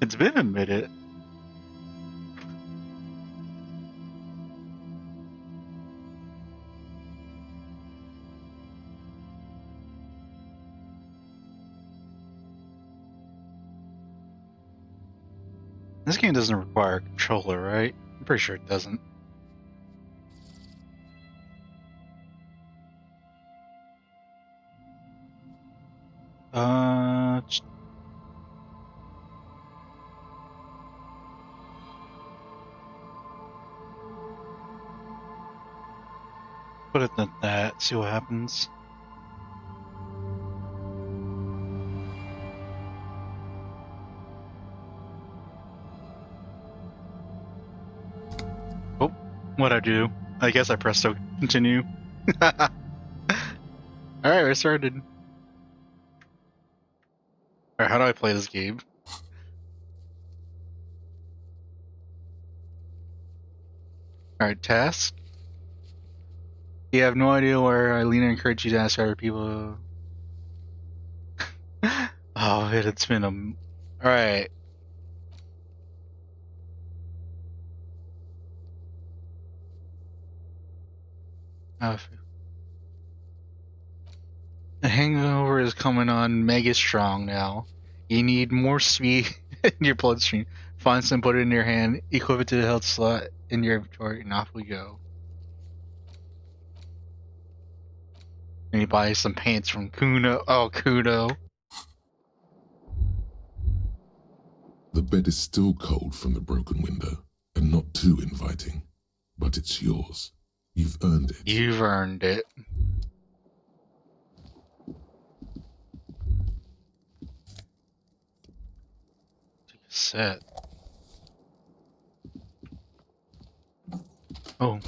It's been a minute. This game doesn't require a controller, right? I'm pretty sure it doesn't. Uh, put it at that. See what happens. Oh, what'd I do? I guess I pressed continue. Alright, I started. Alright, how do I play this game? Alright, task. You have no idea where Lena encouraged you to ask other people. Oh, it's been a. Alright. The hangover is coming on mega strong now. You need more speed in your bloodstream. Find some, put it in your hand, equip it to the health slot in your inventory, and off we go. And you buy some pants from Kuno. Oh, Kuno. The bed is still cold from the broken window, and not too inviting. But it's yours. You've earned it. You've earned it. Take a set. Oh.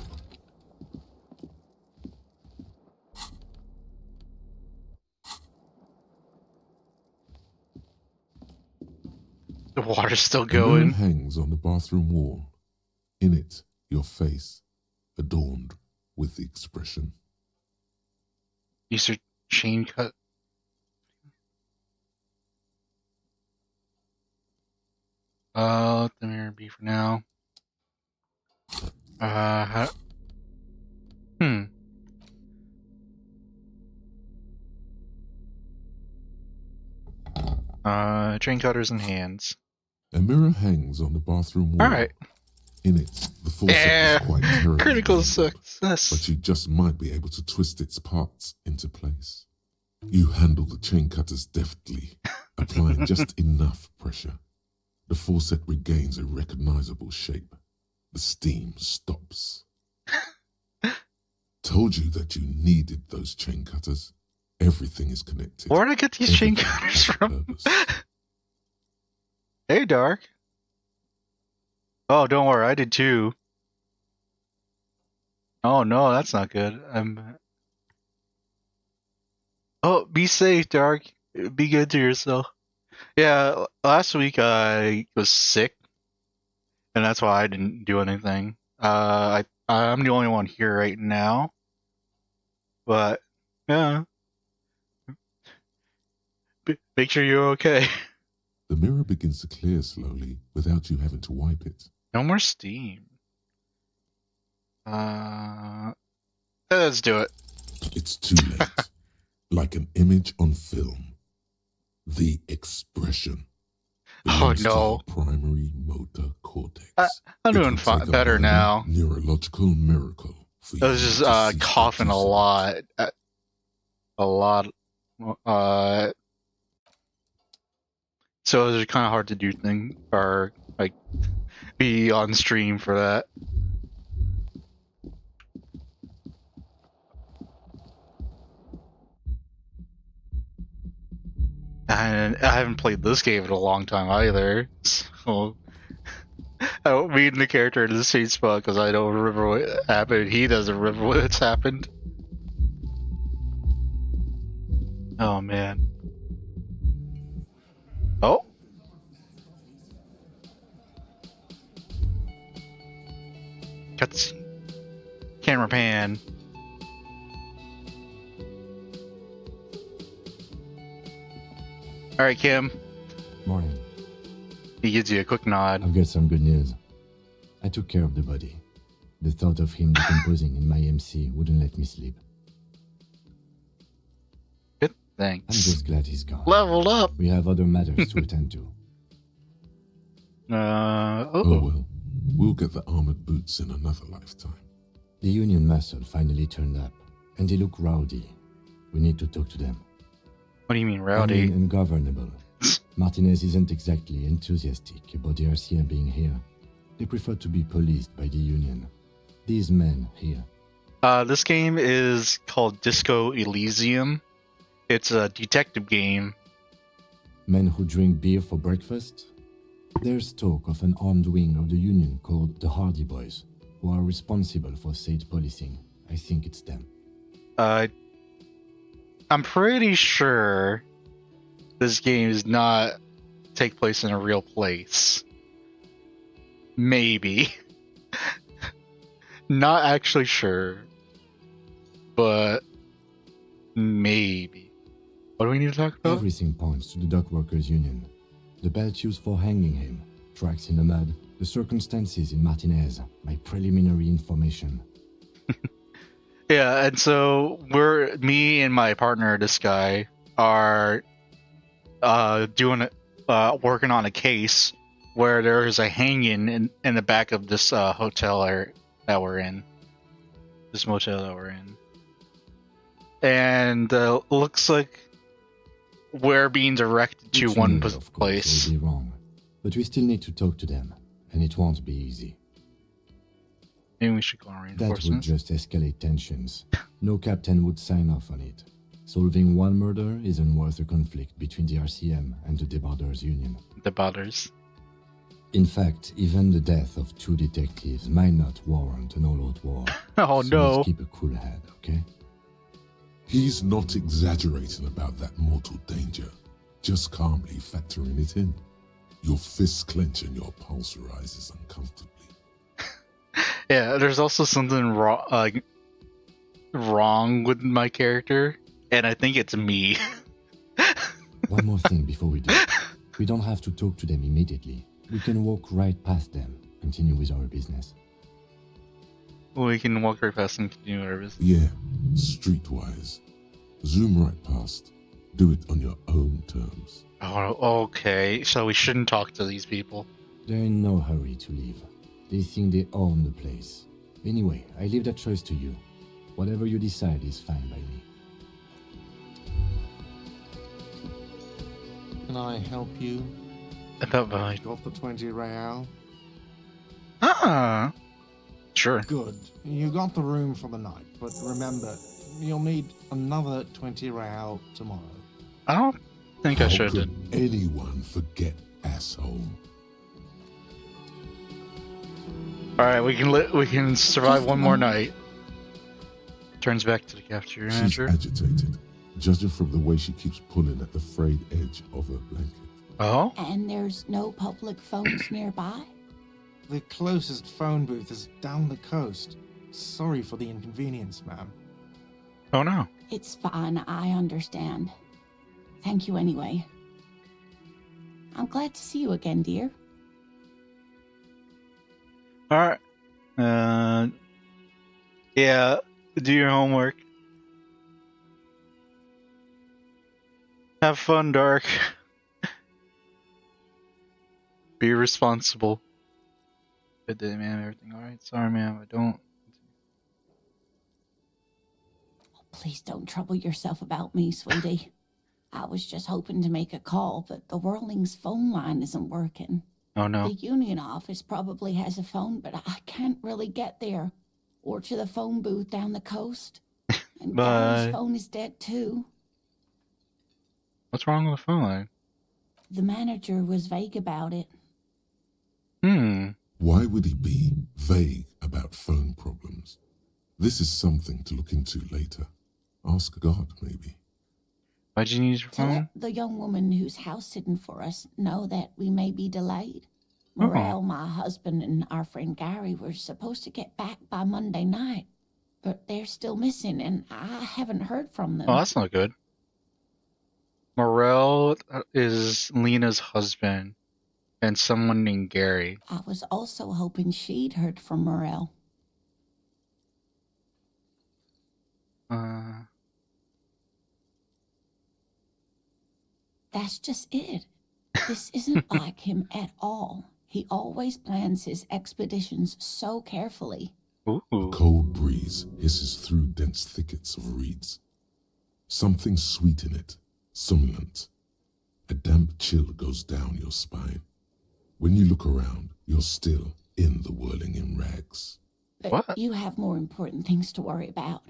The water's still going. A mirror hangs on the bathroom wall. In it, your face, adorned with the expression. Use your chain cut. Let the mirror be for now. Chain cutters in hands. A mirror hangs on the bathroom wall. Alright. In it, the forceps is quite terrible. Critical success. But you just might be able to twist its parts into place. You handle the chain cutters deftly, applying just enough pressure. The forceps regains a recognizable shape. The steam stops. Told you that you needed those chain cutters. Everything is connected. Where did I get these chain cutters from? Hey, Dark. Oh, don't worry, I did too. Oh no, that's not good. Oh, be safe, Dark. Be good to yourself. Yeah, last week I was sick, and that's why I didn't do anything. I'm the only one here right now, but yeah. Make sure you're okay. The mirror begins to clear slowly without you having to wipe it. No more steam. Let's do it. It's too late. Like an image on film. The expression. Oh no. Primary motor cortex. I'm doing better now. Neurological miracle. I was just coughing a lot. So it was kind of hard to do things, or like be on stream for that. And I haven't played this game in a long time either, so I don't mean the character in the same spot because I don't remember what happened. He doesn't remember what's happened. Oh man. Oh. Cutscene. Camera pan. Alright, Kim. Morning. He gives you a quick nod. I've got some good news. I took care of the body. The thought of him decomposing in my MC wouldn't let me sleep. Good, I'm thanks. just glad he's gone. Leveled up. We have other matters to attend to. Oh well, we'll get the armored boots in another lifetime. The Union muscle finally turned up, and they look rowdy. We need to talk to them. What do you mean, I rowdy? mean ungovernable. Martinez isn't exactly enthusiastic about the RCM being here. They prefer to be policed by the Union. These men here. This game is called Disco Elysium. It's a detective game. Men who drink beer for breakfast? There's talk of an armed wing of the Union called the Hardy Boys, who are responsible for state policing. I think it's them. I'm pretty sure this game does not take place in a real place. Maybe. Not actually sure. But maybe. What do we need to talk about? Everything points to the Dock Workers Union. The belt used for hanging him, tracks in the mud, the circumstances in Martinez, my preliminary information. Yeah, and so me and my partner, this guy, are working on a case where there is a hanging in the back of this hotel that we're in. This motel that we're in. And looks like we're being directed to Which one may, of course, place. will be wrong, but we still need to talk to them, and it won't be easy. Maybe we should go on That would reinforcements. just escalate tensions. No captain would sign off on it. Solving one murder isn't worth a conflict between the RCM and the Debarders Union. The butters. In fact, even the death of 2 detectives might not warrant an all-out war. Oh So no. let's keep a cool head, okay? He's not exaggerating about that mortal danger, just calmly factoring it in. Your fists clench and your pulse rises uncomfortably. Yeah, there's also something wrong with my character, and I think it's me. One more thing before we do. We don't have to talk to them immediately. We can walk right past them, continue with our business. We can walk right past and continue our business. Yeah, streetwise. Zoom right past. Do it on your own terms. Oh, okay. So we shouldn't talk to these people. They're in no hurry to leave. They think they own the place. Anyway, I leave that choice to you. Whatever you decide is fine by me. Can I help you? About my... Got the 20 real? Sure. Good. You got the room for the night, but remember, you'll need another 20 real tomorrow. I don't think How I should. could anyone forget, asshole? Alright, we can survive Just one more one. night. Turns back to the cafeteria She's manager. agitated, judging from the way she keeps pulling at the frayed edge of her blanket. Oh? And there's no public phones nearby? The closest phone booth is down the coast. Sorry for the inconvenience, ma'am. Oh no. It's fine, I understand. Thank you anyway. I'm glad to see you again, dear. Alright. Yeah, do your homework. Have fun, Dark. Be responsible. Good day, ma'am. Everything alright? Sorry, ma'am. I don't. Please don't trouble yourself about me, sweetie. I was just hoping to make a call, but the Whirling's phone line isn't working. Oh no. The union office probably has a phone, but I can't really get there. Or to the phone booth down the coast. And Bye. Gary's phone is dead too. What's wrong with the phone line? The manager was vague about it. Why would he be vague about phone problems? This is something to look into later. Ask God, maybe. Why'd you need your To phone? let the young woman who's house sitting for us know that we may be delayed. Morel, my husband, and our friend Gary were supposed to get back by Monday night, but they're still missing, and I haven't heard from them. Oh, that's not good. Morel is Lena's husband, and someone named Gary. I was also hoping she'd heard from Morel. That's just it. This isn't like him at all. He always plans his expeditions so carefully. A cold breeze hisses through dense thickets of reeds. Something sweet in it, somnolent. A damp chill goes down your spine. When you look around, you're still in the whirling in rags. But What? you have more important things to worry about.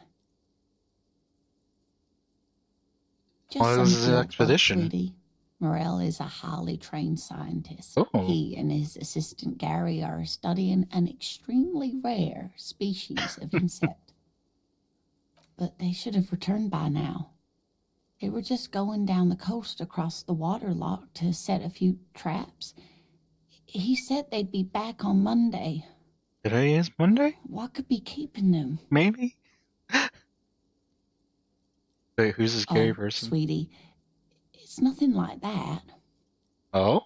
Just What some is the field work, expedition? sweetie. Morel is a highly trained scientist. Oh. He and his assistant Gary are studying an extremely rare species of insect. But they should have returned by now. They were just going down the coast across the waterlock to set a few traps. He said they'd be back on Monday. Today is Monday? What could be keeping them? Maybe? Wait, who's this Gary person? Sweetie, it's nothing like that. Oh?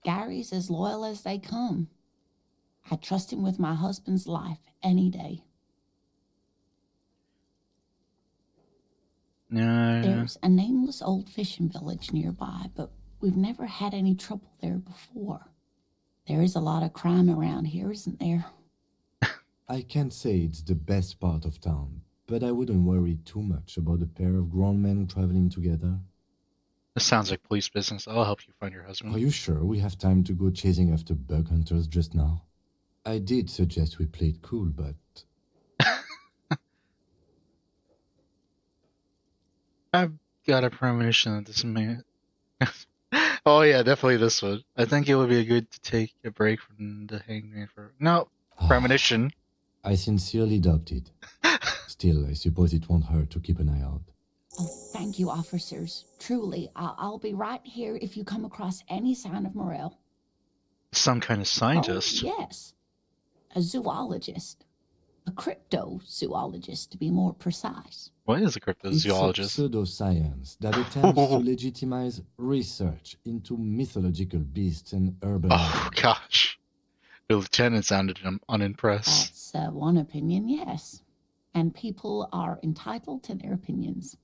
Gary's as loyal as they come. I trust him with my husband's life any day. There's a nameless old fishing village nearby, but we've never had any trouble there before. There is a lot of crime around here, isn't there? I can't say it's the best part of town, but I wouldn't worry too much about a pair of grown men traveling together. This sounds like police business. I'll help you find your husband. Are you sure we have time to go chasing after bug hunters just now? I did suggest we play it cool, but... I've got a premonition that this may... Oh yeah, definitely this one. I think it would be good to take a break from the hangman for... No, premonition. I sincerely doubt it. Still, I suppose it won't hurt to keep an eye out. Oh, thank you, officers. Truly, I'll be right here if you come across any sign of Morel. Some kind of scientist. Oh, yes. A zoologist. A cryptozoologist, to be more precise. What is a cryptozoologist? It's a pseudoscience that attempts to legitimize research into mythological beasts and urban Oh, legends. gosh. The lieutenant sounded unimpressed. That's one opinion, yes. And people are entitled to their opinions.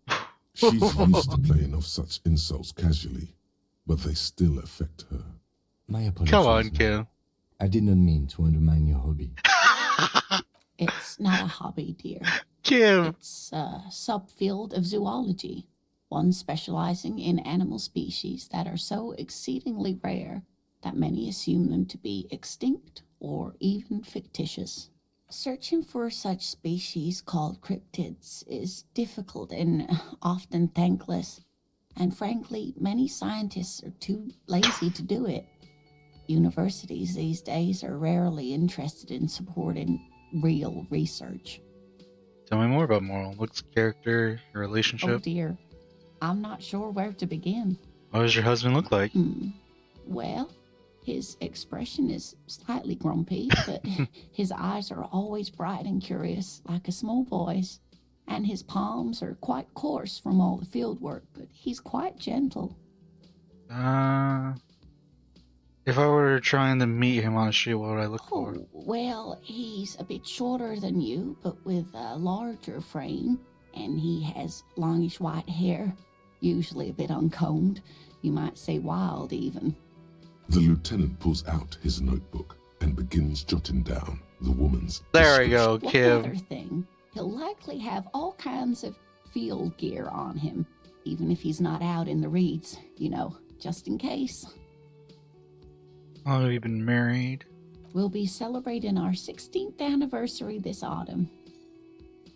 She's used to playing off such insults casually, but they still affect her. My apologies. Come on, ma'am. Kim. I did not mean to undermine your hobby. It's not a hobby, dear. Kim. It's a subfield of zoology, one specializing in animal species that are so exceedingly rare that many assume them to be extinct or even fictitious. Searching for such species called cryptids is difficult and often thankless, and frankly, many scientists are too lazy to do it. Universities these days are rarely interested in supporting real research. Tell me more about Moral. Looks, character, your Oh relationship. dear, I'm not sure where to begin. What does your husband look like? Well, his expression is slightly grumpy, but his eyes are always bright and curious, like a small boy's. And his palms are quite coarse from all the field work, but he's quite gentle. If I were trying to meet him on the street, what would I look for? Oh, well, he's a bit shorter than you, but with a larger frame, and he has longish white hair, usually a bit uncombed. You might say wild, even. The lieutenant pulls out his notebook and begins jotting down the woman's There we go, One Kim. other thing, he'll likely have all kinds of field gear on him, even if he's not out in the reeds, just in case. Oh, we've been married. We'll be celebrating our 16th anniversary this autumn.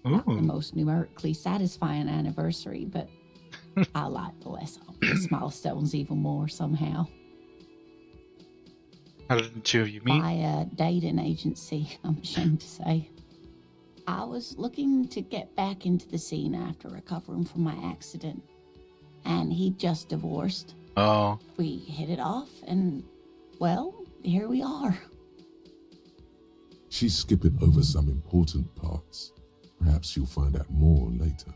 Not the Ooh. most numerically satisfying anniversary, but I like the less obvious milestones even more somehow. How did the two of you meet? By a dating agency, I'm ashamed to say. I was looking to get back into the scene after recovering from my accident, and he'd just divorced. Oh. We hit it off, and, well, here we are. She's skipping over some important parts. Perhaps you'll find out more later.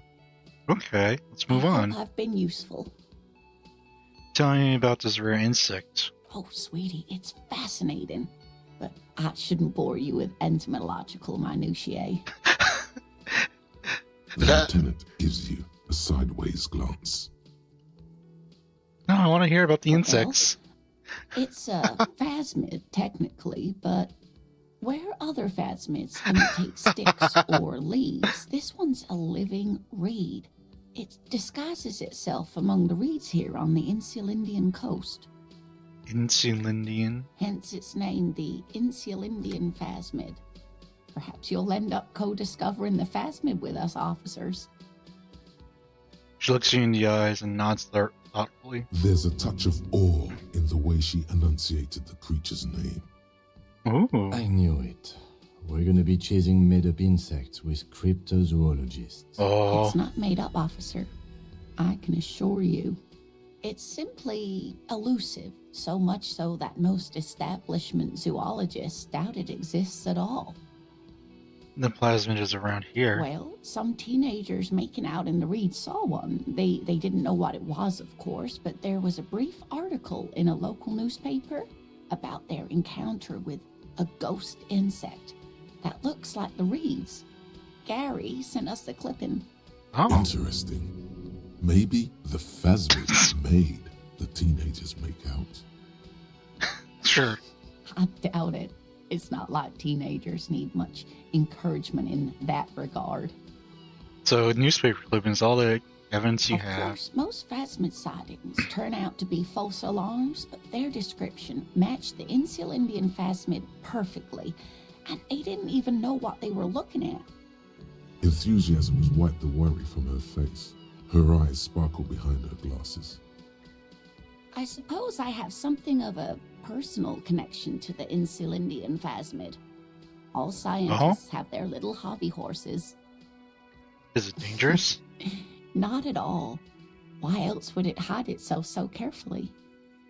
Okay, let's move I on. hope I've been useful. Tell me about this rare insect. Oh, sweetie, it's fascinating. But I shouldn't bore you with entomological minutiae. The That- lieutenant gives you a sideways glance. No, I want to hear about the Well, insects. It's a phasmid, technically, but where other phasmids imitate sticks or leaves, this one's a living reed. It disguises itself among the reeds here on the Insulindian coast. Insulindian. Hence its name, the Insulindian phasmid. Perhaps you'll end up co-discovering the phasmid with us, officers. She looks you in the eyes and nods thoughtfully. There's a touch of awe in the way she enunciated the creature's name. Ooh. I knew it. We're gonna be chasing made-up insects with cryptozoologists. Oh. It's not made up, officer. I can assure you. It's simply elusive, so much so that most establishment zoologists doubt it exists at all. The plasmid is around here. Well, some teenagers making out in the reeds saw one. They didn't know what it was, of course, but there was a brief article in a local newspaper about their encounter with a ghost insect that looks like the reeds. Gary sent us the clipping. Oh. Interesting. Maybe the phasmids made the teenagers make out. Sure. I doubt it. It's not like teenagers need much encouragement in that regard. So newspaper clippings, all the evidence you Of have. course, most phasmid sightings turn out to be false alarms, but their description matched the Insulindian phasmid perfectly, and they didn't even know what they were looking at. Enthusiasm has wiped the worry from her face. Her eyes sparkle behind her glasses. I suppose I have something of a personal connection to the Insulindian phasmid. All scientists have their little hobby horses. Is it dangerous? Not at all. Why else would it hide itself so carefully?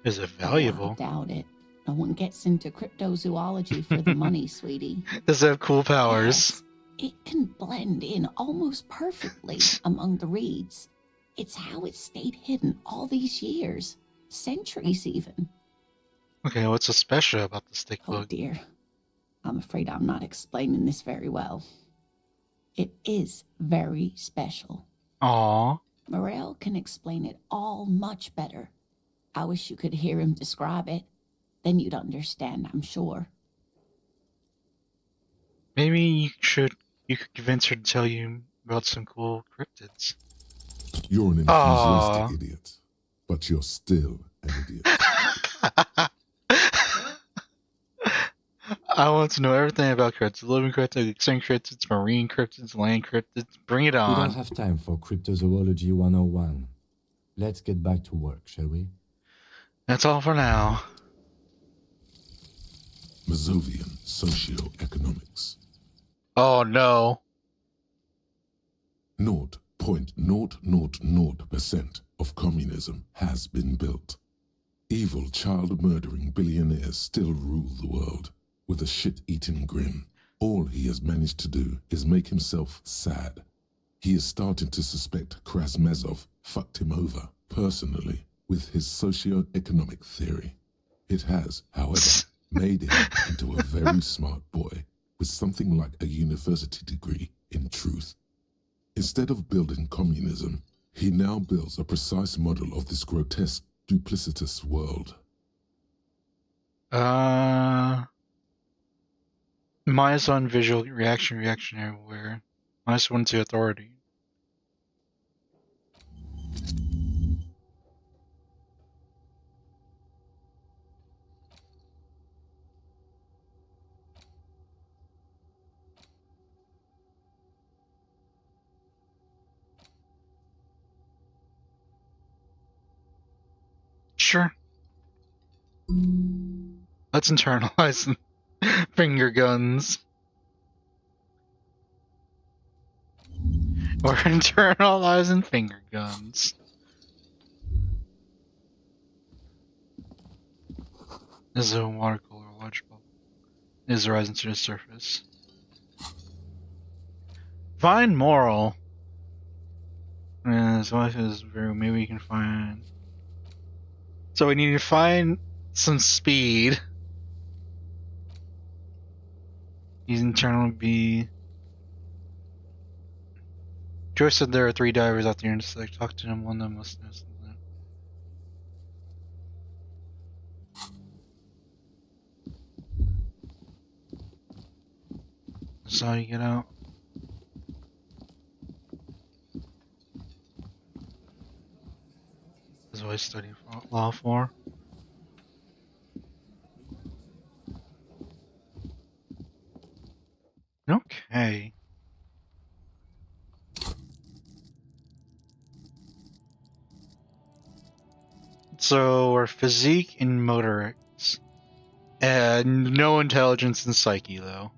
Is it Oh, valuable? I doubt it. No one gets into cryptozoology for the money, sweetie. Does it have cool powers? Yes, it can blend in almost perfectly among the reeds. It's how it stayed hidden all these years. Centuries, even. Okay, what's so special about the stick Oh bug? dear. I'm afraid I'm not explaining this very well. It is very special. Aw. Morel can explain it all much better. I wish you could hear him describe it. Then you'd understand, I'm sure. Maybe you could convince her to tell you about some cool cryptids. You're an Aw. enthusiastic idiot, but you're still an idiot. I want to know everything about cryptids. Living cryptids, extinct cryptids, marine cryptids, land cryptids. Bring it We don't on. have time for Cryptozoology 101. Let's get back to work, shall we? That's all for now. Mazovian socioeconomics. Oh no. 0.000% of communism has been built. Evil child-murdering billionaires still rule the world with a shit-eating grin. All he has managed to do is make himself sad. He is starting to suspect Krasmezov fucked him over personally with his socio-economic theory. It has, however, made him into a very smart boy with something like a university degree in truth. Instead of building communism, he now builds a precise model of this grotesque, duplicitous world. -1 visual reaction everywhere. -1 to authority. Sure. Let's internalize finger guns. We're internalizing finger guns. This is a water cooler large bubble. It is rising to the surface. Find moral. As much as maybe we can find. So we need to find some speed. He's internal B. Joyce said there are 3 divers out there, and just like talk to them. One of them must know something. That's how you get out. That's what I study law for. Okay. So we're physique and motorics. And no intelligence and psyche, though.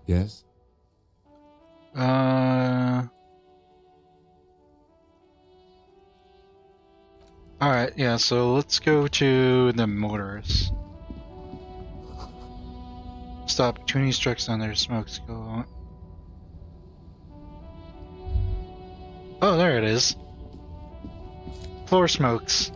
Yes? Alright, yeah, so let's go to the motors. Stop. Tuning strikes down there. Smokes. Go on. Oh, there it is. Floor smokes.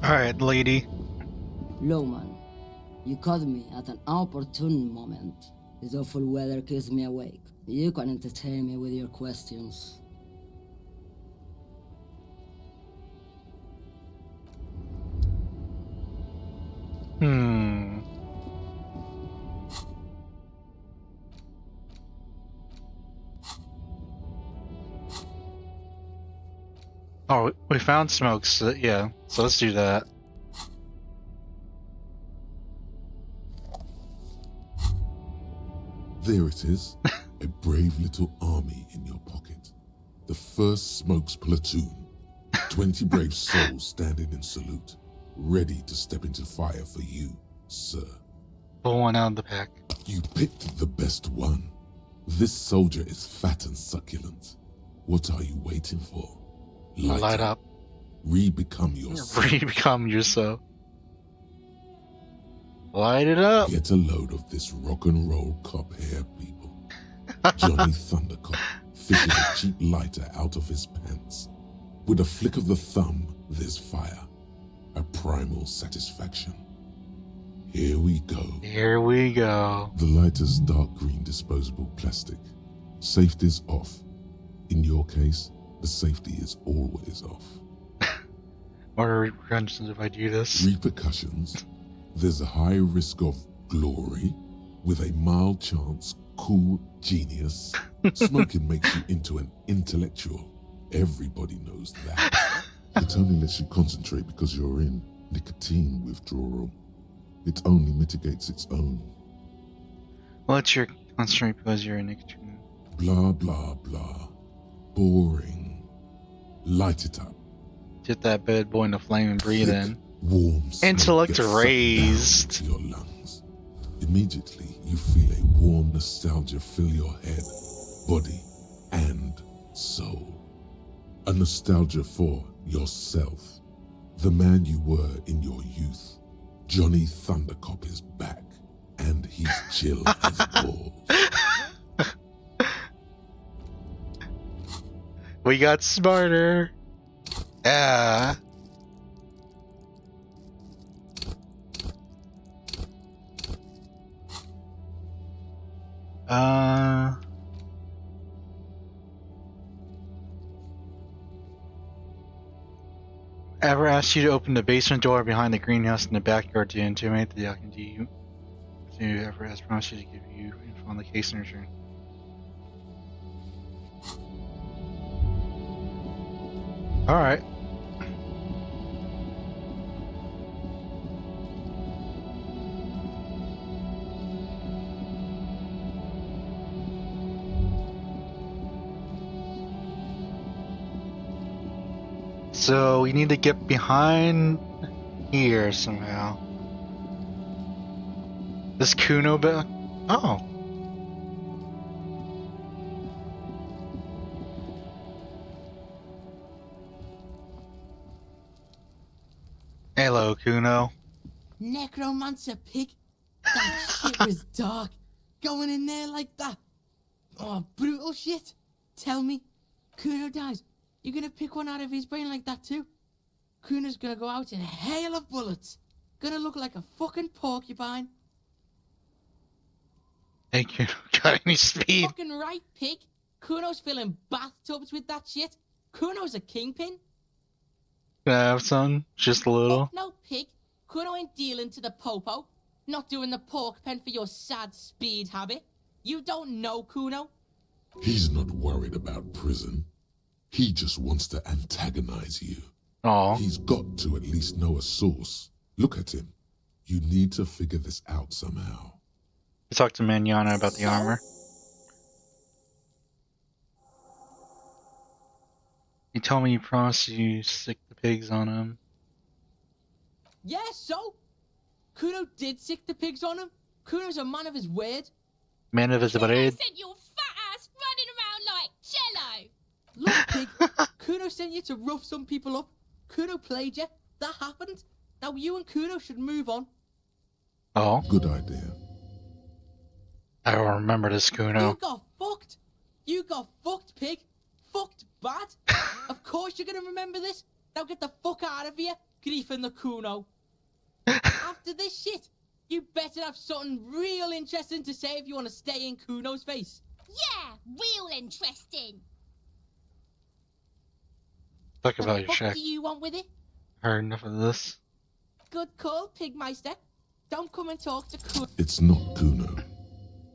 Alright, lady. Lowman, you caught me at an opportune moment. This awful weather keeps me awake. You can entertain me with your questions. Oh, we found smokes, so yeah. So let's do that. There it is, a brave little army in your pocket. The first Smokes platoon. 20 brave souls standing in salute, ready to step into fire for you, sir. Pull one out of the pack. You picked the best one. This soldier is fat and succulent. What are you waiting for? Light up. Re-become yourself. Re-become yourself. Light it up. Get a load of this rock and roll cop hair, people. Johnny Thundercop fishes a cheap lighter out of his pants. With a flick of the thumb, there's fire. A primal satisfaction. Here we go. Here we go. The lighter's dark green disposable plastic. Safety's off. In your case, the safety is always off. What are repercussions if I do this? Repercussions? There's a high risk of glory with a mild chance, cool genius. Smoking makes you into an intellectual. Everybody knows that. It only lets you concentrate because you're in nicotine withdrawal. It only mitigates its own. Well, it's your concentrate because you're a nicotine. Blah, blah, blah. Boring. Light it up. Get that bad boy in the flame and breathe Thick, in. warm smoke Intellect gets sucked raised. down into your lungs. Immediately, you feel a warm nostalgia fill your head, body, and soul. A nostalgia for yourself, the man you were in your youth. Johnny Thundercop is back, and he's chill as balls. We got smarter. Yeah. Ever asked you to open the basement door behind the greenhouse in the backyard to intimidate the duck? And do you ever has promised you to give you info on the case in return? Alright. So we need to get behind here somehow. This Kuno bit. Oh. Hello, Kuno. Necromancer pig. That shit was dark. Going in there like that. Oh, brutal shit. Tell me, Kuno dies. You gonna pick one out of his brain like that too? Kuno's gonna go out in a hail of bullets. Gonna look like a fucking porcupine. Hey, Kuno, got any speed? Fucking right, pig. Kuno's filling bathtubs with that shit. Kuno's a kingpin. Can I have some? Just a little? Fuck no, pig. Kuno ain't dealing to the popo. Not doing the pork pen for your sad speed habit. You don't know Kuno. He's not worried about prison. He just wants to antagonize you. Oh, He's got to at least know a source. Look at him. You need to figure this out somehow. you talked to Manana about the armor. You told me you promised you stick the pigs on him. Yeah, so? Kuno did sick the pigs on him. Kuno's a man of his word. Man of his blade. sent your fat ass running around like Jello. Look, pig. Kuno sent you to rough some people up. Kuno played you. That happened. Now you and Kuno should move on. Oh, Good idea. I don't remember this, Kuno. You got fucked. You got fucked, pig. Fucked bad. Of course you're gonna remember this. Now get the fuck out of here, griefing the Kuno. After this shit, you better have something real interesting to say if you want to stay in Kuno's face. Yeah, real interesting. Talk The about your fuck check. do you want with it? Heard enough of this. Good call, Pigmeister. Don't come and talk to Kuno. It's not Kuno.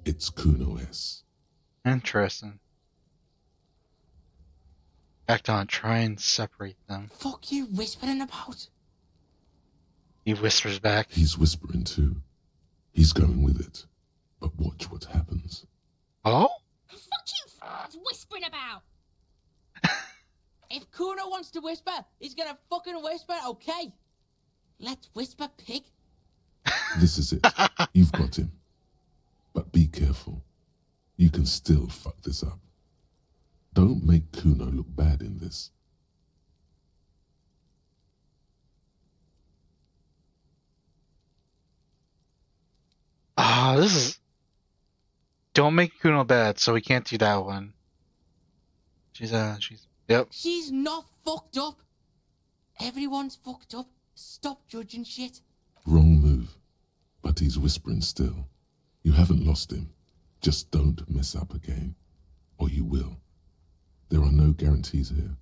It's Kuno S. Interesting. Act on, try and separate them. Fuck you whispering about? He whispers back. He's whispering too. He's going with it. But watch what happens. Oh? Fuck you whispering about. If Kuno wants to whisper, he's gonna fucking whisper, okay? Let's whisper, pig. This is it. You've got him. But be careful. You can still fuck this up. Don't make Kuno look bad in this. Ah, this is... Don't make Kuno bad, so we can't do that one. She's... Yep. She's not fucked up. Everyone's fucked up. Stop judging shit. Wrong move. But he's whispering still. You haven't lost him. Just don't mess up again. Or you will. There are no guarantees here.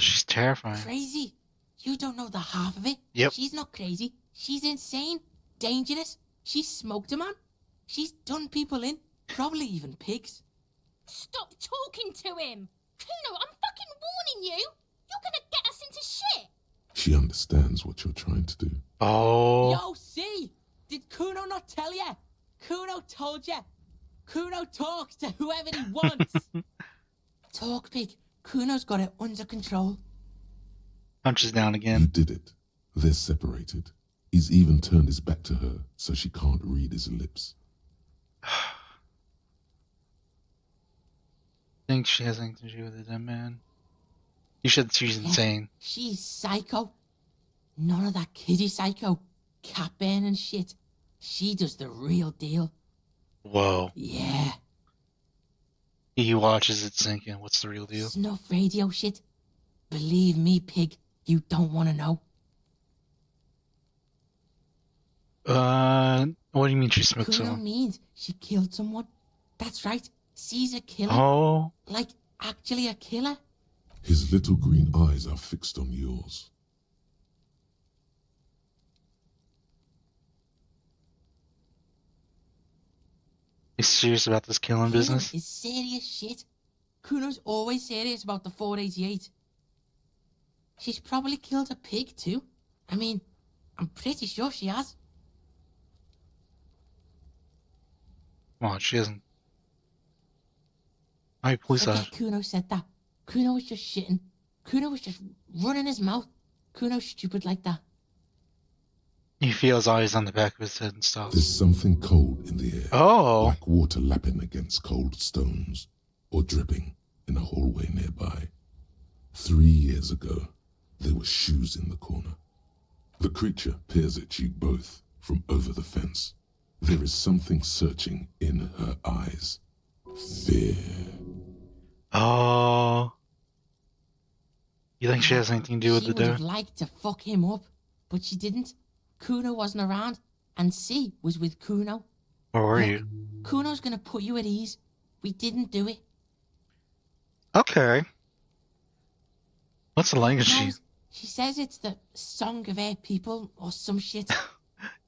She's terrifying. Crazy. You don't know the half of it. Yep. She's not crazy. She's insane. Dangerous. She's smoked a man. She's done people in. Probably even pigs. Stop talking to him. Kuno, I'm fucking warning you. You're gonna get us into shit. She understands what you're trying to do. Oh. Yo, see? Did Kuno not tell you? Kuno told you. Kuno talks to whoever he wants. Talk, pig. Kuno's got it under control. Punches down You again. did it. They're separated. He's even turned his back to her so she can't read his lips. Think she has anything to do with it, then, man. You said she's insane. She's psycho. None of that kiddie psycho. Cat burning shit. She does the real deal. Whoa. Yeah. He watches it sink in. What's the real deal? Snuff radio shit. Believe me, pig. You don't want to know. What do you mean she smoked Kuno someone? means she killed someone. That's right. She's a killer. Oh. Like, actually a killer. His little green eyes are fixed on yours. He's serious about this killing Killing business? is serious shit. Kuno's always serious about the 488. She's probably killed a pig too. I mean, I'm pretty sure she has. Come on, she hasn't. Hi, police Forget officer. Kuno said that. Kuno was just shitting. Kuno was just running his mouth. Kuno's stupid like that. He feels eyes on the back of his head and stuff. There's something cold in the air. Oh. Like water lapping against cold stones. Or dripping in a hallway nearby. 3 years ago, there were shoes in the corner. The creature peers at you both from over the fence. There is something searching in her eyes. Fear. Oh. You think she has anything to do with She the would have dude? liked to fuck him up, but she didn't. Kuno wasn't around, and C was with Kuno. Where were Look, you? Kuno's gonna put you at ease. We didn't do it. Okay. What's the language She says it's the song of her people or some shit.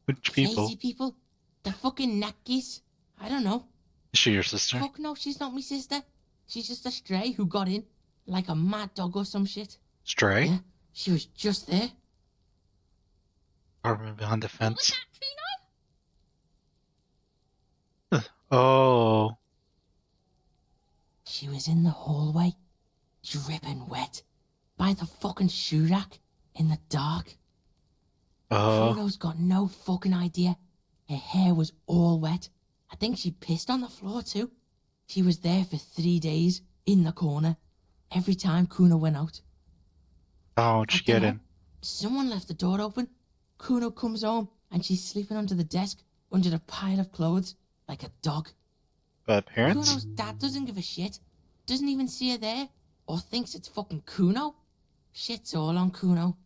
Which people? Crazy people. The fucking Nakis. I don't know. Is she your sister? Fuck no, she's not my sister. She's just a stray who got in. Like a mad dog or some shit. Stray? Yeah, she was just there. Apartment behind the What was fence. that, Kuno? Oh. She was in the hallway, dripping wet, by the fucking shoe rack, in the dark. Oh. Kuno's got no fucking idea. Her hair was all wet. I think she pissed on the floor too. She was there for 3 days, in the corner, every time Kuno went out. How'd she I get dunno. in? Someone left the door open. Kuno comes home, and she's sleeping under the desk, under the pile of clothes, like a dog. Parents? Kuno's dad doesn't give a shit. Doesn't even see her there. Or thinks it's fucking Kuno. Shit's all on Kuno.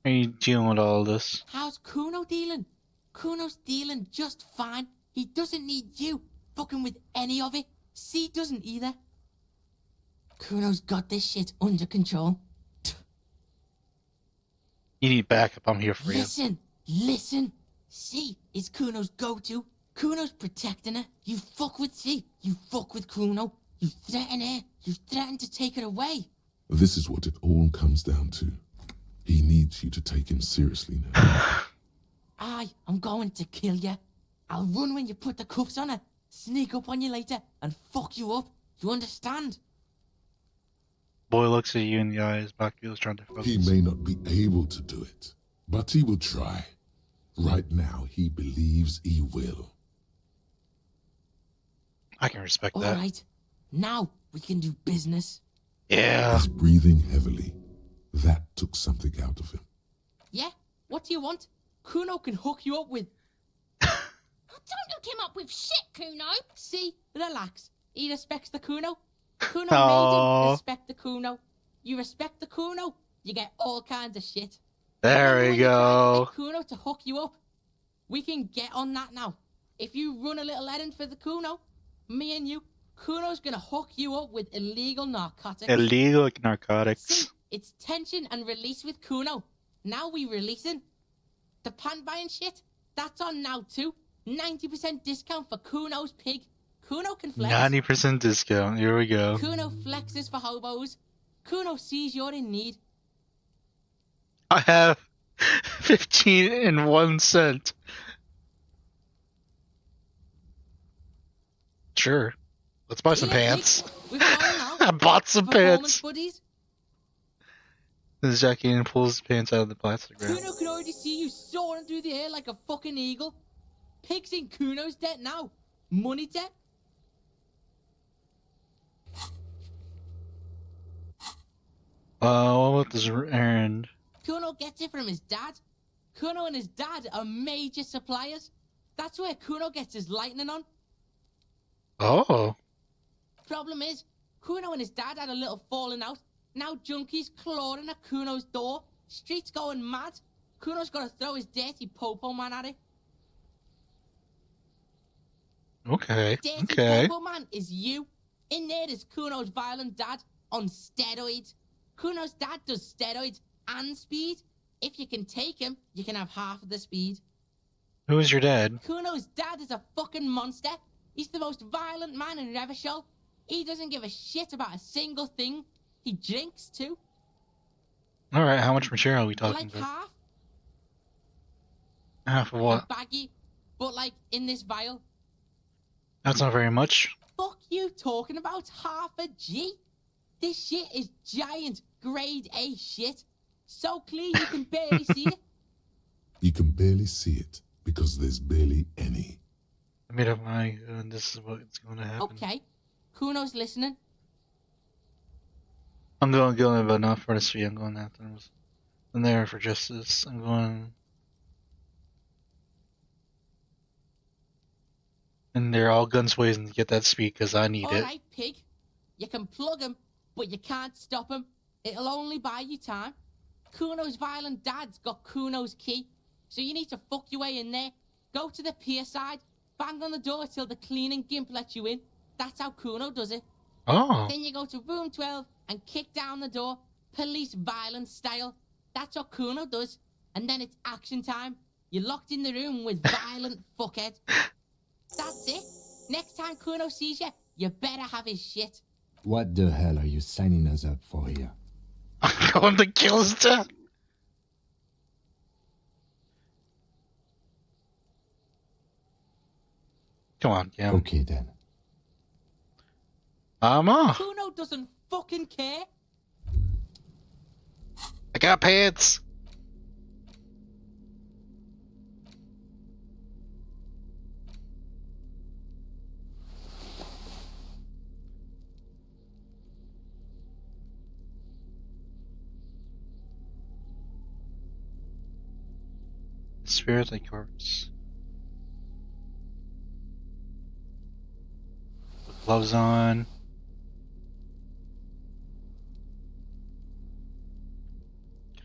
Are you dealing with all this? How's Kuno dealing? Kuno's dealing just fine. He doesn't need you fucking with any of it. C doesn't either. Kuno's got this shit under control. You need backup. I'm here for you. Listen. C is Kuno's go-to. Kuno's protecting her. You fuck with C. You fuck with Kuno. You threaten her. You threaten to take her away. This is what it all comes down to. He needs you to take him seriously now. I'm going to kill you. I'll run when you put the cuffs on her, sneak up on you later, and fuck you up. You understand? Boy looks at you in the eyes. Bakula's trying to focus. He may not be able to do it, but he will try. Right now, he believes he will. I can respect All that. right. Now we can do business. Yeah. He's breathing heavily. That took something out of him. Yeah? What do you want? Kuno can hook you up with... Oh, don't hook him up with shit, Kuno. See? Relax. He respects the Kuno. Kuno Aww. made him respect the Kuno. You respect the Kuno, you get all kinds of shit. There Remember we when you tried to go. get Kuno to hook you up? We can get on that now. If you run a little errand for the Kuno, me and you, Kuno's gonna hook you up with illegal narcotics. Illegal narcotics. See, it's tension and release with Kuno. Now we releasing. The pan buying shit, that's on now too. 90% discount for Kuno's pig. Kuno can flex. 90% discount. Here we go. Kuno flexes for hobos. Kuno sees you're in need. I have 15 and 1 cent. Sure. Let's buy some Yeah, pants. We're fine now. I bought some Performance pants. buddies. This Jackie and pulls his pants out of the plastic wrap. Kuno can already see you soaring through the air like a fucking eagle. Pig's in Kuno's debt now. Money debt. What about this errand? Kuno gets it from his dad. Kuno and his dad are major suppliers. That's where Kuno gets his lightning on. Oh. Problem is, Kuno and his dad had a little falling out. Now junkies clawing at Kuno's door. Streets going mad. Kuno's got to throw his dirty popo man at it. Okay. Dirty Okay. popo man is you. In there is Kuno's violent dad on steroids. Kuno's dad does steroids and speed. If you can take him, you can have half of the speed. Who is your dad? Kuno's dad is a fucking monster. He's the most violent man in Revachol. He doesn't give a shit about a single thing. He drinks too. Alright, how much material are we talking Like about? half. Half of what? A baggie. But like in this vial. That's not very much. Fuck you talking about half a G? This shit is giant grade A shit. So clear you can barely see it. You can barely see it because there's barely any. I made up my and this is what's going to happen. Okay. Kuno's listening. I'm going to give enough for this. I'm going after him. I'm there for justice. I'm going. And they're all guns blazing to get that speed because I need it. Alright, pig. You can plug him, but you can't stop him. It'll only buy you time. Kuno's violent dad's got Kuno's key, so you need to fuck your way in there. Go to the pier side, bang on the door till the cleaning gimp lets you in. That's how Kuno does it. Oh. Then you go to room 12 and kick down the door, police violence style. That's what Kuno does. And then it's action time. You're locked in the room with violent fuckhead. That's it. Next time Kuno sees you, you better have his shit. What the hell are you signing us up for here? I'm going to kill his dad. Come on, Cam. Okay then. I'm off. Kuno doesn't fucking care. I got pants. Spirit like corpse. Put gloves on.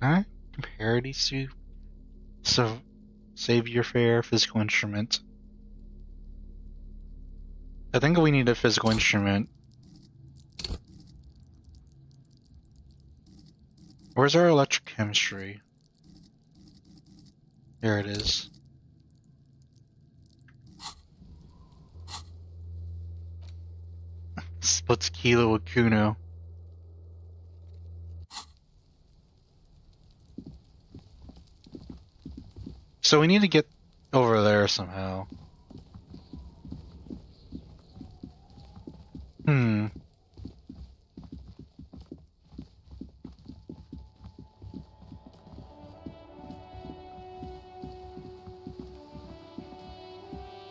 Can I compare these two? So, save your fare, physical instrument. I think we need a physical instrument. Where's our electrochemistry? There it is. Splits Kilo with Kuno. So we need to get over there somehow. Who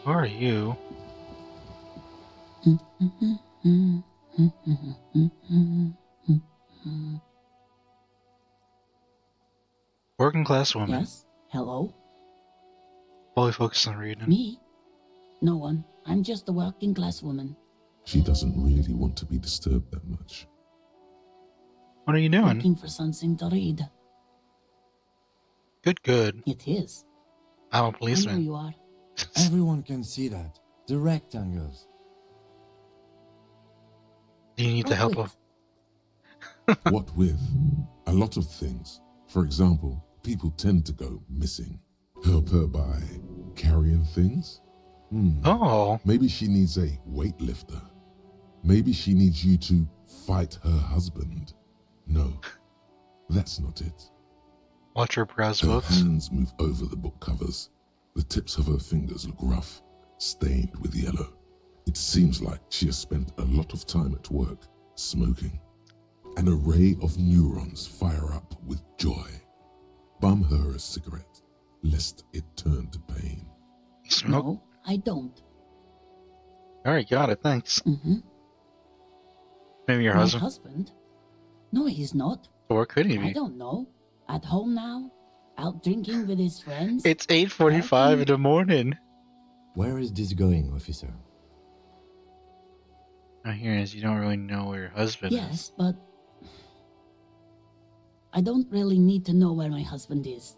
are you? Working class woman. Yes? Hello? Fully focused on reading. Me? No one. I'm just a working class woman. She doesn't really want to be disturbed that much. What are you doing? Looking for something to read. Good, good. It is. I'm a I know policeman. you are. Everyone can see that. The rectangles. Do you need the help of? What with? A lot of things. For example, people tend to go missing. Help her by carrying things? Oh, Maybe she needs a weightlifter. Maybe she needs you to fight her husband. No, that's not it. watch her browse Her books. hands move over the book covers. The tips of her fingers look rough, stained with yellow. It seems like she has spent a lot of time at work, smoking. An array of neurons fire up with joy. Bum her a cigarette, lest it turn to pain. Smoke. No, I don't. Alright, got it. Thanks. Mm-hmm. Maybe your My husband. husband? No, he's not. Or could he I be? don't know. At home now? Out drinking with his friends? It's 8:45 in the morning. Where is this going, officer? Now here is you don't really know where your husband is. Yes, but I don't really need to know where my husband is.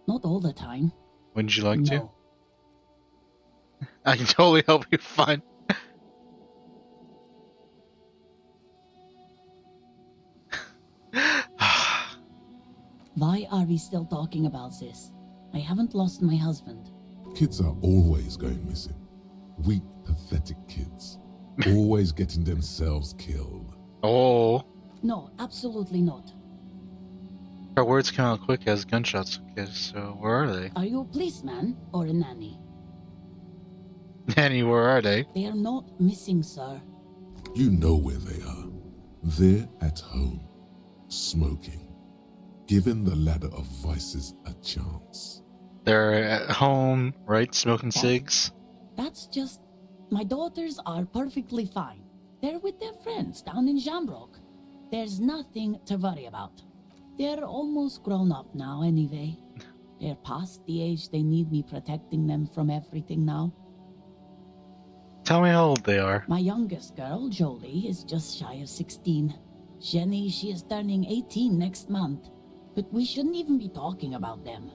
Not all the time. Wouldn't you like to? No. I can totally help you find. Why are we still talking about this? I haven't lost my husband. Kids are always going missing. Weak, pathetic kids. Always getting themselves killed. Oh, No, absolutely not. her words come out quick as gunshots. Okay, so where are they? Are you a policeman or a nanny? Nanny, where are they? They are not missing, sir. You know where they are. They're at home, smoking, giving the ladder of vices a chance. They're at home, right? Smoking cigs. That's just... My daughters are perfectly fine. They're with their friends down in Jambrock. There's nothing to worry about. They're almost grown up now, anyway. They're past the age they need me protecting them from everything now. Tell me how old they are. My youngest girl, Jolie, is just shy of 16. Jenny, she is turning 18 next month. But we shouldn't even be talking about them.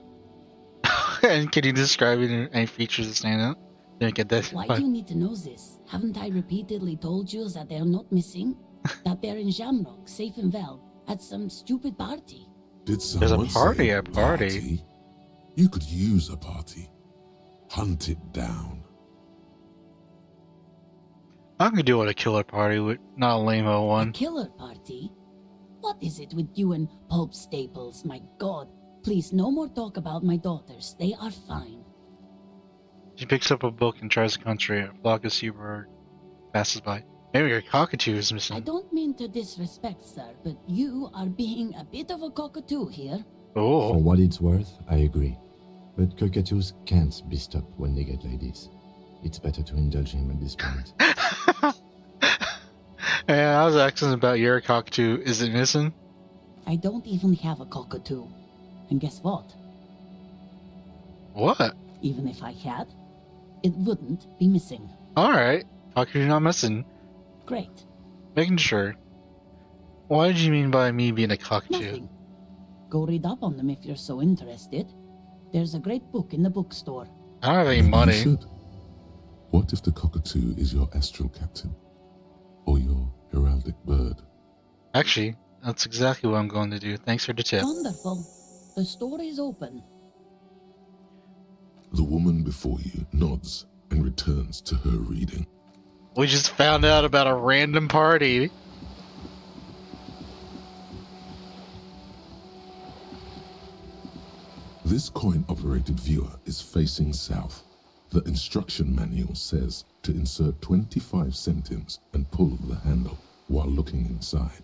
And can you describe any features that stand out? Didn't get that. Why do you need to know this? Haven't I repeatedly told you that they're not missing? That they're in Shamrock, safe and well, at some stupid party? Did There's someone a party, say a party. You could use a party. Hunt it down. I could do with a killer party, with not a lame-o A one. killer party? What is it with you and Pulp Staples? My God. Please, no more talk about my daughters. They are fine. She picks up a book and tries to concentrate. A flock of seabird passes by. Maybe your cockatoo is I missing. don't mean to disrespect, sir, but you are being a bit of a cockatoo here. For Oh. what it's worth, I agree. But cockatoos can't be stopped when they get ladies. It's better to indulge him at this point. Yeah, I was asking about your cockatoo. Is it missing? I don't even have a cockatoo. And guess what? What? Even if I had, it wouldn't be missing. Alright. Cockatoo not missing. Great. Making sure. What did you mean by me being a cockatoo? Nothing. Go read up on them if you're so interested. There's a great book in the bookstore. I don't have any Maybe you money. should. What if the cockatoo is your astral captain? Or your heraldic bird? Actually, that's exactly what I'm going to do. Thanks for the tip. Wonderful. The store is open. The woman before you nods and returns to her reading. We just found out about a random party. This coin-operated viewer is facing south. The instruction manual says to insert 25 centimes and pull the handle while looking inside.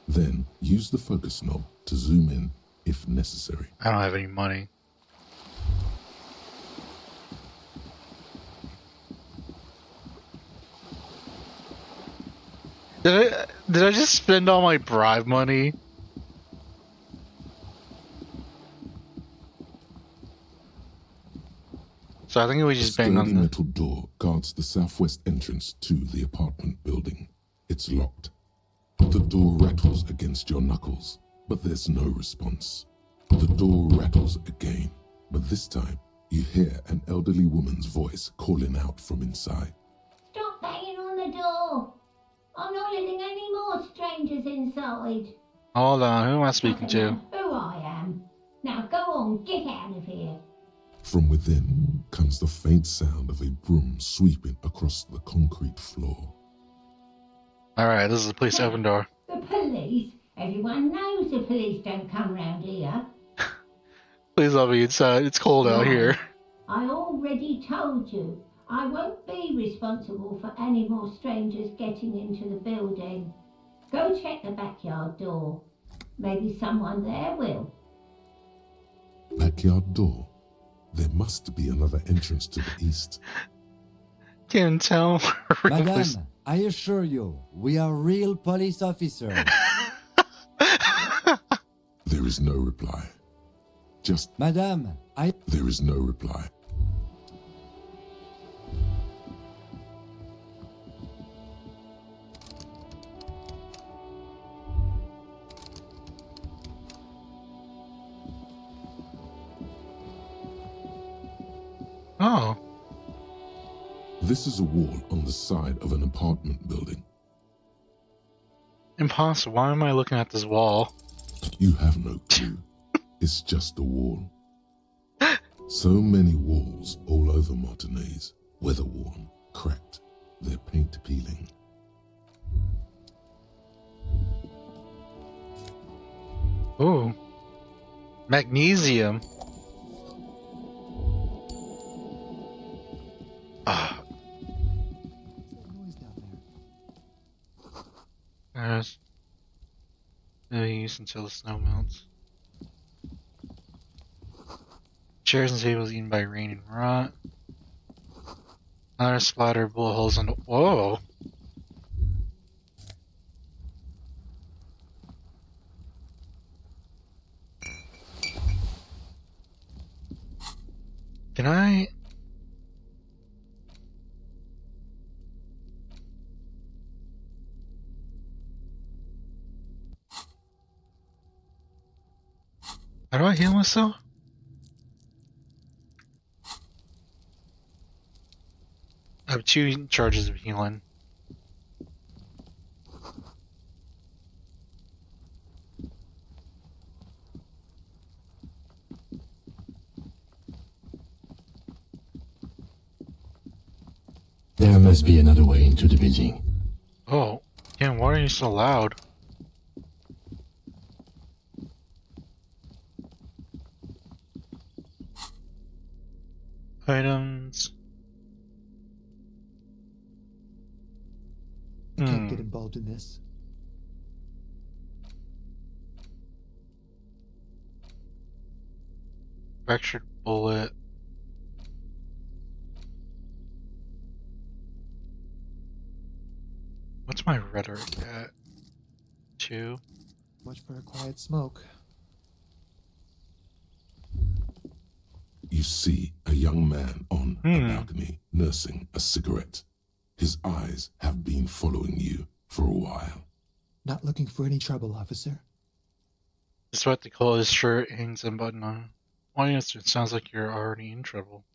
Then use the focus knob to zoom in if necessary. I don't have any money. Did I just spend all my bribe money? So I think we A just bang sturdy on the... metal door guards the southwest entrance to the apartment building. It's locked. The door rattles against your knuckles, but there's no response. The door rattles again, but this time you hear an elderly woman's voice calling out from inside. Stop banging on the door. I'm not letting any more strangers inside. Hold on, who am I speaking Doesn't to? matter who I am. Now go on, get out of here. From within comes the faint sound of a broom sweeping across the concrete floor. Alright, this is the police open door. The police? Everyone knows the police don't come round here. Please let me inside. It's cold out here. I already told you. I won't be responsible for any more strangers getting into the building. Go check the backyard door. Maybe someone there will. Backyard door. There must be another entrance to the east. Can't tell. Madame, I assure you, we are real police officers. There is no reply. Madame, There is no reply. Oh. This is a wall on the side of an apartment building. Impossible. Why am I looking at this wall? You have no clue. It's just a wall. So many walls all over Martinez, weather-worn, cracked, their paint peeling. Ooh. Magnesium. Ah. There's no use until the snow melts. Chairs and tables eaten by rain and rot. Another splatter of bullet holes on the. Whoa! How do I heal myself? I have 2 charges of healing. There must be another way into the building. Oh, damn, why are you so loud? Items. I can't get involved in this. Fractured bullet. What's my rhetoric at? 2. Much for a quiet smoke. You see a young man on a balcony nursing a cigarette. His eyes have been following you for a while. Not looking for any trouble, officer. Despite the color of his shirt, hangs and button on. Audience, it sounds like you're already in trouble.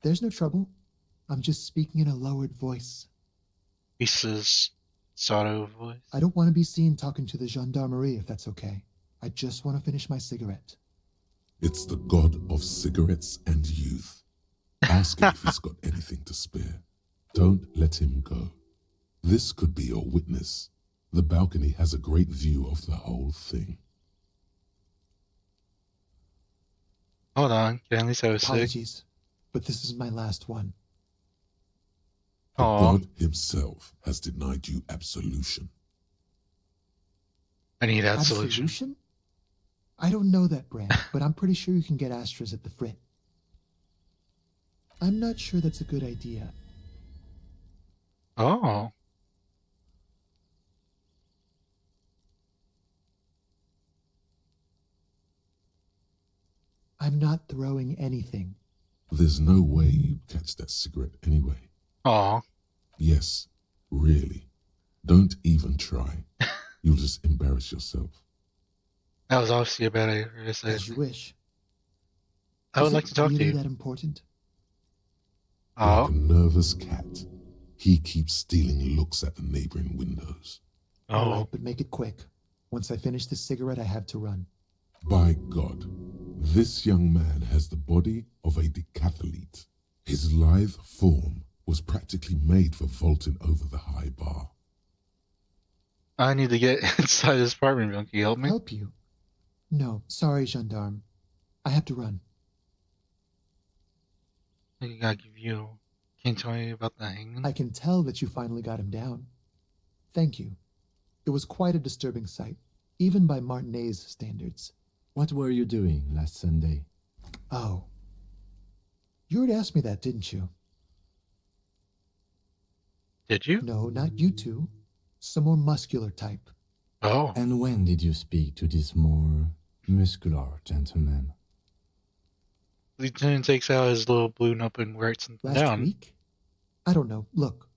There's no trouble. I'm just speaking in a lowered voice. Lisa's Sato voice. I don't want to be seen talking to the gendarmerie if that's okay. I just want to finish my cigarette. It's the god of cigarettes and youth. Ask him if he's got anything to spare. Don't let him go. This could be your witness. The balcony has a great view of the whole thing. Hold on, can at least have a cig? Apologies, but this is my last one. The Aw. god himself has denied you absolution. I need that solution. Absolution? I don't know that brand, but I'm pretty sure you can get Astras at the Frit. I'm not sure that's a good idea. Oh. I'm not throwing anything. There's no way you'd catch that cigarette anyway. Aw. Yes, really. Don't even try. You'll just embarrass yourself. That was obviously a bad idea to say. As you wish. I would Is like it to talk to really you. that important? Like Oh. a nervous cat, he keeps stealing looks at the neighboring windows. All Oh. right, but make it quick. Once I finish this cigarette, I have to run. By God, this young man has the body of a decathlete. His lithe form was practically made for vaulting over the high bar. I need to get inside this apartment. Can you help me? Help you? No, sorry, gendarme. I have to run. I think I gotta give you. Can you tell me about the hanging? I can tell that you finally got him down. Thank you. It was quite a disturbing sight, even by Martinet's standards. What were you doing last Sunday? Oh. You already asked me that, didn't you? Did you? No, not you two. Some more muscular type. Oh. And when did you speak to this more muscular gentleman? Lieutenant takes out his little blue notebook and writes something Last down. week? I don't know. Look.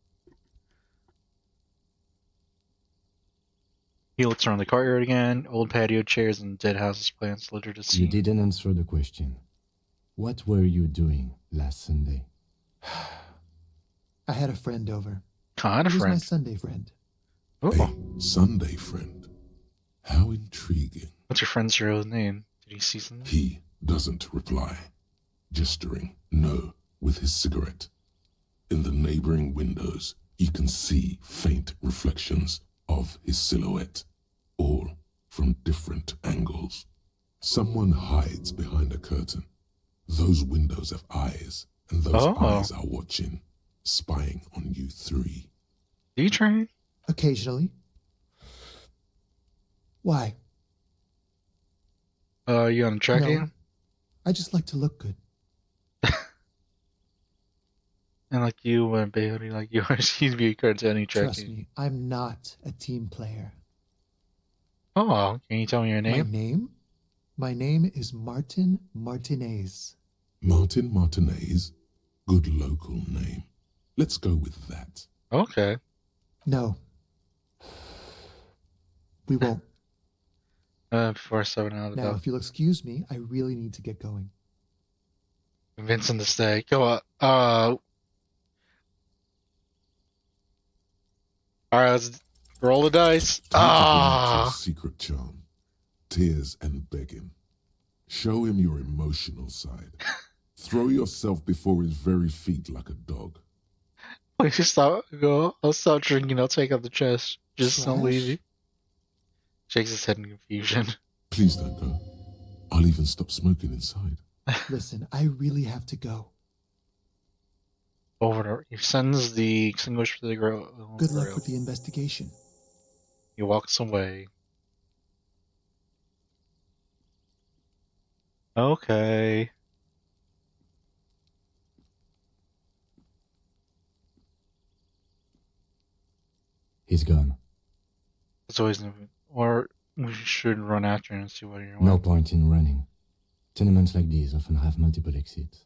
He looks around the courtyard again. Old patio chairs and dead houses plants littered the You scene. didn't answer the question. What were you doing last Sunday? I had a friend over. Kind of He was my friend. Sunday friend. Oh. A Sunday friend. How intriguing. What's your friend's real name? Did he see something? He doesn't reply, gesturing no with his cigarette. In the neighboring windows, you can see faint reflections of his silhouette, all from different angles. Someone hides behind a curtain. Those windows have eyes, and those eyes are watching, spying on you three. Do you train? Occasionally. Why? You on a track No. game? I just like to look good. And like you, when Bailey, like you seem to be a cartoony track Trust game. me, I'm not a team player. Oh, can you tell me your My name? name? My name is Martin Martinez. Martin Martinez, good local name. Let's go with that. Okay. No. We won't. Before 7 out of Now, the if you'll excuse me, I really need to get going. convince him to stay. Go on. Alright, let's roll the dice. Take advantage of your Ah! secret charm. Tears and begging. Show him your emotional side. Throw yourself before his very feet like a dog. Wait, I'll stop drinking, I'll take out the chest. Just don't leave you. Shakes his head in confusion. Please don't go. I'll even stop smoking inside. Listen, I really have to go. He sends the extinguisher to the girl. Good luck with the investigation. He walks away. Okay. He's gone. It's always or we should run after him and see what you're No point in running. Tenements like these often have multiple exits.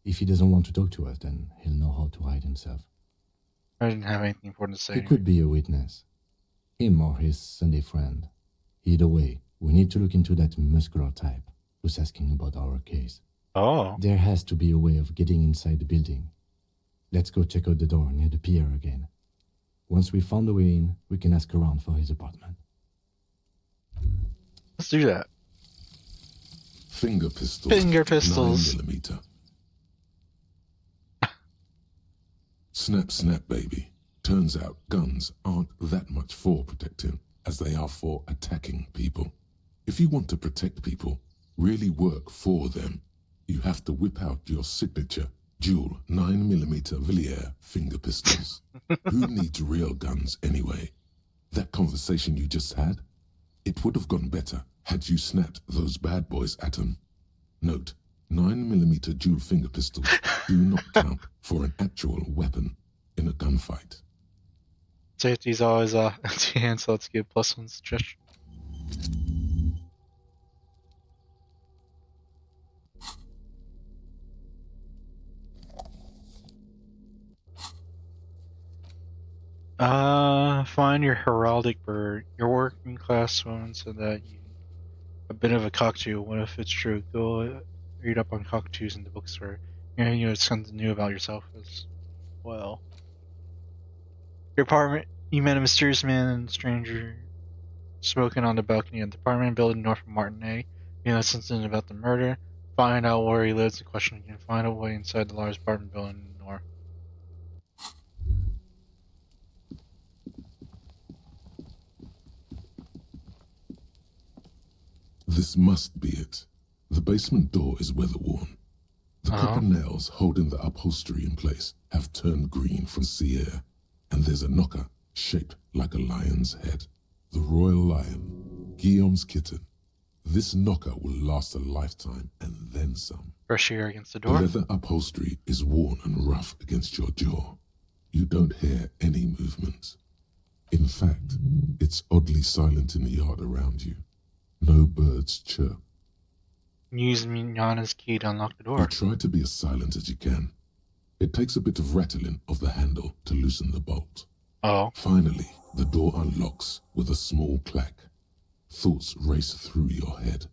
If he doesn't want to talk to us, then he'll know how to hide himself. I didn't have anything important to say. He could be a witness. Him or his Sunday friend. Either way, we need to look into that muscular type who's asking about our case. Oh. There has to be a way of getting inside the building. Let's go check out the door near the pier again. Once we found a way in, we can ask around for his apartment. Let's do that. Finger pistols. Finger pistols. 9mm. Snap, snap, baby. Turns out guns aren't that much for protecting as they are for attacking people. If you want to protect people, really work for them, you have to whip out your signature dual 9mm Villiers finger pistols. Who needs real guns anyway? That conversation you just had? It would have gone better had you snapped those bad boys at them. Note, 9mm dual finger pistols do not count for an actual weapon in a gunfight. Safety's always empty hand, so let's give +1 suggestion. Find your heraldic bird. Your working class woman said that you a bit of a cockatoo. What if it's true? Go read up on cockatoos in the bookstore. You know something new about yourself as well. Your apartment. You met a mysterious man and stranger smoking on the balcony of the apartment building north of Martinet. You know something about the murder. Find out where he lives and question him. You can find a way inside the large apartment building north. This must be it. The basement door is weather-worn. The copper nails holding the upholstery in place have turned green from sea air, and there's a knocker shaped like a lion's head. The royal lion, Guillaume's kitten. This knocker will last a lifetime and then some. Brush your ear against the door. The leather upholstery is worn and rough against your jaw. You don't hear any movement. In fact, it's oddly silent in the yard around you. No birds chirp. Use Mignana's key to unlock the door. You try to be as silent as you can. It takes a bit of rattling of the handle to loosen the bolt. Oh. Finally, the door unlocks with a small clack. Thoughts race through your head.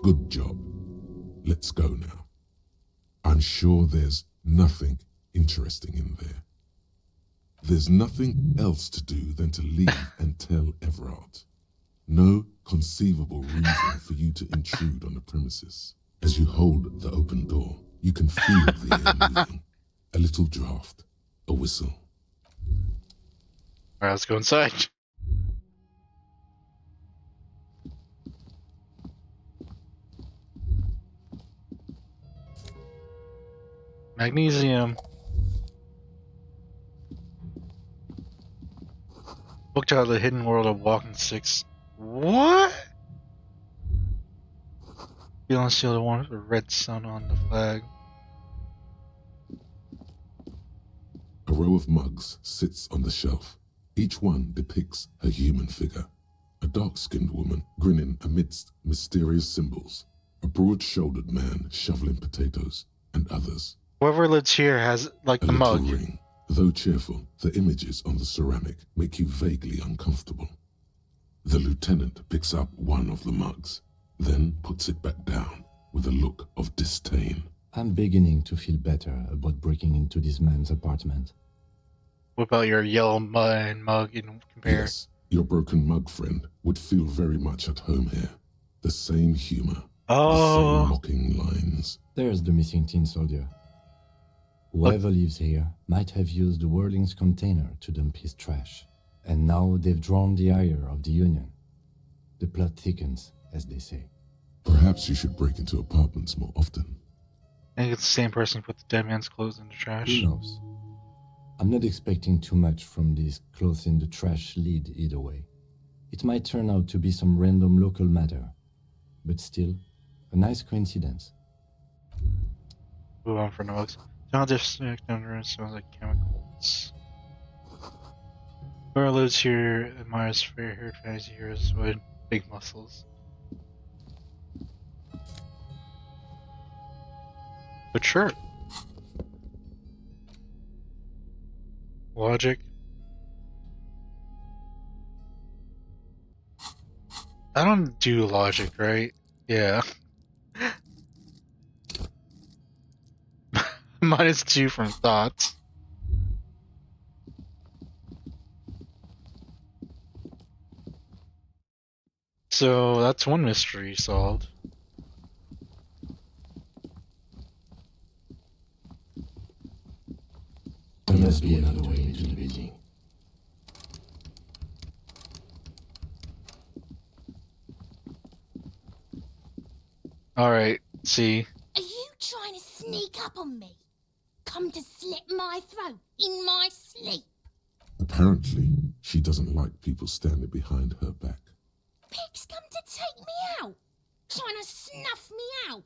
Good job. Let's go now. I'm sure there's nothing interesting in there. There's nothing else to do than to leave and tell Everard. No conceivable reason for you to intrude on the premises. As you hold the open door, you can feel the air moving. A little draft, a whistle. Alright, let's go inside. Magnesium. Booked out of the hidden world of walking sticks. What? You don't see the one with the red sun on the flag. A row of mugs sits on the shelf. Each one depicts a human figure. A dark-skinned woman grinning amidst mysterious symbols. A broad-shouldered man shoveling potatoes, and others. Whoever lives here has, like, A the little mug. ring. Though cheerful, the images on the ceramic make you vaguely uncomfortable. The lieutenant picks up one of the mugs, then puts it back down with a look of disdain. I'm beginning to feel better about breaking into this man's apartment. What about your yellow mug in compare? Yes, your broken mug friend would feel very much at home here. The same humor, the same mocking lines. There's the missing tin soldier. Whoever lives here might have used the Whirling's container to dump his trash. And now they've drawn the ire of the Union. The plot thickens, as they say. Perhaps you should break into apartments more often. I think it's the same person who put the dead man's clothes in the trash. Who knows? I'm not expecting too much from this clothes in the trash lead either way. It might turn out to be some random local matter, but still, a nice coincidence. Move on for no mugs. Don't disconnect under it smells like chemicals. Whoever lives here admires fair-haired fantasy heroes with big muscles. But sure. Logic. I don't do logic, right? Yeah. -2 from thoughts. So that's one mystery solved. There must be another way into the building. Alright, see. Are you trying to sneak up on me? Come to slit my throat in my sleep? Apparently, she doesn't like people standing behind her back. Pig's come to take me out, trying to snuff me out.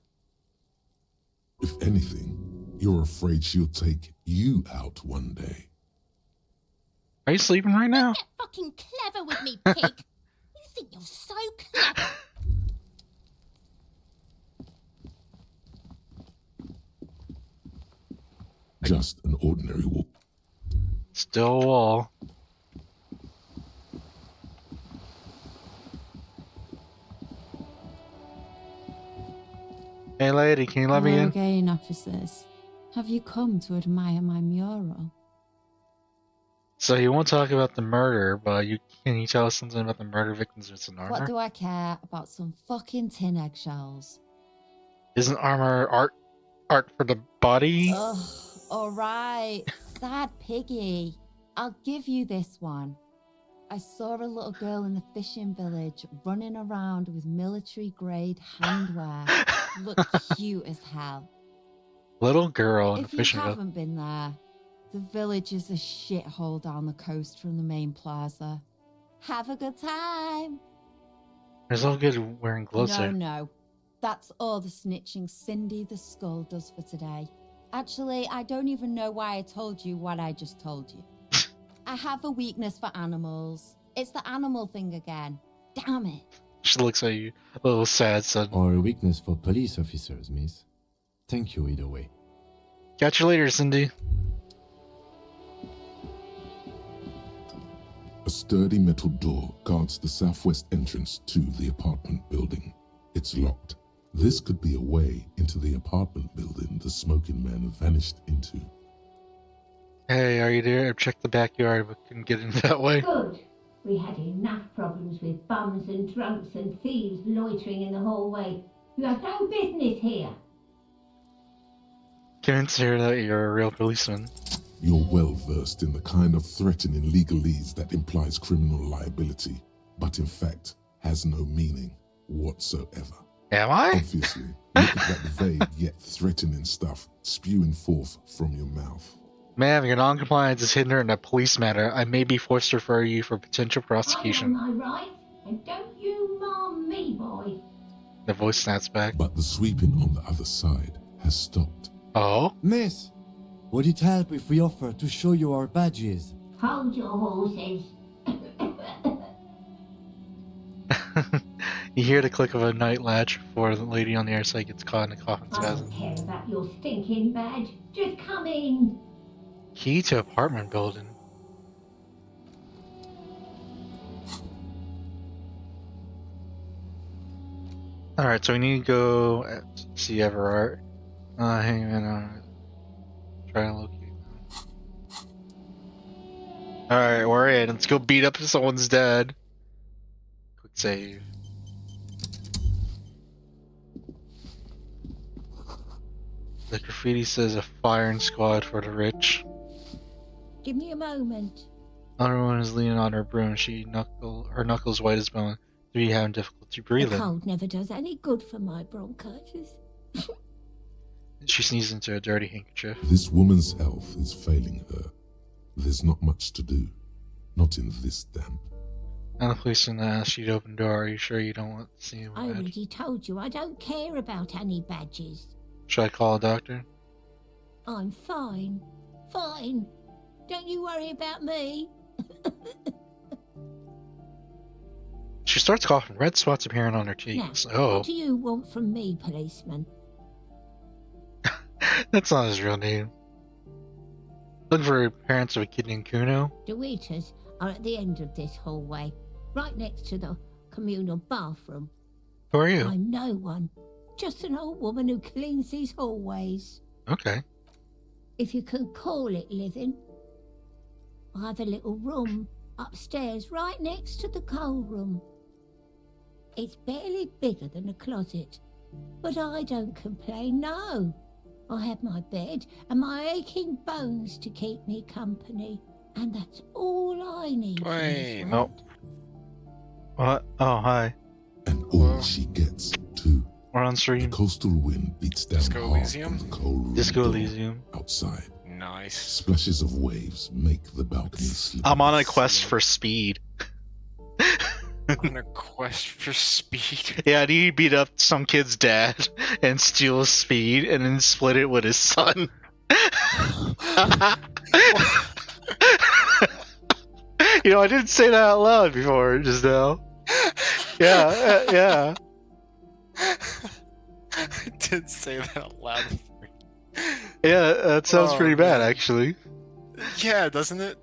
If anything, you're afraid she'll take you out one day. Are you sleeping right now? Get fucking clever with me, pig. You think you're so clever? Just an ordinary wall. Still a wall. Hey lady, can you let me Hello in? again, officers. Have you come to admire my mural? So you won't talk about the murder, but can you tell us something about the murder victims with an armor? What do I care about some fucking tin eggshells? Isn't armor art for the body? Ugh, alright. Sad piggy. I'll give you this one. I saw a little girl in the fishing village running around with military grade handwear. Looked cute as hell. Little girl in the If you fishing village. haven't been there, the village is a shithole down the coast from the main plaza. Have a good time. There's no good wearing gloves there. No. That's all the snitching Cindy the Skull does for today. Actually, I don't even know why I told you what I just told you. I have a weakness for animals. It's the animal thing again. Damn it. She looks at you, a little sad, son. Or a weakness for police officers, miss. Thank you either way. Catch you later, Cindy. A sturdy metal door guards the southwest entrance to the apartment building. It's locked. This could be a way into the apartment building the smoking man vanished into. Hey, are you there? I checked the backyard, but couldn't get in that way. Good. We had enough problems with bums and drunks and thieves loitering in the hallway. You have no business here. Consider that you're a real policeman. You're well versed in the kind of threatening legalese that implies criminal liability, but in fact has no meaning whatsoever. Am I? Obviously, look at that vague yet threatening stuff spewing forth from your mouth. Ma'am, your non-compliance is hidden in a police matter. I may be forced to refer you for potential prosecution. I am my right, and don't you mom me, boy. The voice snaps back. But the sweeping on the other side has stopped. Oh? Miss, would it help if we offer to show you our badges? Hold your horses. You hear the click of a night latch before the lady on the other side gets caught in a coffin I spasm. don't care about your stinking badge. Just come in. Key to apartment building. Alright, so we need to go see Everard. Hang on. Try to locate them. Alright, we're in. Let's go beat up someone's dad. Quick save. The graffiti says a firing squad for the rich. Give me a moment. Another one is leaning on her broom. Her knuckles white as bone. To be having difficulty breathing. The cold never does any good for my bronchitis. She sneezes into a dirty handkerchief. This woman's health is failing her. There's not much to do. Not in this damp. And the policeman asks you to open the door. Are you sure you don't want to see him? I already told you I don't care about any badges. Should I call a doctor? I'm fine. Fine. Don't you worry about me. She starts coughing. Red spots appearing on her cheeks. Now, what do you want from me, policeman? That's not his real name. Looking for parents of a kid named Kuno. The waiters are at the end of this hallway, right next to the communal bathroom. Who are you? I'm no one. Just an old woman who cleans these hallways. Okay. If you can call it living. I have a little room upstairs right next to the coal room. It's barely bigger than a closet, but I don't complain, no. I have my bed and my aching bones to keep me company, and that's all I need. Wait, no. What? Oh, hi. And all she gets, too. We're on stream. The coastal wind beats down Disco hard Elysium? on the cold room Disco door Elysium. outside. Nice. Splashes of waves make the balcony slip. I'm on a quest for speed. On a quest for speed. Yeah, I need to beat up some kid's dad and steal his speed and then split it with his son. You know, I didn't say that out loud before just now. Yeah, yeah. I did say that out loud. Yeah, that sounds pretty bad, man. actually. Yeah, doesn't it?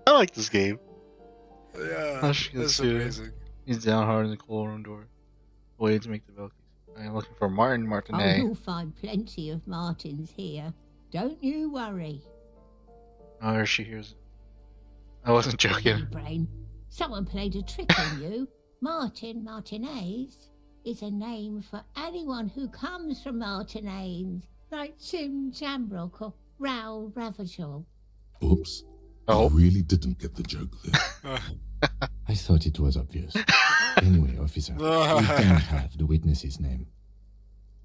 I like this game. Yeah, That's amazing. He's down hard in the cold room door. Wait to make the balcony. I'm looking for Martin Oh, Martinet. you'll find plenty of Martins here. Don't you worry. Oh, there she hears it. I wasn't joking. Brain. Someone played a trick on you. Martinez is a name for anyone who comes from Martinez, like Tim Jamrock or Raoul Ravachol. Oops. Oh. I really didn't get the joke there. I thought it was obvious. Anyway, officer, we don't have the witness's name.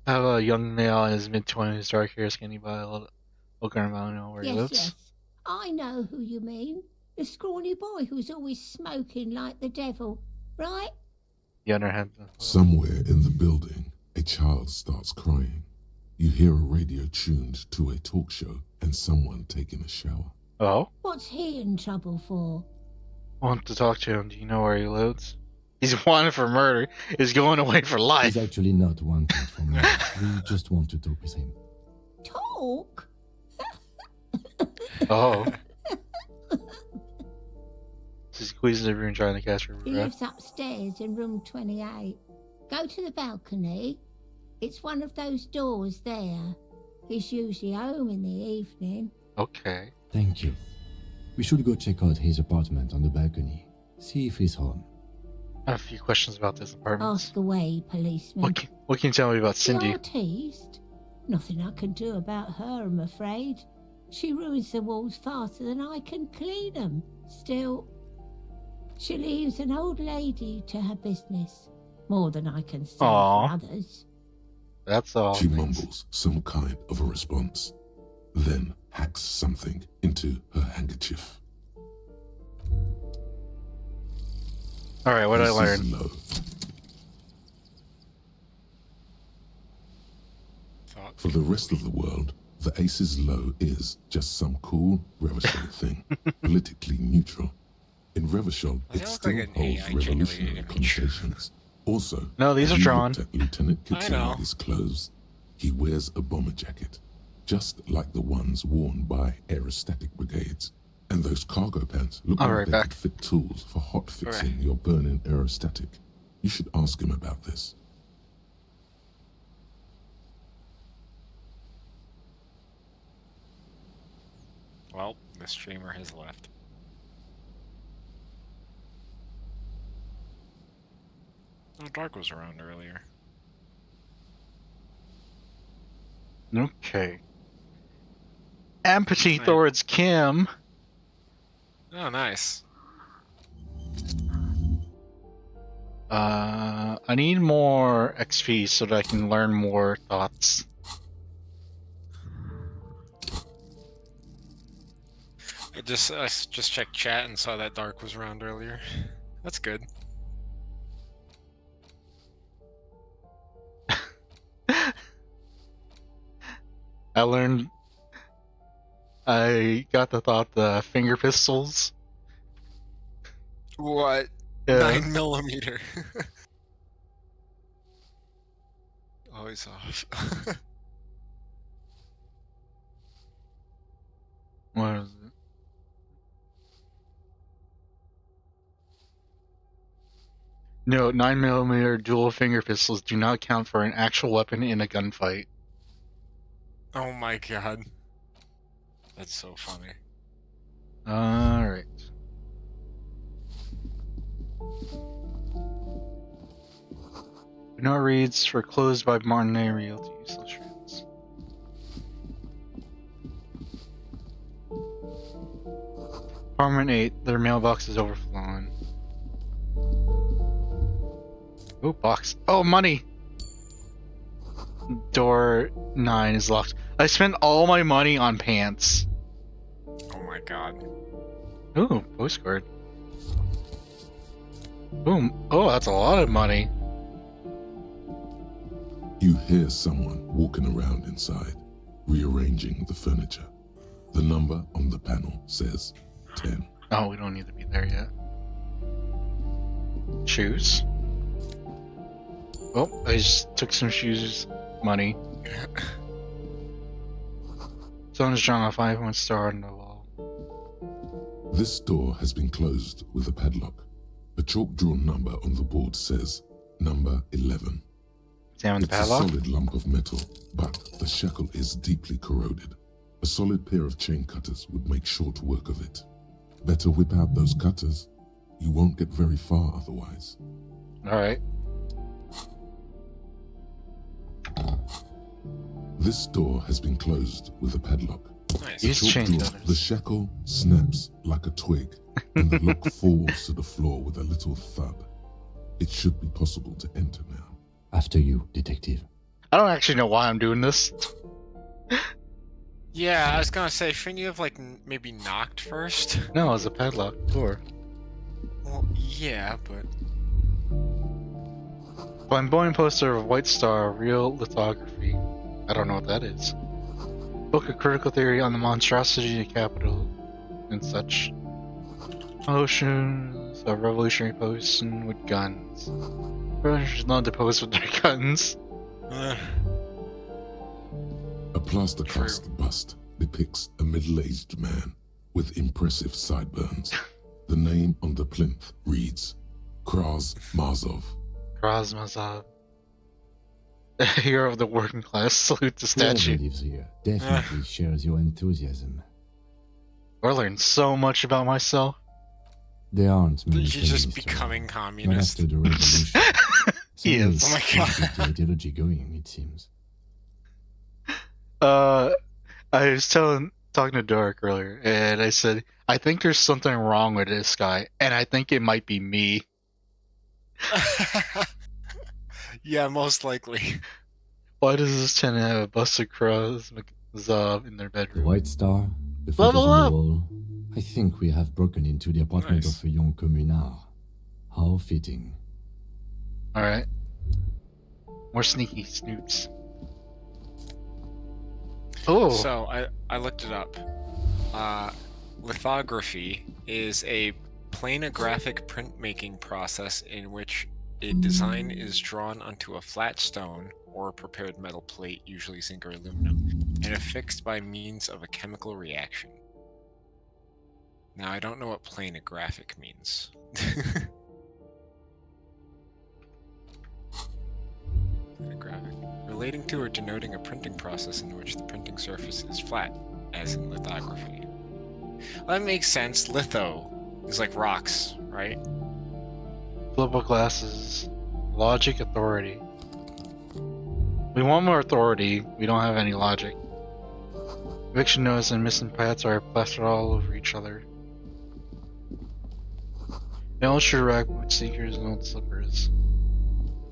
I have a young male in his mid-20s, dark hair, skinny body, looking around, know where he lives. Yes. I know who you mean. The scrawny boy who's always smoking like the devil, right? The other hand. Somewhere in the building, a child starts crying. You hear a radio tuned to a talk show and someone taking a shower. Oh? What's he in trouble for? Want to talk to him. Do you know where he lives? He's wanted for murder. He's going away for life. He's actually not wanted for murder. We just want to talk with him. Talk? Oh. She squeezes the room trying to catch her He breath. lives upstairs in room 28. Go to the balcony. It's one of those doors there. He's usually home in the evening. Okay. Thank you. We should go check out his apartment on the balcony. See if he's home. I have a few questions about this apartment. Ask away, policeman. What can you tell me about Cindy? The artiste? Nothing I can do about her, I'm afraid. She ruins the walls faster than I can clean them. Still, she leaves an old lady to her business. More than I can say Aww. for others. That's all. She mumbles some kind of a response, then hacks something into her handkerchief. Alright, what did I This learn? is low. For the rest of the world, the Ace's Low is just some cool Revachol thing, politically neutral. In Revachol, Does it it look still like an holds AI revolutionary generated image? connotations. Also, No, these have are you drawn. looked at Lieutenant I know. Kitsunagi's clothes? He wears a bomber jacket, just like the ones worn by aerostatic brigades. And those cargo pants look I'll like be right they back. could fit tools for hot fixing Alright. your burning aerostatic. You should ask him about this. Well, the streamer has left. Oh, Dark was around earlier. Okay. Empathy Right. towards Kim. Oh, nice. I need more XP so that I can learn more thoughts. I just checked chat and saw that Dark was around earlier. That's good. I got the finger pistols. What? Yeah. 9mm. Oh, he's off. What is it? No, 9mm dual finger pistols do not count for an actual weapon in a gunfight. Oh my god. That's so funny. Alright. No reads for closed by Martinet Realty. Slash reads. Apartment 8, their mailbox is overflowing. Oh, box. Oh, money! Door 9 is locked. I spent all my money on pants. Oh my god. Ooh, postcard. Boom. Oh, that's a lot of money. You hear someone walking around inside, rearranging the furniture. The number on the panel says 10. Oh, we don't need to be there yet. Shoes. Oh, I just took some shoes. Money. Someone's drawn a 5-1 star on the wall. This door has been closed with a padlock. A chalk-drawn number on the board says number 11. Examine the It's a padlock. solid lump of metal, but the shackle is deeply corroded. A solid pair of chain cutters would make short work of it. Better whip out those cutters. You won't get very far otherwise. Alright. This door has been closed with a padlock. Nice. Use Chalk chain drawn, cutters. the shackle snaps like a twig, and the lock falls to the floor with a little thud. It should be possible to enter now. After you, detective. I don't actually know why I'm doing this. Yeah, I was gonna say, shouldn't you have, like, maybe knocked first? No, it's a padlock door. Well, yeah, but... Flamboyant poster of White Star, real lithography. I don't know what that is. Book a critical theory on the monstrosity of capital and such. Motions of revolutionary person with guns. Revolutionaries love to pose with their guns. A plaster cast bust depicts a middle-aged man with impressive sideburns. The name on the plinth reads Kraz Marzov. Krasmazov. A hero of the working class, salute the Whoever statue. lives here definitely shares your enthusiasm. I learned so much about myself. There aren't many You're just feminists becoming around. Not communist. after the revolution. He Someone is. Oh my needs to God. keep the ideology going, it seems. I was talking to Dark earlier, and I said, I think there's something wrong with this guy, and I think it might be me. Yeah, most likely. Why does this tenant have a busted Krasmazov in their The bedroom? White Star, the Level photos on up! the wall. I think we have broken into the apartment Nice. of a young communard. How fitting. Alright. More sneaky snoops. Oh! So, I looked it up. Lithography is a planographic printmaking process in which a design is drawn onto a flat stone or a prepared metal plate, usually zinc or aluminum, and affixed by means of a chemical reaction. Now, I don't know what planographic means. relating to or denoting a printing process in which the printing surface is flat, as in lithography. Well, that makes sense. Litho is like rocks, right? Flipable glasses. Logic, authority. We want more authority. We don't have any logic. Eviction notice and missing paths are plastered all over each other. No shoe rack, boot sneakers, and old slippers.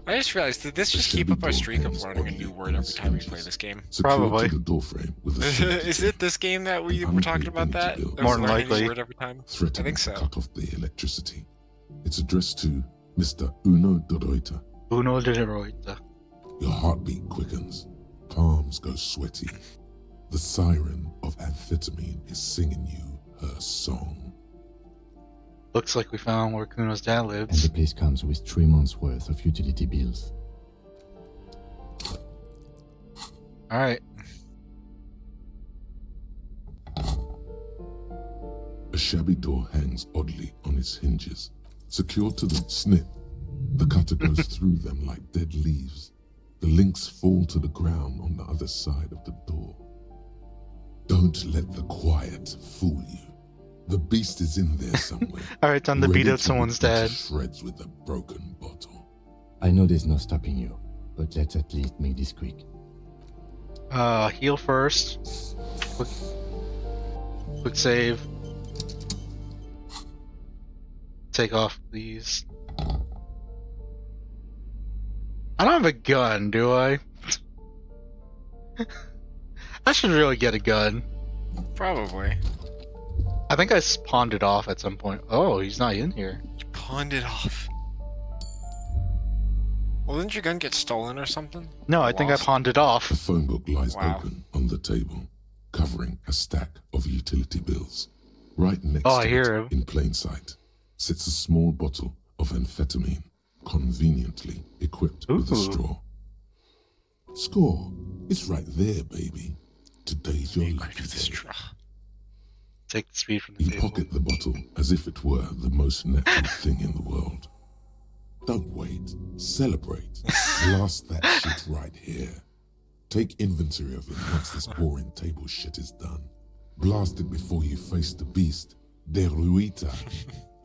I just realized, did this just keep up our streak of learning a new word every time we play this game? Probably. The door frame with a Is it this game that we were talking about that? More than likely. Word every time? Threatening I think so. to cut off the electricity. It's addressed to Mr. Uno de Reuter. Uno de Reuter. Your heartbeat quickens. Palms go sweaty. The siren of amphetamine is singing you her song. Looks like we found where Kuno's dad And lives. the place comes with 3 months' worth of utility bills. Alright. A shabby door hangs oddly on its hinges. Secured to the snip, the cutter goes through them like dead leaves. The links fall to the ground on the other side of the door. Don't let the quiet fool you. The beast is in there somewhere. Alright, time to beat ready up someone's rip it to dad. shreds with a broken bottle. I know there's no stopping you, but let's at least make this quick. Heal first. Quick save. Take off these. I don't have a gun, do I? I should really get a gun. Probably. I think I pawned it off at some point. Oh, he's not in here. You pawned it off. Well, didn't your gun get stolen or something? No, I think I Lost? pawned it off. The phone book lies Wow. open on the table, covering a stack of utility bills. Right next Oh, I to hear it, him. in plain sight, sits a small bottle of amphetamine, conveniently equipped with a Ooh. straw. Score, it's right there, baby. Today's your lucky With a day. straw. Take the speed from the You table. pocket the bottle as if it were the most natural thing in the world. Don't wait. Celebrate. Blast that shit right here. Take inventory of it once this boring table shit is done. Blast it before you face the beast. De Ruita.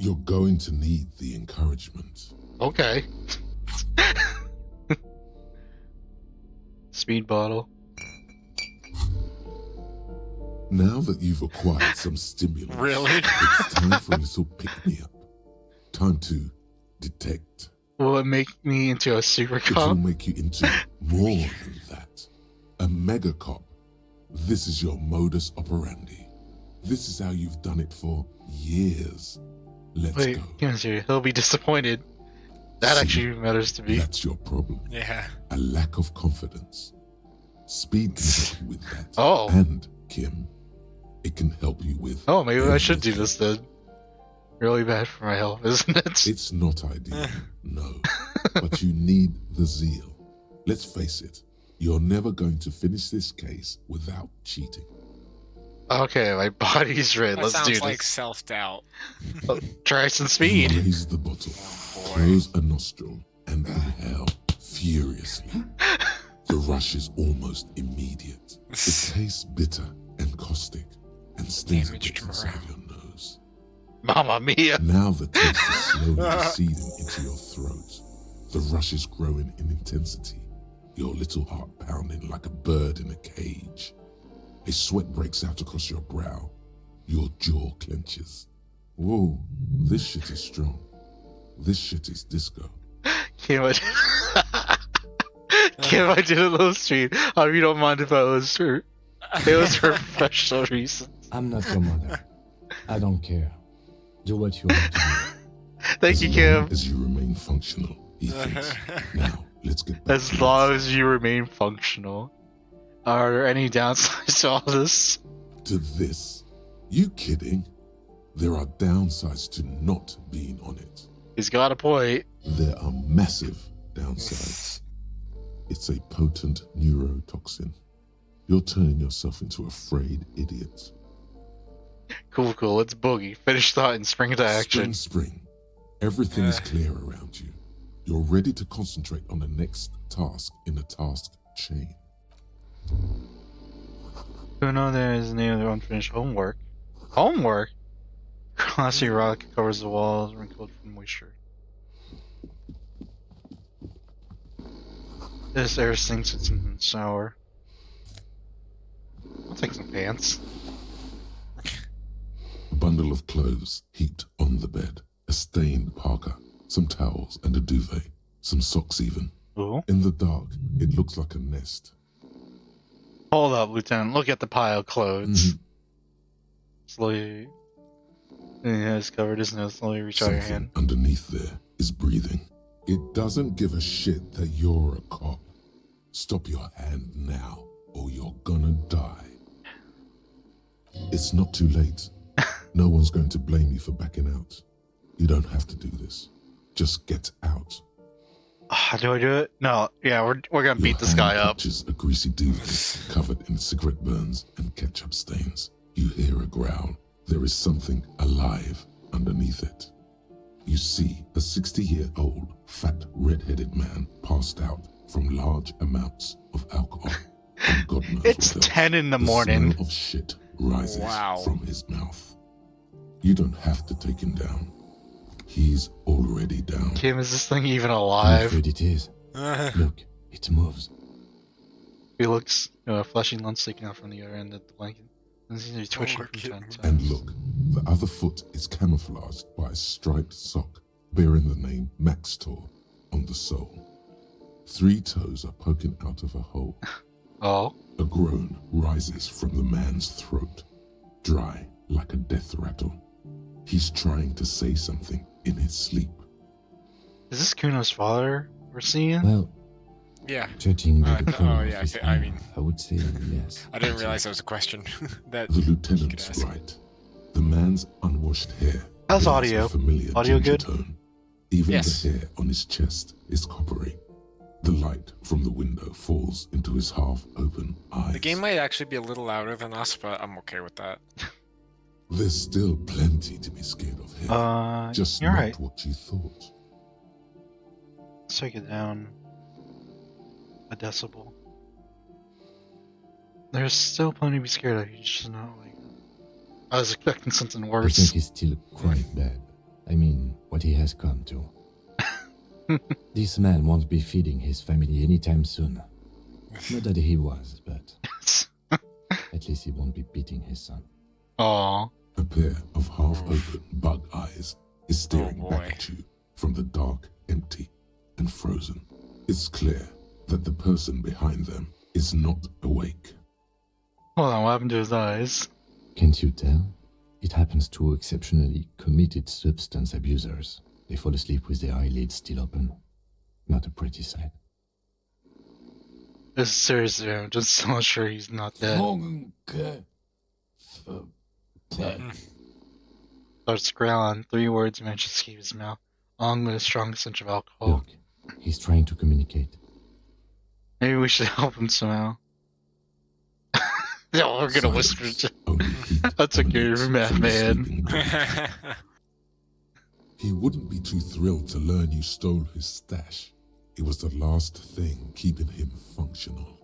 You're going to need the encouragement. Okay. Speed bottle. Now that you've acquired some stimulants, Really? it's time for a little pick-me-up. Time to detect. Will it make me into a super It will cop? make you into more than that. A mega cop. This is your modus operandi. This is how you've done it for years. Let's Wait, go. give me a second. He'll be disappointed. That See, actually matters to me. That's your problem. Yeah. A lack of confidence. Speed can help you with that. Oh. And, Kim, it can help you with Oh, maybe I should do everything. this then. Really bad for my health, isn't it? It's not ideal, no. But you need the zeal. Let's face it, you're never going to finish this case without cheating. Okay, my body's ready. That Let's do sounds this. like self-doubt. Try some You speed. raise the bottle, boy. close a nostril, and inhale furiously. The rush is almost immediate. It tastes bitter and caustic and stings a Damaged bit inside morale. your nose. Mamma mia. Now the taste is slowly receding into your throat. The rush is growing in intensity, your little heart pounding like a bird in a cage. A sweat breaks out across your brow. Your jaw clenches. Whoa, this shit is strong. This shit is disco. Kim, Kim, I did a little stream. If you don't mind if I was for, it was for professional reasons. I'm not your mother. I don't care. Do what you have to do. Thank you, As Kim. long as you remain functional, he thinks. Now, let's get back As to long this. as you remain functional. Are there any downsides to all this? To this. You kidding? There are downsides to not being on it. He's got a point. There are massive downsides. It's a potent neurotoxin. You're turning yourself into a frayed idiot. Cool, cool. Let's boogie. Finish thought and spring into action. Spring. Everything is clear around you. You're ready to concentrate on the next task in a task chain. Who knows there is any other unfinished homework? Homework? Glossy rock covers the walls, wrinkled from moisture. This air sinks it's in the shower. I'll take some pants. A bundle of clothes heaped on the bed. A stained parka, some towels and a duvet, some socks even. Ooh. In the dark, it looks like a nest. Hold up, Lieutenant. Look at the pile of clothes. Mhm. Slowly. Yeah, it's covered, isn't it? Slowly reach out your Something hand. underneath there is breathing. It doesn't give a shit that you're a cop. Stop your hand now, or you're gonna die. It's not too late. No one's going to blame you for backing out. You don't have to do this. Just get out. Do I do it? No. Yeah, we're gonna beat this Your guy hand up. touches a greasy duvet covered in cigarette burns and ketchup stains. You hear a growl. There is something alive underneath it. You see a 60-year-old, fat, red-headed man passed out from large amounts of alcohol. And God knows It's what else. 10 in the morning. Smell of shit rises Wow. from his mouth. You don't have to take him down. He's already down. Kim, is this thing even I'm alive? afraid it is. Look, it moves. He looks, fleshy lump sticking out from the other end of the blanket. And seems to be twitching from time to time. And look, the other foot is camouflaged by a striped sock bearing the name Maxtor on the sole. 3 toes are poking out of a hole. Oh. A groan rises from the man's throat, dry like a death rattle. He's trying to say something in his sleep. Is this Kuno's father we're seeing? Well, Yeah. judging by the color yeah, of his I eye, mean- I would say yes. I didn't realize that was a question that The you could lieutenant's ask. right. The man's unwashed hair How's bears audio? a familiar Audio ginger good? tone. Even Yes. the hair on his chest is coppery. The light from the window falls into his half-open eyes. The game might actually be a little louder than us, but I'm okay with that. There's still plenty to be scared of here. Just you're not right. what you thought. Let's take it down a decibel. There's still plenty to be scared of. He's just not like. I was expecting something I worse. think he's still quite bad. I mean, what he has come to. This man won't be feeding his family anytime soon. Not that he was, but at least he won't be beating his son. Aww. A pair of half-open bug eyes is staring Oh, back boy. at you from the dark, empty, and frozen. It's clear that the person behind them is not awake. Hold on, what happened to his eyes? Can't you tell? It happens to exceptionally committed substance abusers. They fall asleep with their eyelids still open. Not a pretty sight. This is serious, I'm just not sure he's not dead. Starts growling. 3 words managed to escape his mouth, along with a strong stench of alcohol. Look, he's trying to communicate. Maybe we should help him somehow. No, we're gonna Silence. whisper. Only heat That's a good emanates from the man. sleeping creature. He wouldn't be too thrilled to learn you stole his stash. It was the last thing keeping him functional.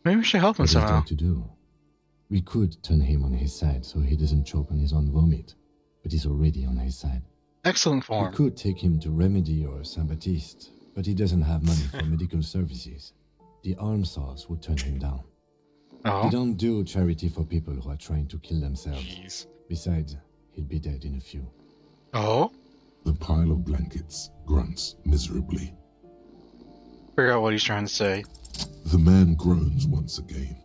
Maybe we should help him What is somehow. there to do? We could turn him on his side so he doesn't choke on his own vomit, but he's already on his side. Excellent We form. could take him to Remedy or Saint Baptiste, but he doesn't have money for medical services. The almshouse would turn him down. They Oh, don't do charity for people who are trying to kill themselves. Jeez. Besides, he'll be dead in a few. oh. The pile of blankets grunts miserably. Figure out what he's trying to say. The man groans once again,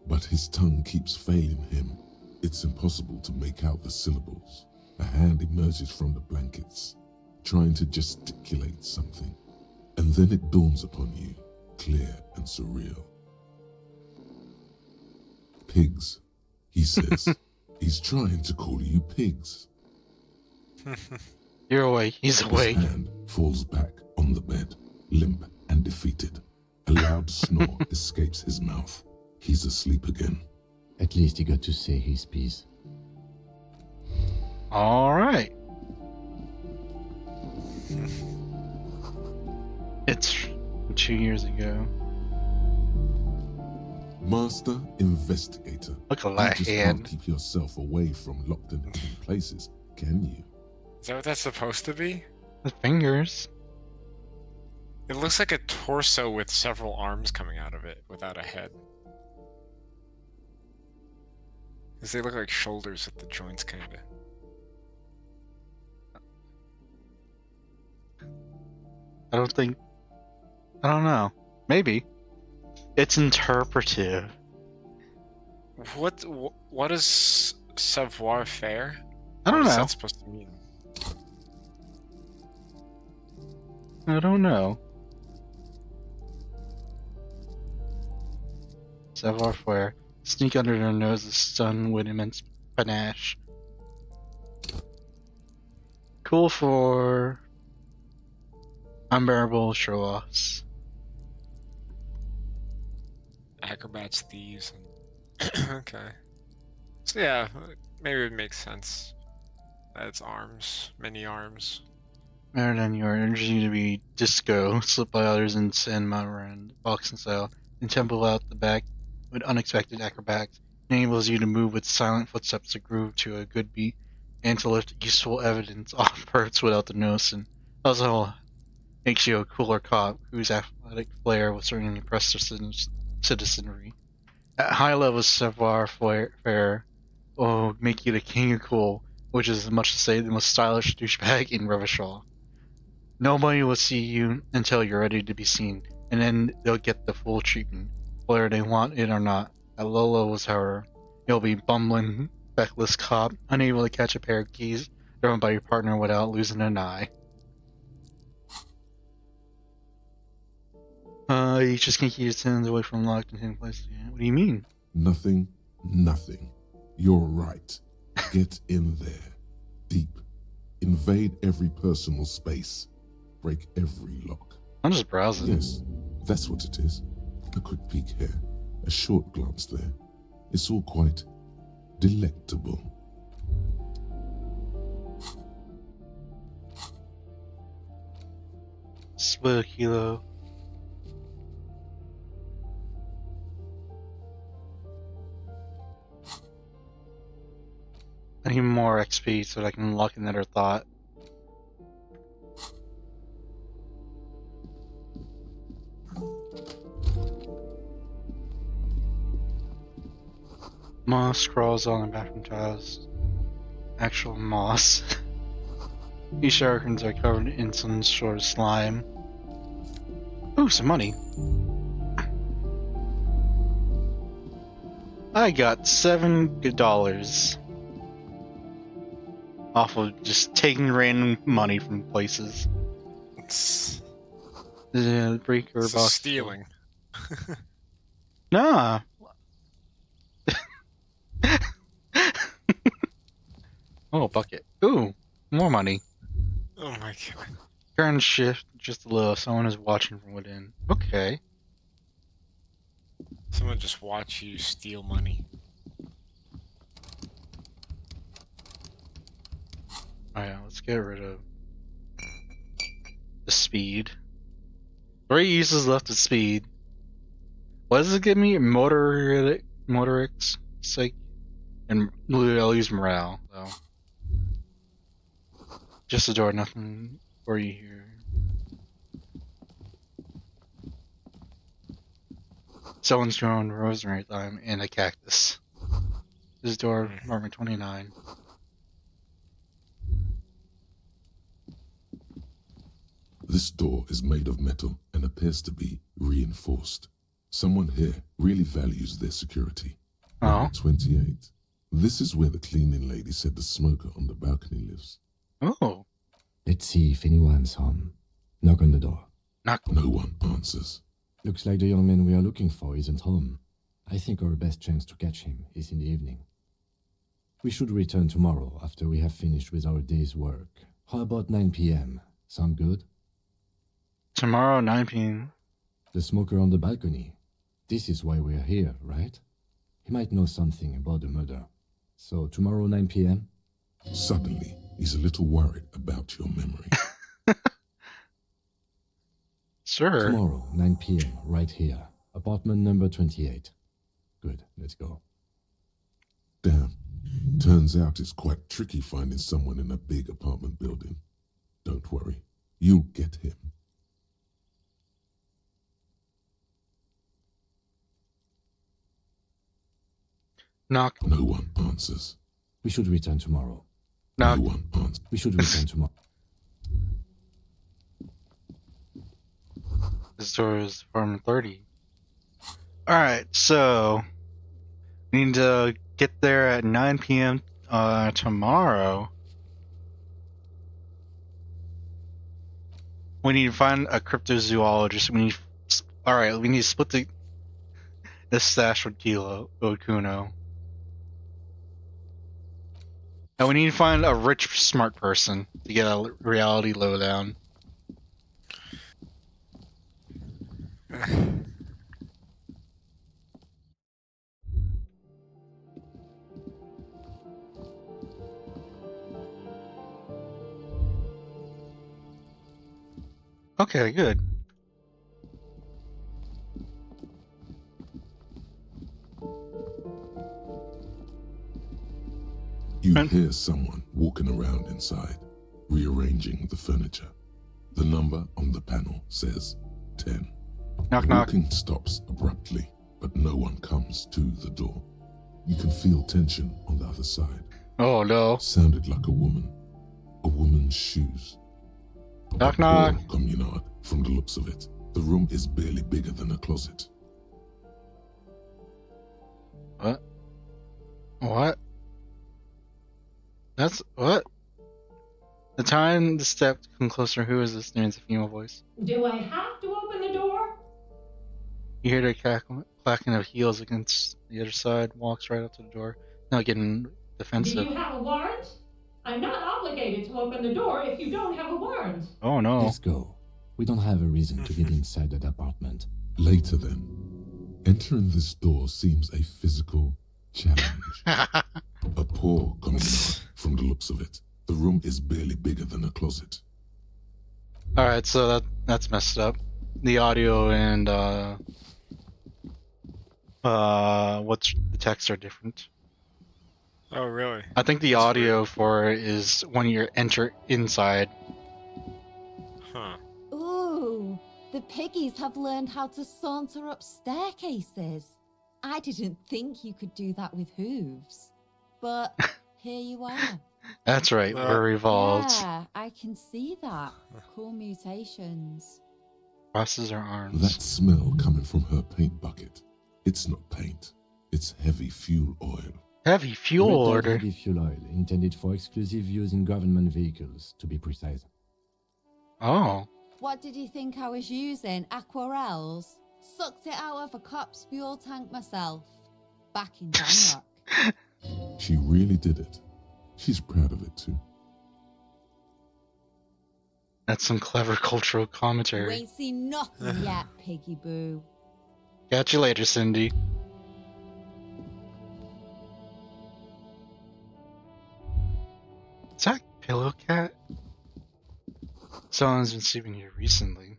but his tongue keeps failing him. It's impossible to make out the syllables. A hand emerges from the blankets, trying to gesticulate something. And then it dawns upon you, clear and surreal. Pigs, he says. He's trying to call you pigs. You're awake. He's awake. His hand falls back on the bed, limp and defeated. A loud snore escapes his mouth. He's asleep again. At least he got to say his piece. Alright. It's 2 years ago. Master Investigator. Look at You that just hand. can't keep yourself away from locked and hidden places, can you? Is that what that's supposed to be? The fingers. It looks like a torso with several arms coming out of it without a head. Because they look like shoulders at the joints, kinda. I don't know. Maybe. It's interpretive. What is savoir faire? I don't What is know. that supposed to mean? I don't know. Savoir-faire. Sneak under their noses, stun with immense panache. Cool for unbearable show-offs. Acrobats, thieves, and... okay. So yeah, maybe it makes sense. That's arms. Many arms. Better than your energy to be disco, slipped by others in San Marin, boxing style, and temple out the back with unexpected acrobatics. Enables you to move with silent footsteps to groove to a good beat, and to lift useful evidence off perks without the noticing. Also makes you a cooler cop whose athletic flair will certainly impress the citizenry. At high level, savoir-faire will make you the king of cool, which is much to say the most stylish douchebag in Revachol. Nobody will see you until you're ready to be seen, and then they'll get the full treatment, whether they want it or not. At low levels, however, you'll be bumbling, feckless cop, unable to catch a pair of keys thrown by your partner without losing an eye. You just can't keep your sins away from locked and hidden places. What do you mean? Nothing. You're right. Get in there. Deep. Invade every personal space. Break every lock. I'm just browsing. Yes, that's what it is. A quick peek here. A short glance there. It's all quite delectable. Split a kilo. I need more XP so that I can unlock another thought. Moss crawls on the bathroom tiles. Actual moss. These sharkins are covered in some sort of slime. Ooh, some money. I got $7 off of just taking random money from places. The breaker This is box. stealing. Nah. Oh, bucket. Ooh, more money. Oh my god. Current shift just a little. Someone is watching from within. Okay. Someone just watch you steal money. Alright, let's get rid of the speed. 3 uses left of speed. What does it give me? Motorics, psych, and I'll use morale, though. Just a door, nothing for you here. Someone's growing rosemary thyme and a cactus. This is door apartment 29. This door is made of metal and appears to be reinforced. Someone here really values their security. Number 28. This is where the cleaning lady said the smoker on the balcony lives. Oh. Let's see if anyone's home. Knock on the door. Knock. No one answers. Looks like the young man we are looking for isn't home. I think our best chance to catch him is in the evening. We should return tomorrow after we have finished with our day's work. How about 9 p.m.? Sound good? Tomorrow, 9 p.m. The smoker on the balcony. This is why we're here, right? He might know something about the murder. So tomorrow, 9 p.m.? Suddenly, he's a little worried about your memory. Sure. Tomorrow, 9 p.m., right here. Apartment number 28. Good, let's go. Damn. Turns out it's quite tricky finding someone in a big apartment building. Don't worry, you'll get him. Knock. No one answers. We should return tomorrow. Knock. No one answers. We should return tomorrow. This door is apartment 30. Alright, so we need to get there at 9 p.m. Tomorrow. We need to find a cryptozoologist. Alright, we need to split the stash with Kuno. And we need to find a rich, smart person to get a reality lowdown. Okay, good. You hear someone walking around inside, rearranging the furniture. The number on the panel says 10. Knock, knock. Walking stops abruptly, but no one comes to the door. You can feel tension on the other side. Oh no. Sounded like a woman. A woman's shoes. Knock, knock. Poor communard, from the looks of it. The room is barely bigger than a closet. What? What? That's what? The time the step come closer. Who is this? There's a female voice. Do I have to open the door? You hear the clacking of heels against the other side. Walks right up to the door. Now getting defensive. Do you have a warrant? I'm not obligated to open the door if you don't have a warrant. Oh no. Let's go. We don't have a reason to get inside that apartment. Later then, entering this door seems a physical challenge. A poor communard, from the looks of it. The room is barely bigger than a closet. Alright, so that's messed up. The audio and what's the text are different. Oh, really? I think the audio for it is when you enter inside. Huh. Ooh, the piggies have learned how to saunter up staircases. I didn't think you could do that with hooves. But here you are. That's right, we're evolved. Yeah, I can see that. Cool mutations. Crosses our arms. That smell coming from her paint bucket. It's not paint. It's heavy fuel oil. Heavy fuel Red dye order. Heavy fuel oil, intended for exclusive use in government vehicles, to be precise. Oh. What did you think I was using? Aquarels? Sucked it out of a cop's fuel tank myself. Back in Denmark. She really did it. She's proud of it too. That's some clever cultural You commentary. ain't seen nothing yet, piggy boo. Catch you later, Cindy. Is that Pillow Cat? Someone's been sleeping here recently.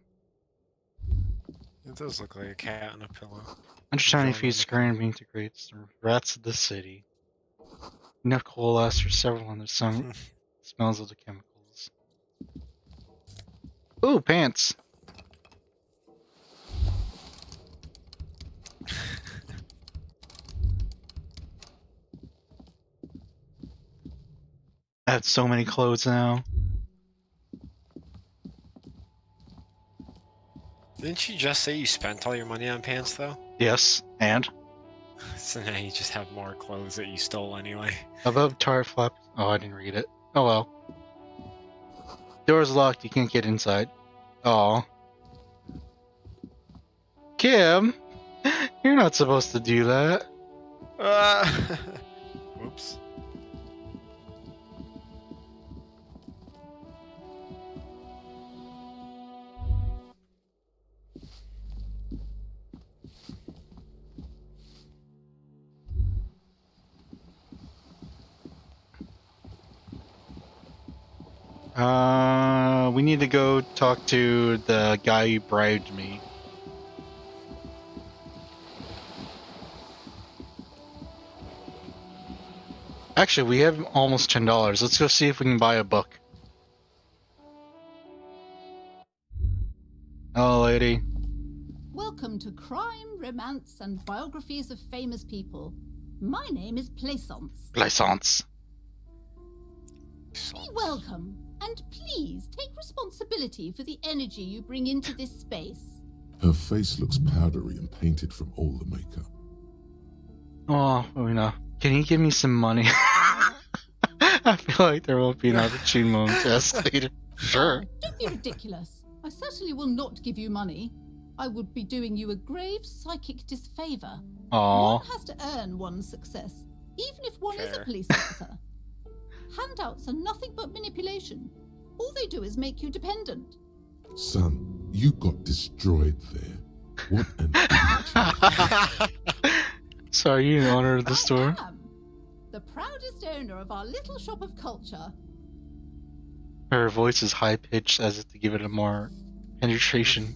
It does look like a cat on a pillow. Under shiny feet scurrying beneath the grates, the rats of the city. Enough coalesce for several hundred some smells of the chemicals. Ooh, pants! I have so many clothes now. Didn't you just say you spent all your money on pants, though? Yes, and? So now you just have more clothes that you stole anyway. Above tire flap. Oh, I didn't read it. Oh well. Door's locked, you can't get inside. Oh. Kim! You're not supposed to do that. Whoops. We need to go talk to the guy who bribed me. Actually, we have almost $10. Let's go see if we can buy a book. Hello, lady. Welcome to Crime, Romance, and Biographies of Famous People. My name is Plaisance. Plaisance. Be welcome, and please take responsibility for the energy you bring into this space. Her face looks powdery and painted from all the makeup. Oh, know. Can you give me some money? I feel like there won't be an opportune moment to ask later. Sure. Don't be ridiculous. I certainly will not give you money. I would be doing you a grave psychic disfavor. Aww. One has to earn one's success, even if one is a police officer. Handouts are nothing but manipulation. All they do is make you dependent. Son, you got destroyed there. What an idiot. So are you the owner of the store? I am the proudest owner of our little shop of culture. Her voice is high-pitched as if to give it a more penetration.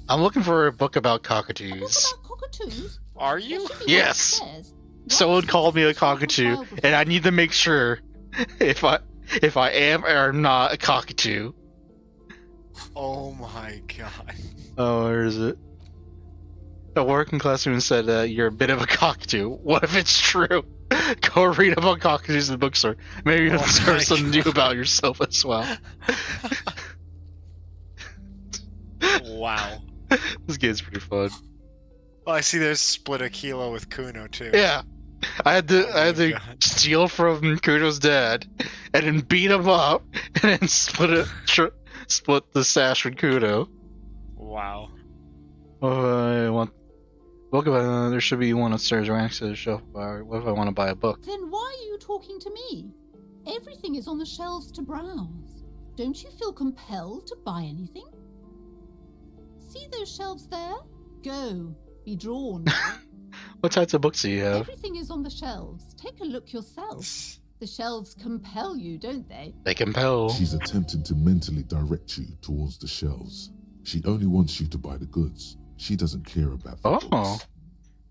I'm looking for a book about cockatoos. Cockatoos? Are you? Yes! Someone called me a cockatoo, and I need to make sure if I am or am not a cockatoo. Oh my god. Oh, where is it? A working classroom said that you're a bit of a cockatoo. What if it's true? Go read about cockatoos in the bookstore. Maybe you'll discover something new about yourself as well. Wow. This game's pretty fun. Well, I see there's Split a Kilo with Kuno too. Yeah. I had to steal from Kuno's dad, and then beat him up, and then split the sash with Kuno. Wow. I want. Welcome. There should be one upstairs right next to the shelf bar. What if I want to buy a book? Then why are you talking to me? Everything is on the shelves to browse. Don't you feel compelled to buy anything? See those shelves there? Go. Be drawn. What types of books do you have? Everything is on the shelves. Take a look yourself. The shelves compel you, don't they? They compel. She's attempting to mentally direct you towards the shelves. She only wants you to buy the goods. She doesn't care about the books.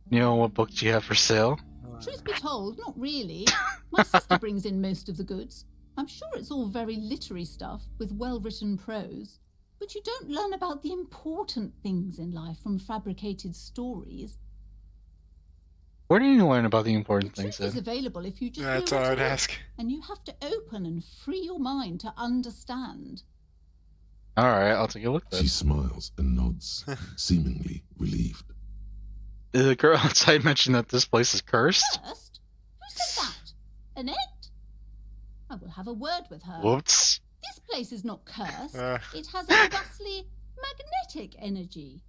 You know what books you have for sale? Truth be told, not really. My sister brings in most of the goods. I'm sure it's all very literary stuff with well-written prose. But you don't learn about the important things in life from fabricated stories. Where do you learn about the important things Truth is then? available if you just That's know all where I'd to look. ask. And you have to open and free your mind to understand. Alright, I'll take a look then. She smiles and nods, seemingly relieved. The girl outside mentioned that this place is cursed? First? Who said that? Annette? I will have a word with her. Whoops. This place is not cursed. It has a vastly magnetic energy.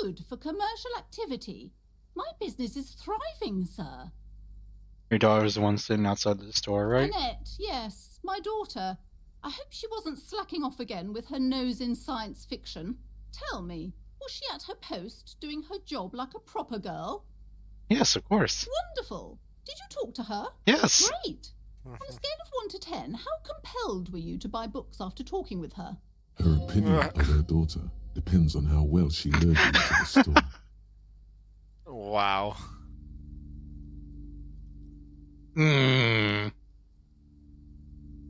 Good for commercial activity. My business is thriving, sir. Your daughter's the one sitting outside the store, right? Annette, yes, my daughter. I hope she wasn't slacking off again with her nose in science fiction. Tell me, was she at her post doing her job like a proper girl? Yes, of course. Wonderful. Did you talk to her? Yes. Great. On a scale of 1 to 10, how compelled were you to buy books after talking with her? Her opinion of her daughter depends on how well she lured you into the store. Wow.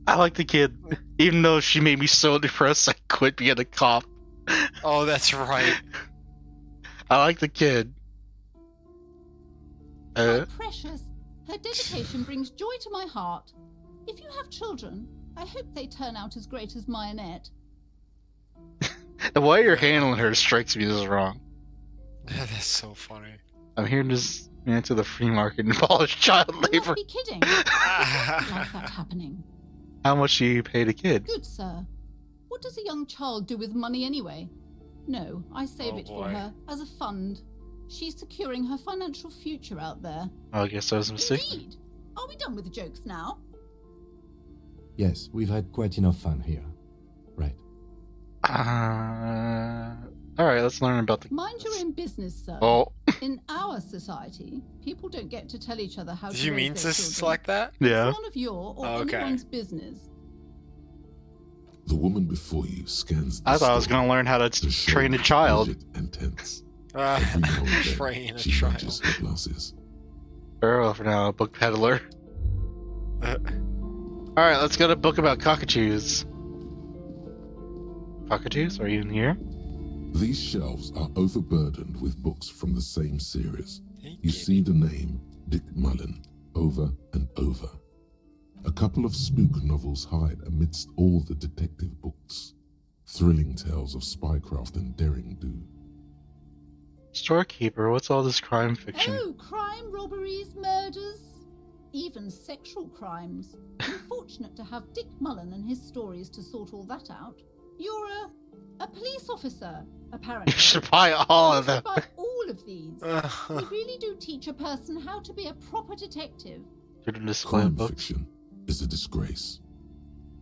I like the kid. Even though she made me so depressed I quit being a cop. Oh, that's right. I like the kid. Precious. Her dedication brings joy to my heart. If you have children, I hope they turn out as great as my Annette. The way you're handling her strikes me as wrong. That's so funny. I'm here to just enter the free market and abolish child You labor. must be kidding. I don't like that happening. How much do you pay the kid? Good, sir. What does a young child do with money anyway? No, I save it for boy. her as a fund. She's securing her financial future out there. Oh, I guess I was mistaken. Indeed. Are we done with the jokes now? Yes, we've had quite enough fun here. Right. Alright, let's learn about the... Mind your own business, sir. Oh. In our society, people don't get to tell each other how Did to you raise mean their to children. like that? Yeah. It's none of your or Okay. anyone's business. The woman before you scans the I thought I was store going to learn how to to show train a her child. rigid and tense. Every now and then, Train a she child. nudges her glasses. Girl, for now, a book peddler. Alright, let's get a book about cockatoos. Cockatoos, are you in here? These shelves are overburdened with books from the same series. You see the name Dick Mullen over and over. A couple of spook novels hide amidst all the detective books. Thrilling tales of spycraft and daring do. Storekeeper, what's all this crime fiction? Oh, crime, robberies, murders, even sexual crimes. Unfortunate to have Dick Mullen and his stories to sort all that out. You're a police officer, apparently. You should buy all of You them. should buy all of these. We really do teach a person how to be a proper detective. Crime fiction is a disgrace.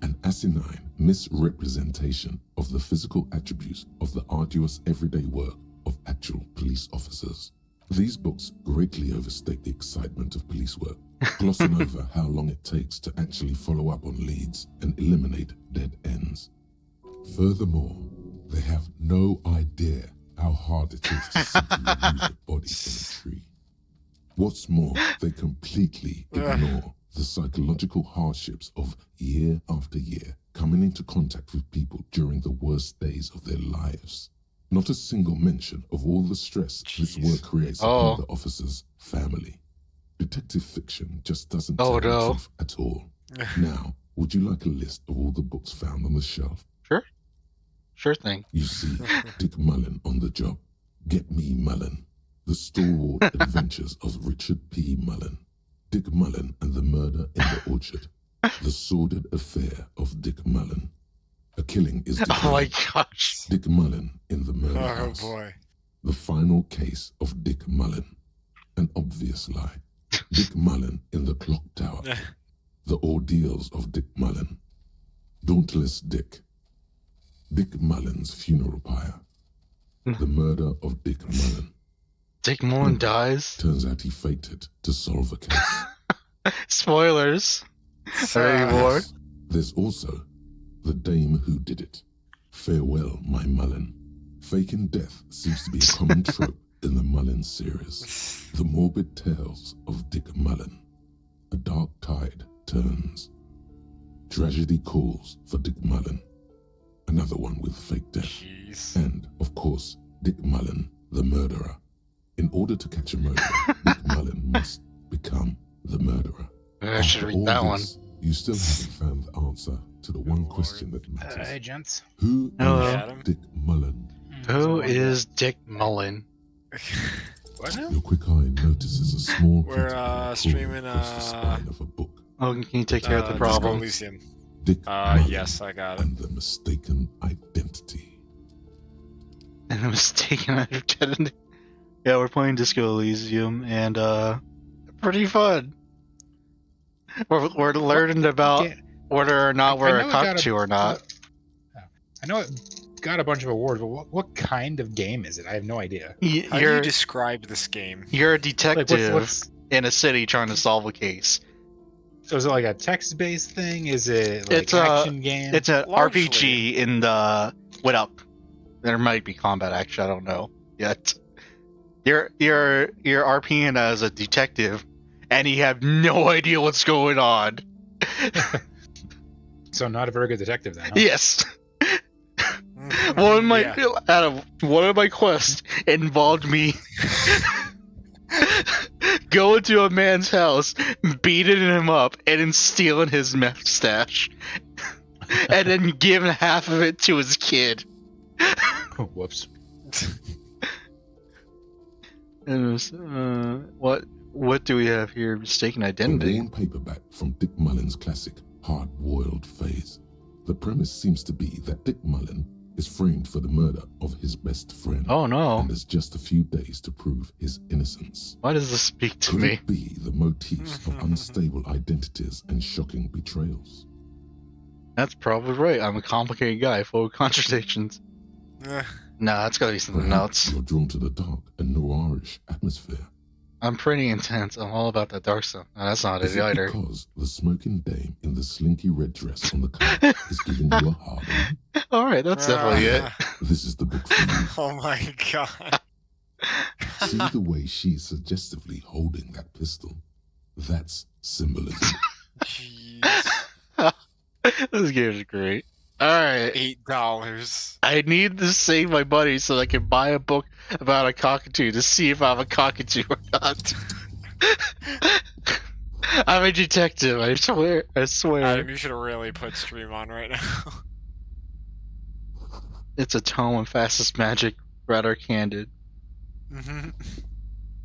An asinine misrepresentation of the physical attributes of the arduous everyday work of actual police officers. These books greatly overstate the excitement of police work, glossing over how long it takes to actually follow up on leads and eliminate dead ends. Furthermore, they have no idea how hard it is to simply remove a body from a tree. What's more, they completely ignore the psychological hardships of year after year coming into contact with people during the worst days of their lives. Not a single mention of all the stress this work creates upon the officer's family. Detective fiction just doesn't tell the truth at all. Now, would you like a list of all the books found on the shelf? Sure thing. You see Dick Mullen on the job. Get Me Mullen. The stalwart adventures of Richard P. Mullen. Dick Mullen and the Murder in the Orchard. The sordid affair of Dick Mullen. A killing is declared. Oh my gosh. Dick Mullen in the Murder House. Boy. The final case of Dick Mullen. An obvious lie. Dick Mullen in the Clock Tower. The ordeals of Dick Mullen. Dauntless Dick. Dick Mullen's funeral pyre. The murder of Dick Mullen. Dick Mullen dies? Turns out he faked it to solve a case. Spoilers. Are you bored? There's also The Dame Who Did It. Farewell, My Mullen. Faking death seems to be a common trope in the Mullen series. The morbid tales of Dick Mullen. A dark tide turns. Tragedy calls for Dick Mullen. Another one with fake death. Jeez. And, of course, Dick Mullen, the murderer. In order to catch a murderer, Dick Mullen must become the murderer. I should read that one. You still haven't found the answer to the one question that matters. Hey, gents. Who is Dick Mullen? Who is Dick Mullen? What? Your quick eye notices a small We're streaming across the spine of a book. Oh, can you take care of the problem? Elysium. Dick Mullen yes, I got it. And the mistaken identity. And the mistaken identity. Yeah, we're playing Disco Elysium, and pretty fun. We're learning about whether or not we're a cockatoo or not. I know it got a bunch of awards, but what kind of game is it? I have no idea. How do you describe this game? You're a detective what's in a city trying to solve a case. So is it like a text-based thing? Is it like an action game? It's an RPG in the up. There might be combat action. I don't know yet. You're RPing as a detective, and you have no idea what's going on. So not a very good detective then. Huh? Yes. One of my quests involved me going to a man's house, beating him up, and then stealing his meth stash, and then giving half of it to his kid. Whoops. And it was, what do we have here? Mistaken identity. A worn paperback from Dick Mullen's classic hard-boiled phase. The premise seems to be that Dick Mullen is framed for the murder of his best friend. Oh no. And has just a few days to prove his innocence. Why does this speak to Could me? it be the motifs of unstable identities and shocking betrayals? That's probably right. I'm a complicated guy full of contradictions. Nah, it's gotta be something Perhaps else. You're drawn to the dark and noirish atmosphere. I'm pretty intense. I'm all about that dark stuff. No, that's not Is it it either. because the smoking dame in the slinky red dress on the cover is giving you a hard on? Alright, that's definitely it. This is the book for you. Oh my god. See the way she's suggestively holding that pistol? That's symbolism. Jeez. This game is great. Alright. $8. I need to save my money so I can buy a book about a cockatoo to see if I'm a cockatoo or not. I'm a detective, I swear. Adam, you should really put stream on right now. It's a tome of fastest magic, rather candid. Mm-hmm.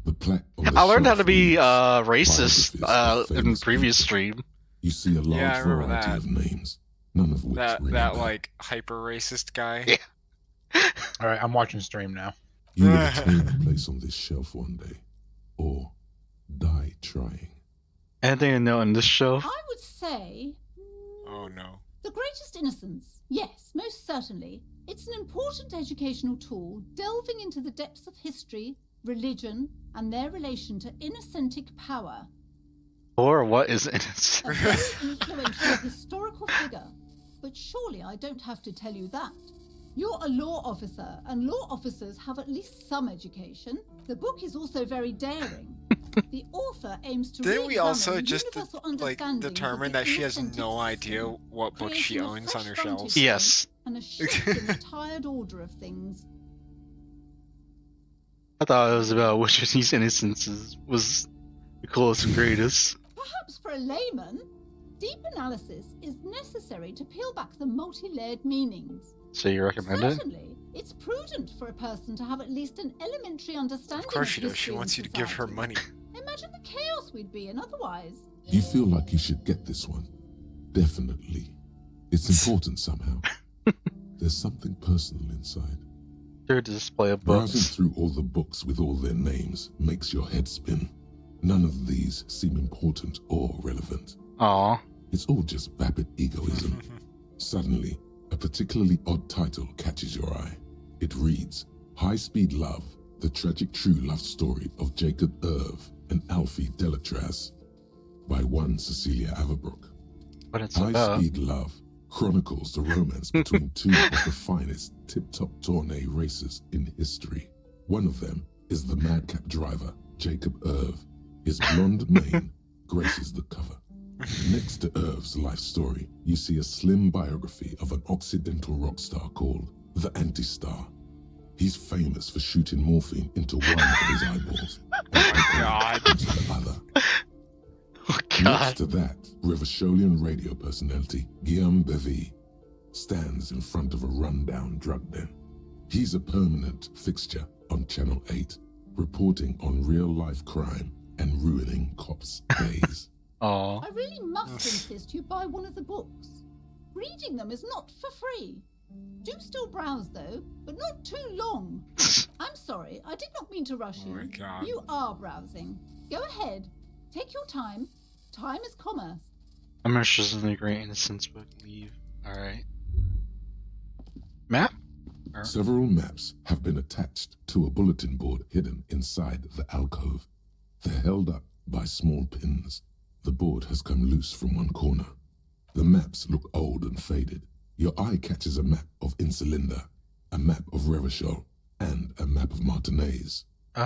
The plaque on the I learned how shelf to be reads, racist "Biographies of in famous previous people." stream. You see a large Yeah, I remember variety that. of names, none of which ring a That bell. like hyper racist guy. Yeah. All right, I'm watching stream now. You will attain a place on this shelf one day, or die trying. Anything to know in this show? I would say Oh no. The Greatest Innocence. Yes, most certainly. It's an important educational tool delving into the depths of history, religion, and their relation to innocentic power. Or what is innocent? A very influential historical figure. But surely I don't have to tell you that. You're a law officer, and law officers have at least some education. The book is also very daring. The author aims to Didn't we also re-examine just universal like understandings of determine the that she has innocentic no system, idea what book she creating a owns on her fresh shelves? vantage Yes. point and a shift in the tired order of things. I thought it was about which of these innocences was the coolest and greatest. Perhaps for a layman, deep analysis is necessary to peel back the multi-layered meanings. So you recommend it? Certainly, it's prudent for a person to have at least an elementary understanding Of course she does. history She and wants you to give her society. money. Imagine the chaos we'd be in otherwise. You feel like you should get this one. Definitely. It's important somehow. There's something personal inside. Sure, display of Browsing books. through all the books with all their names makes your head spin. None of these seem important or relevant. Aw. It's all just vapid egoism. Suddenly, a particularly odd title catches your eye. It reads, High Speed Love, the tragic true love story of Jacob Irv and Alfie Delatraz, by one Cecilia Averbrook. What it's High about. Speed Love chronicles the romance between two of the finest tip-top tourney racers in history. One of them is the madcap driver, Jacob Irv. His blonde mane graces the cover. Next to Irv's life story, you see a slim biography of an Occidental rock star called the Anti-Star. He's famous for shooting morphine into one of his eyeballs and God. into the other. Oh, Next God. to that, Rivasholian radio personality Guillaume Bevy stands in front of a rundown drug den. He's a permanent fixture on Channel 8, reporting on real-life crime and ruining cops' days. Aw. I really must insist you buy one of the books. Reading them is not for free. Do still browse though, but not too long. I'm sorry, I did not mean to rush Oh you. my God. You are browsing. Go ahead. Take your time. Time is commerce. I'm interested in the Great Innocence book. Leave. Alright. Map? Or- Several maps have been attached to a bulletin board hidden inside the alcove. They're held up by small pins. The board has come loose from one corner. The maps look old and faded. Your eye catches a map of Insulinda, a map of Revachol, and a map of Martinez. Can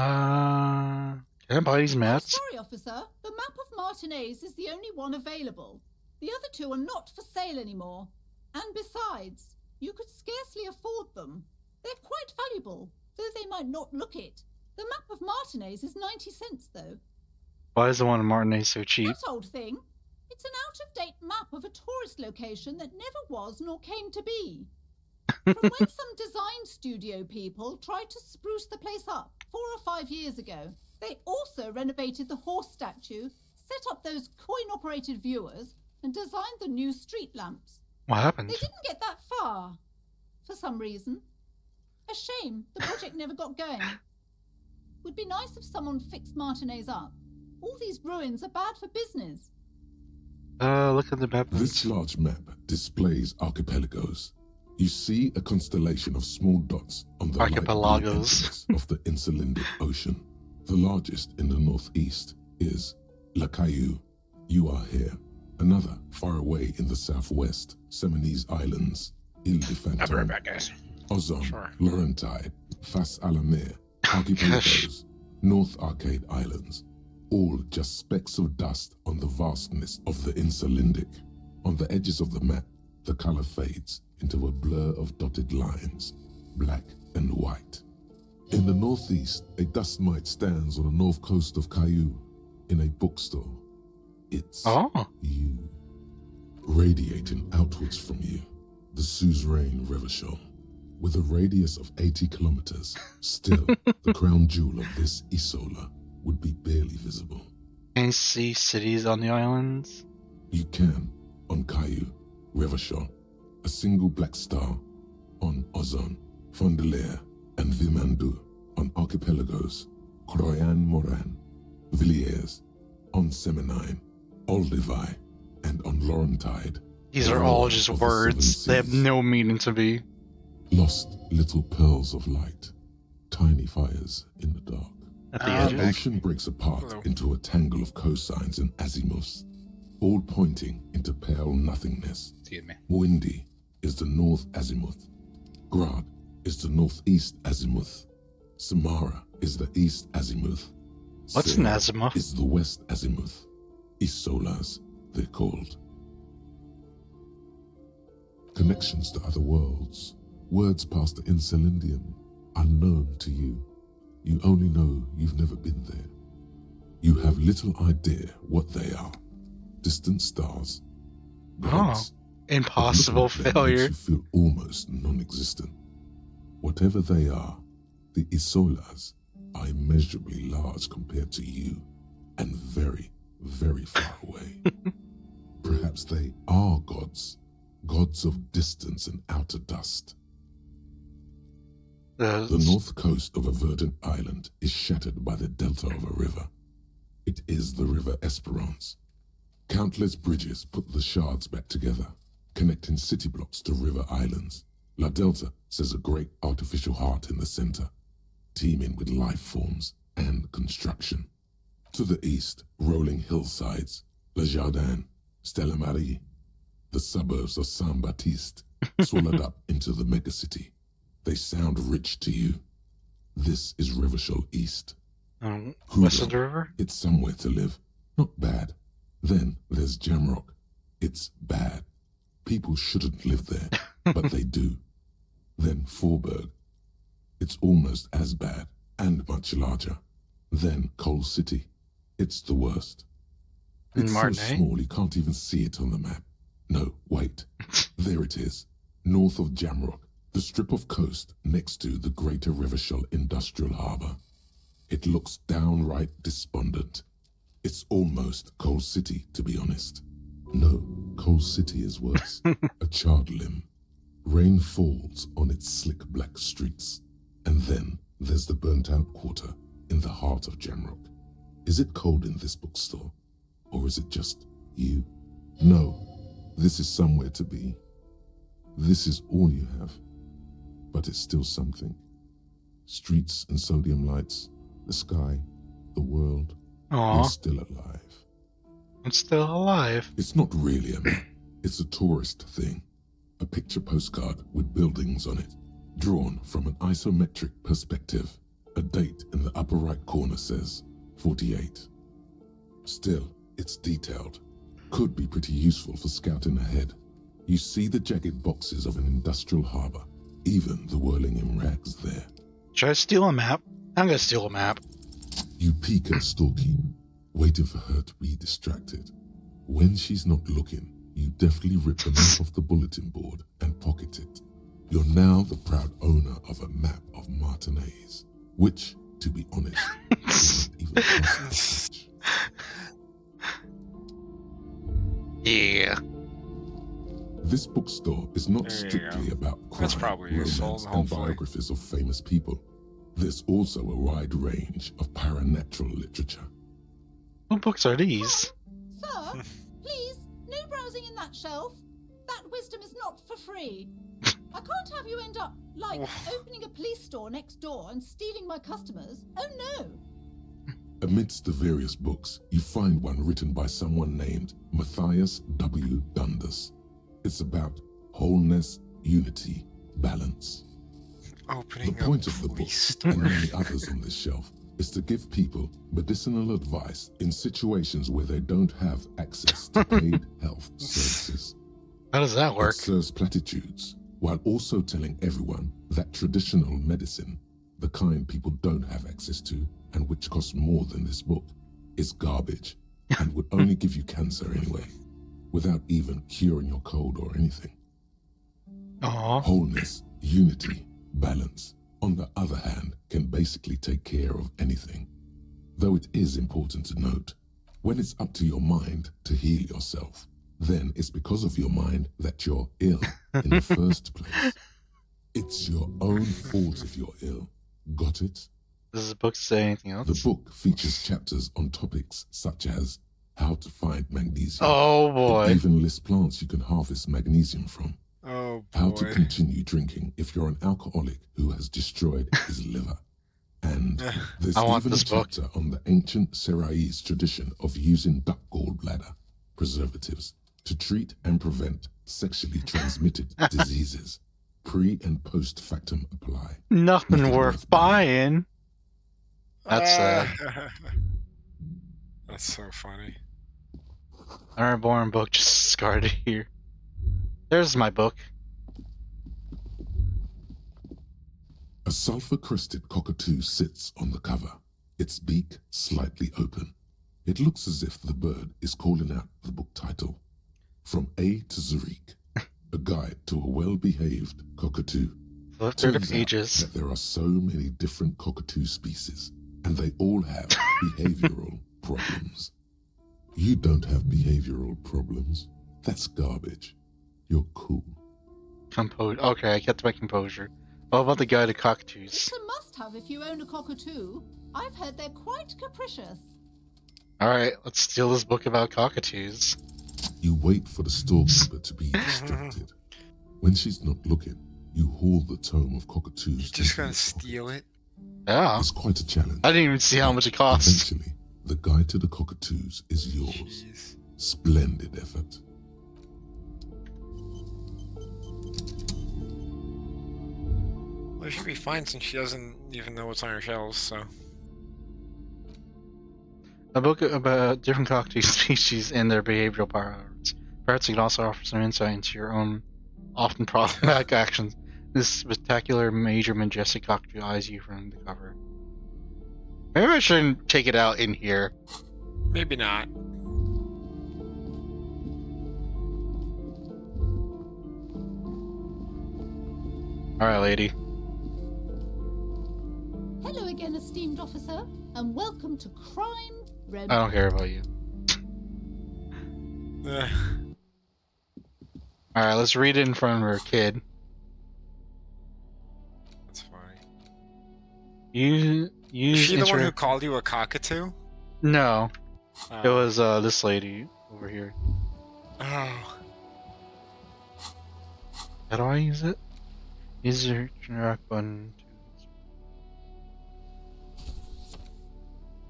I buy these maps? Sorry, officer. The map of Martinez is the only one available. The other two are not for sale anymore. And besides, you could scarcely afford them. They're quite valuable, though they might not look it. The map of Martinez is 90 cents, though. Why is the one in Martinez so cheap? That old thing. It's an out-of-date map of a tourist location that never was nor came to be. From when some design studio people tried to spruce the place up 4 or 5 years ago. They also renovated the horse statue, set up those coin-operated viewers, and designed the new street lamps. What happened? They didn't get that far, for some reason. A shame the project never got going. Would be nice if someone fixed Martinez up. All these ruins are bad for business. Look at the map. This large map displays archipelagos. You see a constellation of small dots on the light blue Archipelagos. entrance of the Insulindic Ocean. The largest in the northeast is La Caillou. You are here. Another far away in the southwest, Seminese Islands, Ile de I'll be right Fantôme, back, guys. Ozon, Sure. Laurentide, Fas a la Mer, Archipelagos, North Arcade Islands. all just specks of dust on the vastness of the Insulindic. On the edges of the map, the color fades into a blur of dotted lines, black and white. In the northeast, a dust mite stands on the north coast of Caillou, in a bookstore. It's you. Radiating outwards from you, the suzerain Revachol. With a radius of 80 kilometers, still, the crown jewel of this Isola would be barely visible. Can you see cities on the islands? You can, on Caillou, Revachol, a single black star, on Ozon, Fondelier, and Vimandu, on archipelagos, Croyan Moran, Villiers, on Seminine, Olduvai, and on Laurentide. These are all just words. They have no meaning to me. Lost little pearls of light, tiny fires in the dark. The ocean breaks apart into a tangle of cosines and azimuths, all pointing into pale nothingness. Windy is the north azimuth. Grad is the northeast azimuth. Samara is the east azimuth. What's an azimuth? Is the west azimuth. Isolas, they're called. Connections to other worlds, words past the Insulindian, unknown to you. You only know you've never been there. You have little idea what they are. Distant stars. Impossible failure. Makes you feel almost non-existent. Whatever they are, the Isolas are immeasurably large compared to you, and very, very far away. Perhaps they are gods, gods of distance and outer dust. The north coast of a verdant island is shattered by the delta of a river. It is the River Esperance. Countless bridges put the shards back together, connecting city blocks to river islands. La Delta says a great artificial heart in the center, teeming with life forms and construction. To the east, rolling hillsides, Le Jardin, Stella Marie, the suburbs of Saint-Baptiste, swallowed up into the megacity. They sound rich to you. This is Revachol East. West of the river? It's somewhere to live. Not bad. Then there's Jamrock. It's bad. People shouldn't live there, but they do. Then Forberg. It's almost as bad, and much larger. Then Coal City. It's the worst. It's so small you can't even see it on the map. No, wait. There it is. North of Jamrock. The strip of coast next to the Greater Revachol Industrial Harbour. It looks downright despondent. It's almost Coal City, to be honest. No, Coal City is worse. A charred limb. Rain falls on its slick black streets. And then there's the burnt-out quarter in the heart of Jamrock. Is it cold in this bookstore? Or is it just you? No, this is somewhere to be. This is all you have. But it's still something. Streets and sodium lights, the sky, the world. You're still alive. I'm still alive. It's not really a map. It's a tourist thing. A picture postcard with buildings on it, drawn from an isometric perspective. A date in the upper right corner says 48. Still, it's detailed. Could be pretty useful for scouting ahead. You see the jagged boxes of an industrial harbor. Even the whirling in rags there. Should I steal a map? I'm gonna steal a map. You peek at Storky, waiting for her to be distracted. When she's not looking, you deftly rip the map off the bulletin board and pocket it. You're now the proud owner of a map of Martinez, which, to be honest, isn't even close to Yeah. This bookstore is not strictly about crime, romance, and biographies of famous people. There's also a wide range of paranatural literature. What books are these? Sir, please, no browsing in that shelf. That wisdom is not for free. I can't have you end up, like, opening a police store next door and stealing my customers. Oh no! Amidst the various books, you find one written by someone named Matthias W. Dundas. It's about wholeness, unity, balance. Opening the point of the book, and many others on this shelf, is to give people medicinal advice in situations where they don't have access to paid health services. How does that work? It serves platitudes while also telling everyone that traditional medicine, the kind people don't have access to and which costs more than this book, is garbage and would only give you cancer anyway, without even curing your cold or anything. Wholeness, unity, balance, on the other hand, can basically take care of anything. Though it is important to note, when it's up to your mind to heal yourself, then it's because of your mind that you're ill in the first place. It's your own fault if you're ill. Got it? Does the book say anything else? The book features chapters on topics such as how to find magnesium. Oh boy. It even lists plants you can harvest magnesium from. Oh boy. How to continue drinking if you're an alcoholic who has destroyed his liver. And there's even a chapter on the ancient Seraïs tradition of using duck gallbladder preservatives to treat and prevent sexually transmitted diseases. Pre and post factum apply. Nothing worth buying. That's sad. That's so funny. Our boring book just discarded here. There's my book. A sulfur-crested cockatoo sits on the cover, its beak slightly open. It looks as if the bird is calling out the book title, From A to Zurich, a guide to a well-behaved cockatoo. Turns out that there are so many different cockatoo species, and they all have behavioral problems. You don't have behavioral problems. That's garbage. You're cool. Okay, I kept my composure. What about the guy to cockatoos? It's a must-have if you own a cockatoo. I've heard they're quite capricious. Alright, let's steal this book about cockatoos. You wait for the storekeeper to be distracted. When she's not looking, you haul the tome of cockatoos. You're just gonna steal it? Yeah. It's quite a challenge. I didn't even see how much it costs. Eventually, the guide to the cockatoos is yours. Jeez. Splendid effort. Well, it should be fine since she doesn't even know what's on her shelves, so. A book about different cockatoo species and their behavioral patterns. Perhaps it can also offer some insight into your own often problematic actions. This spectacular, major, majestic cockatoo eyes you from the cover. Maybe I shouldn't take it out in here. Maybe not. Alright, lady. Hello again, esteemed officer, and welcome to Crime Red. I don't care about you. Alright, let's read it in front of her kid. That's funny. Is she the one who called you a cockatoo? No. It was this lady over here. Oh. How do I use it? Use your interact button.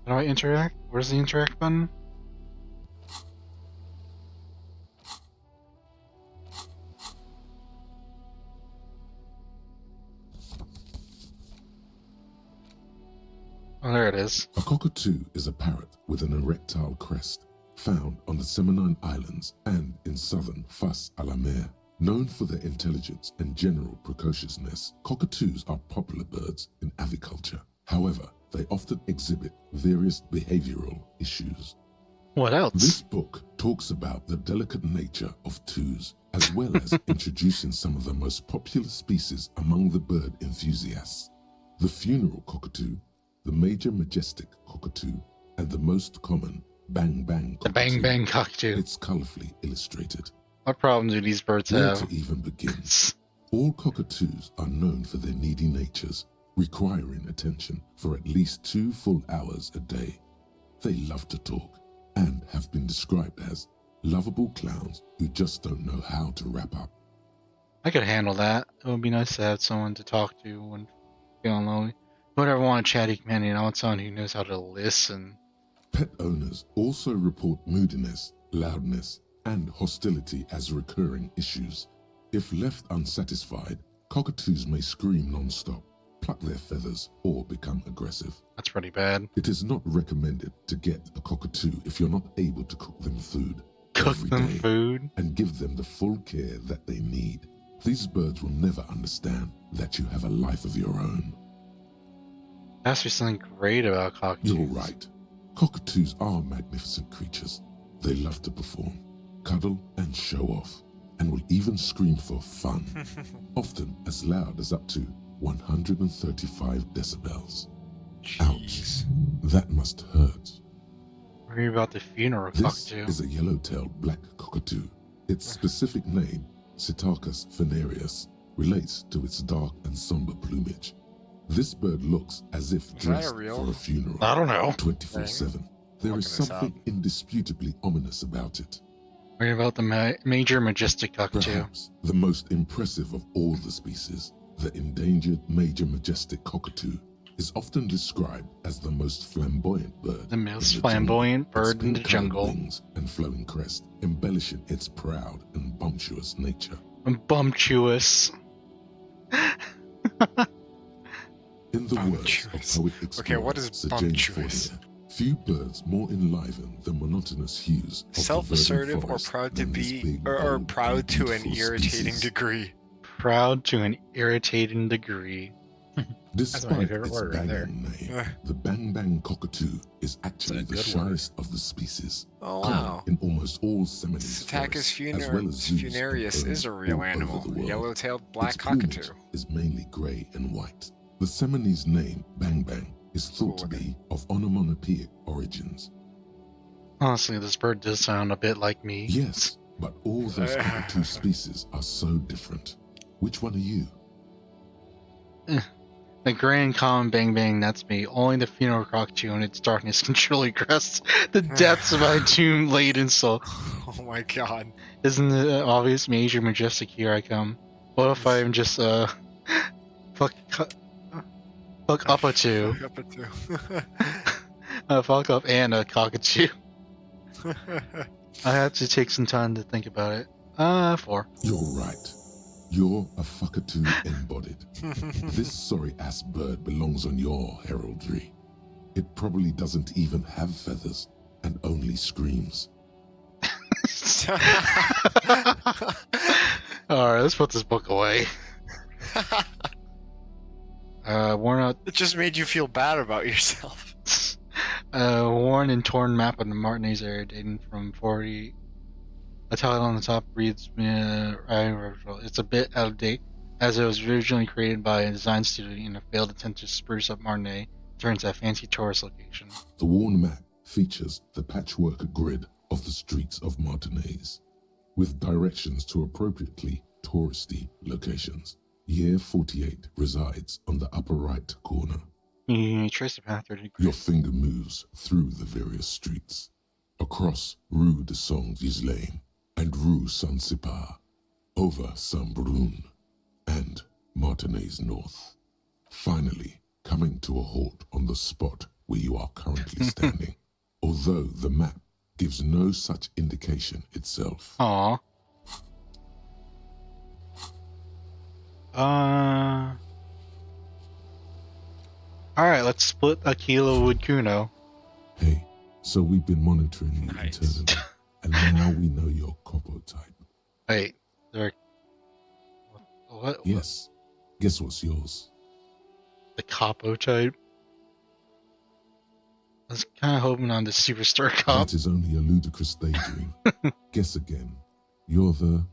How do I interact? Where's the interact button? Oh, there it is. A cockatoo is a parrot with an erectile crest, found on the Seminole Islands and in southern Fas a la Mer. Known for their intelligence and general precociousness, cockatoos are popular birds in aviculture. However, they often exhibit various behavioral issues. What else? This book talks about the delicate nature of toos, as well as introducing some of the most popular species among the bird enthusiasts. The funeral cockatoo, the major majestic cockatoo, and the most common bang-bang cockatoo. The bang-bang cockatoo. It's colorfully illustrated. What problem do these birds Where have? to even begin? All cockatoos are known for their needy natures, requiring attention for at least 2 full hours a day. They love to talk and have been described as lovable clowns who just don't know how to wrap up. I could handle that. It would be nice to have someone to talk to when feeling lonely. Who would ever want a chatty companion? I want someone who knows how to listen. Pet owners also report moodiness, loudness, and hostility as recurring issues. If left unsatisfied, cockatoos may scream non-stop, pluck their feathers, or become aggressive. That's pretty bad. It is not recommended to get a cockatoo if you're not able to cook them food every day food and give them the full care that they need. These birds will never understand that you have a life of your own. Has to be something great about cockatoos. You're right. Cockatoos are magnificent creatures. They love to perform, cuddle, and show off, and will even scream for fun, often as loud as up to 135 decibels. Ouch. That must hurt. Worry about the funeral This cockatoo. is a yellow-tailed black cockatoo. Its specific name, Psittacus venereus, relates to its dark and somber plumage. This bird looks as if dressed for a funeral. I don't know. 24/7. There is something indisputably ominous about it. Worry about the major majestic cockatoo. Perhaps the most impressive of all the species, the endangered major majestic cockatoo, is often described as the most flamboyant bird. The most flamboyant bird in the jungle. Wings and flowing crest, embellishing its proud and bumptious nature. Bumptious. In the words of poet explorer what is Sir James bumptious? Fournier, few birds more enliven the monotonous hues of Self-assertive the or verdant proud to forest than this be, big, or bold, proud and to an beautiful irritating species. degree. Proud to an irritating degree. Despite favorite its word right there. banging name, the bang-bang cockatoo is actually the shyest of the species. Oh, Common wow. in almost all Seminoles Psittacus forests, as well as zoos funereus and is a urns real all over animal. the world. Yellow-tailed black Its plumage cockatoo. is mainly grey and white. The Seminoles name Bang Bang is thought to be of onomatopoeic origins. Honestly, this bird does sound a bit like me. Yes, but all those cockatoo species are so different. Which one are you? The grand common bang bang, that's me. Only the funeral cockatoo in its darkness can truly grasp the depths of my tomb-laden soul. Oh my god. Isn't it obvious, major, majestic, here I come? What if I'm just, fuck up a two? Fuck up a two. Fuck up and a cockatoo. I have to take some time to think about it. 4. You're right. You're a fuckatoo embodied. This sorry-ass bird belongs on your heraldry. It probably doesn't even have feathers and only screams. Alright, let's put this book away. Worn out. It just made you feel bad about yourself. Worn and torn map of the Martinez area dating from 40. A title on the top reads, it's a bit out of date, as it was originally created by a design studio in a failed attempt to spruce up Martinez, turns a fancy tourist location. The worn map features the patchwork grid of the streets of Martinez, with directions to appropriately touristy locations. Year 48 resides on the upper right corner. You trace the path 30 degrees. Your finger moves through the various streets, across Rue de Saint-Ghislain and Rue Saint-Sipar, over Saint-Brun and Martinez North, finally coming to a halt on the spot where you are currently standing, although the map gives no such indication itself. Aww. Alright, let's split a kilo with Kuno. Hey, so we've been monitoring you internally, and now we know your Copo type. Wait, there. What? Yes. Guess what's yours? The Capo type? I was kind of hoping on the Superstar Cop. That is only a ludicrous daydream. Guess again. You're the...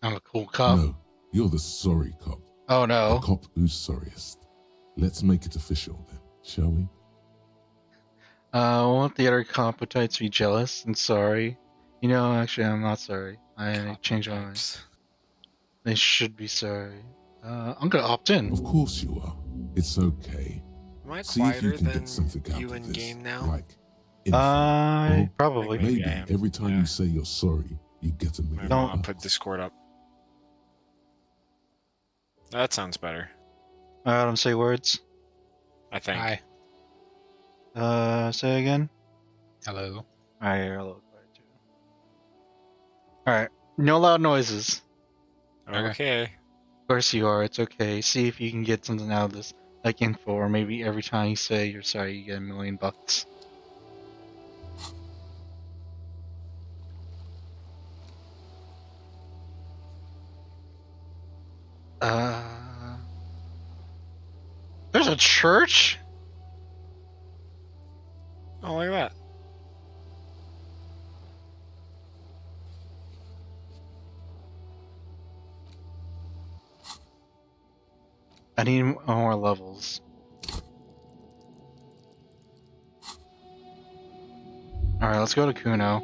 I'm a cool cop. No, you're the sorry cop. Oh no. The cop who's sorriest. Let's make it official then, shall we? Won't the other Capo-types be jealous and sorry? You know, actually, I'm not sorry. I changed my mind. They should be sorry. I'm gonna opt in. Of course you are. It's okay. Am I See if you quieter can than get something out you of in this. game now? Like, info. Or probably. Maybe every time you say you're sorry, you get a million. I'll put Discord up. That sounds better. I don't say words. I think. Hi. Say again. Hello. Alright, you're a little quiet too. Alright, no loud noises. Okay. course you are. It's okay. See if you can get something out of this, like info, or maybe every time you say you're sorry, you get $1,000,000. There's a church? Oh, look at that. I need more levels. Alright, let's go to Kuno.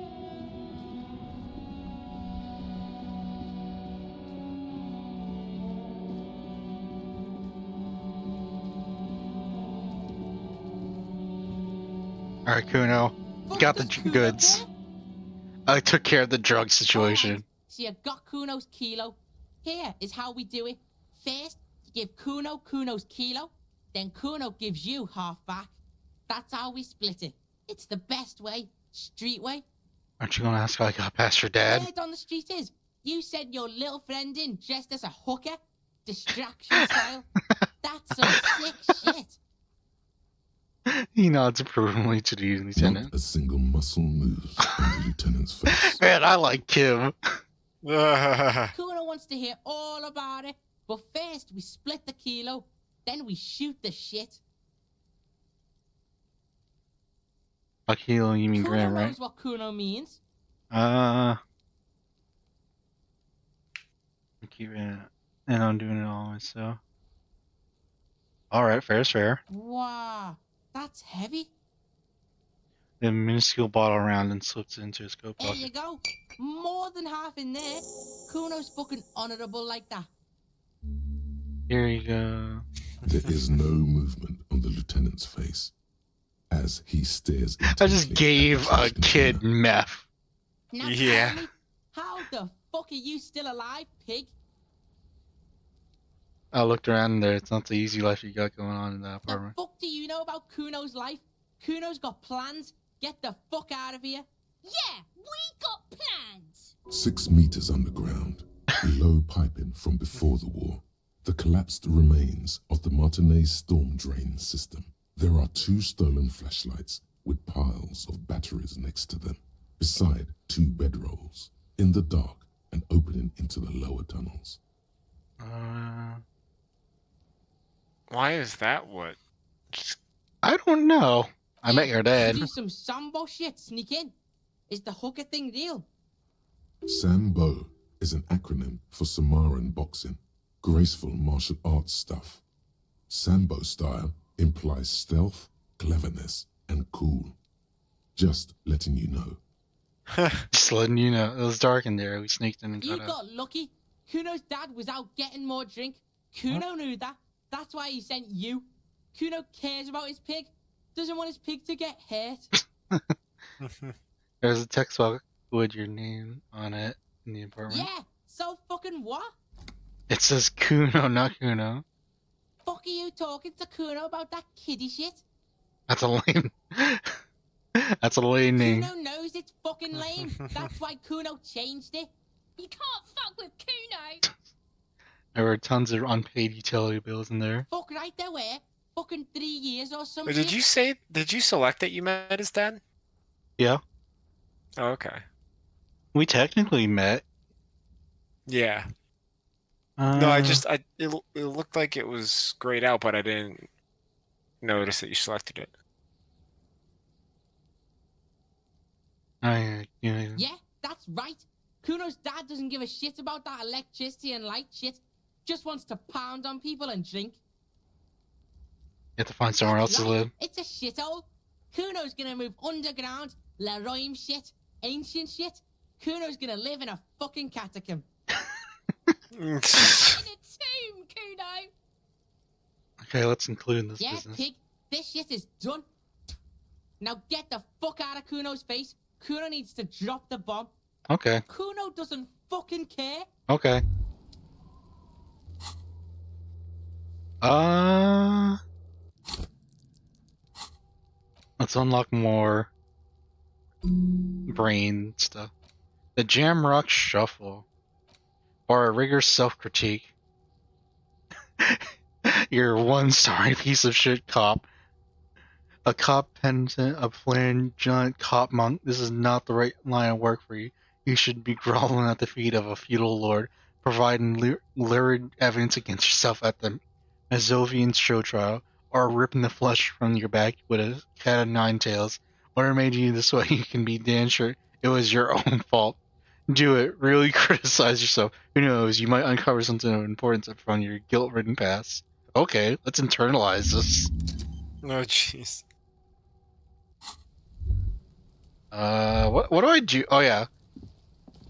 Alright, Kuno. You got the goods. I took care of the drug situation. Alright, so you got Kuno's kilo. Here is how we do it. First, you give Kuno Kuno's kilo, then Kuno gives you half back. That's how we split it. It's the best way. Street way. Aren't you gonna ask how I got past your dad? Word on the street is, you sent your little friend in dressed as a hooker. Distraction style. That's some sick shit. He nods approvingly to the lieutenant. Not a single muscle moves on the lieutenant's face. Man, I like Kim. Kuno wants to hear all about it, but first we split the kilo, then we shoot the shit. A kilo, you mean Kuno gram, right? knows what Kuno means. I keep it, and I'm doing it all myself. Alright, fair is fair. Wow, that's heavy. The minuscule bottle around and slips into his coat There pocket. you go. More than half in there. Kuno's fucking honourable like that. Here you go. There is no movement on the lieutenant's face as he stares I just intently gave at a his kid lieutenant. meth. Now Yeah. tell me, how the fuck are you still alive, pig? I looked around there. It's not the easy life you got going on in that The apartment. fuck do you know about Kuno's life? Kuno's got plans. Get the fuck out of here. Yeah, we got plans. 6 meters underground, below piping from before the war, the collapsed remains of the Martinez storm drain system. There are 2 stolen flashlights with piles of batteries next to them, beside 2 bedrolls, in the dark and opening into the lower tunnels. Why is that what? Just... I don't know. I met your dad. Do some Sambo shit, sneak in. Is the hooker thing real? Sambo is an acronym for Samaran boxing, graceful martial arts stuff. Sambo style implies stealth, cleverness, and cool. Just letting you know. Just letting you know. It was dark in there. We sneaked in and You got out. got lucky. Kuno's dad was out getting more drink. Kuno knew that. That's why he sent you. Kuno cares about his pig. Doesn't want his pig to get hurt. There's a text box with your name on it in the apartment. Yeah, so fucking what? It says Kuno, not Kuno. Fuck are you talking to Kuno about that kiddie shit? That's a lame. That's a lame name. Kuno knows it's fucking lame. That's why Kuno changed it. You can't fuck with Kuno. There were tons of unpaid utility bills in there. Fuck right there were. Fucking 3 years or something. Did you select that you met his dad? Yeah. Oh, okay. We technically met. Yeah. No, it looked like it was grayed out, but I didn't notice that you selected it. Yeah. Yeah, that's right. Kuno's dad doesn't give a shit about that electricity and light shit. Just wants to pound on people and drink. You have to find somewhere else to Right, live. it's a shithole. Kuno's gonna move underground, Leroy shit, ancient shit. Kuno's gonna live in a fucking catacomb. In a tomb, Kuno. Okay, let's include this Yeah, business. pig, this shit is done. Now get the fuck out of Kuno's face. Kuno needs to drop the bomb. Okay. Kuno doesn't fucking care. Okay. Let's unlock more brain stuff. The Jamrock Shuffle. Or a rigorous self-critique. You're one sorry piece of shit cop. A cop penitent, a plain giant cop monk. This is not the right line of work for you. You should be groveling at the feet of a feudal lord, providing lurid evidence against yourself at the Mazovian show trial, or ripping the flesh from your back with a cat of nine tails. Whatever made you this way, you can be damn sure it was your own fault. Do it. Really criticize yourself. Who knows? You might uncover something of importance from your guilt-ridden past. Okay, let's internalize this. Oh, jeez. What do I do? Oh yeah,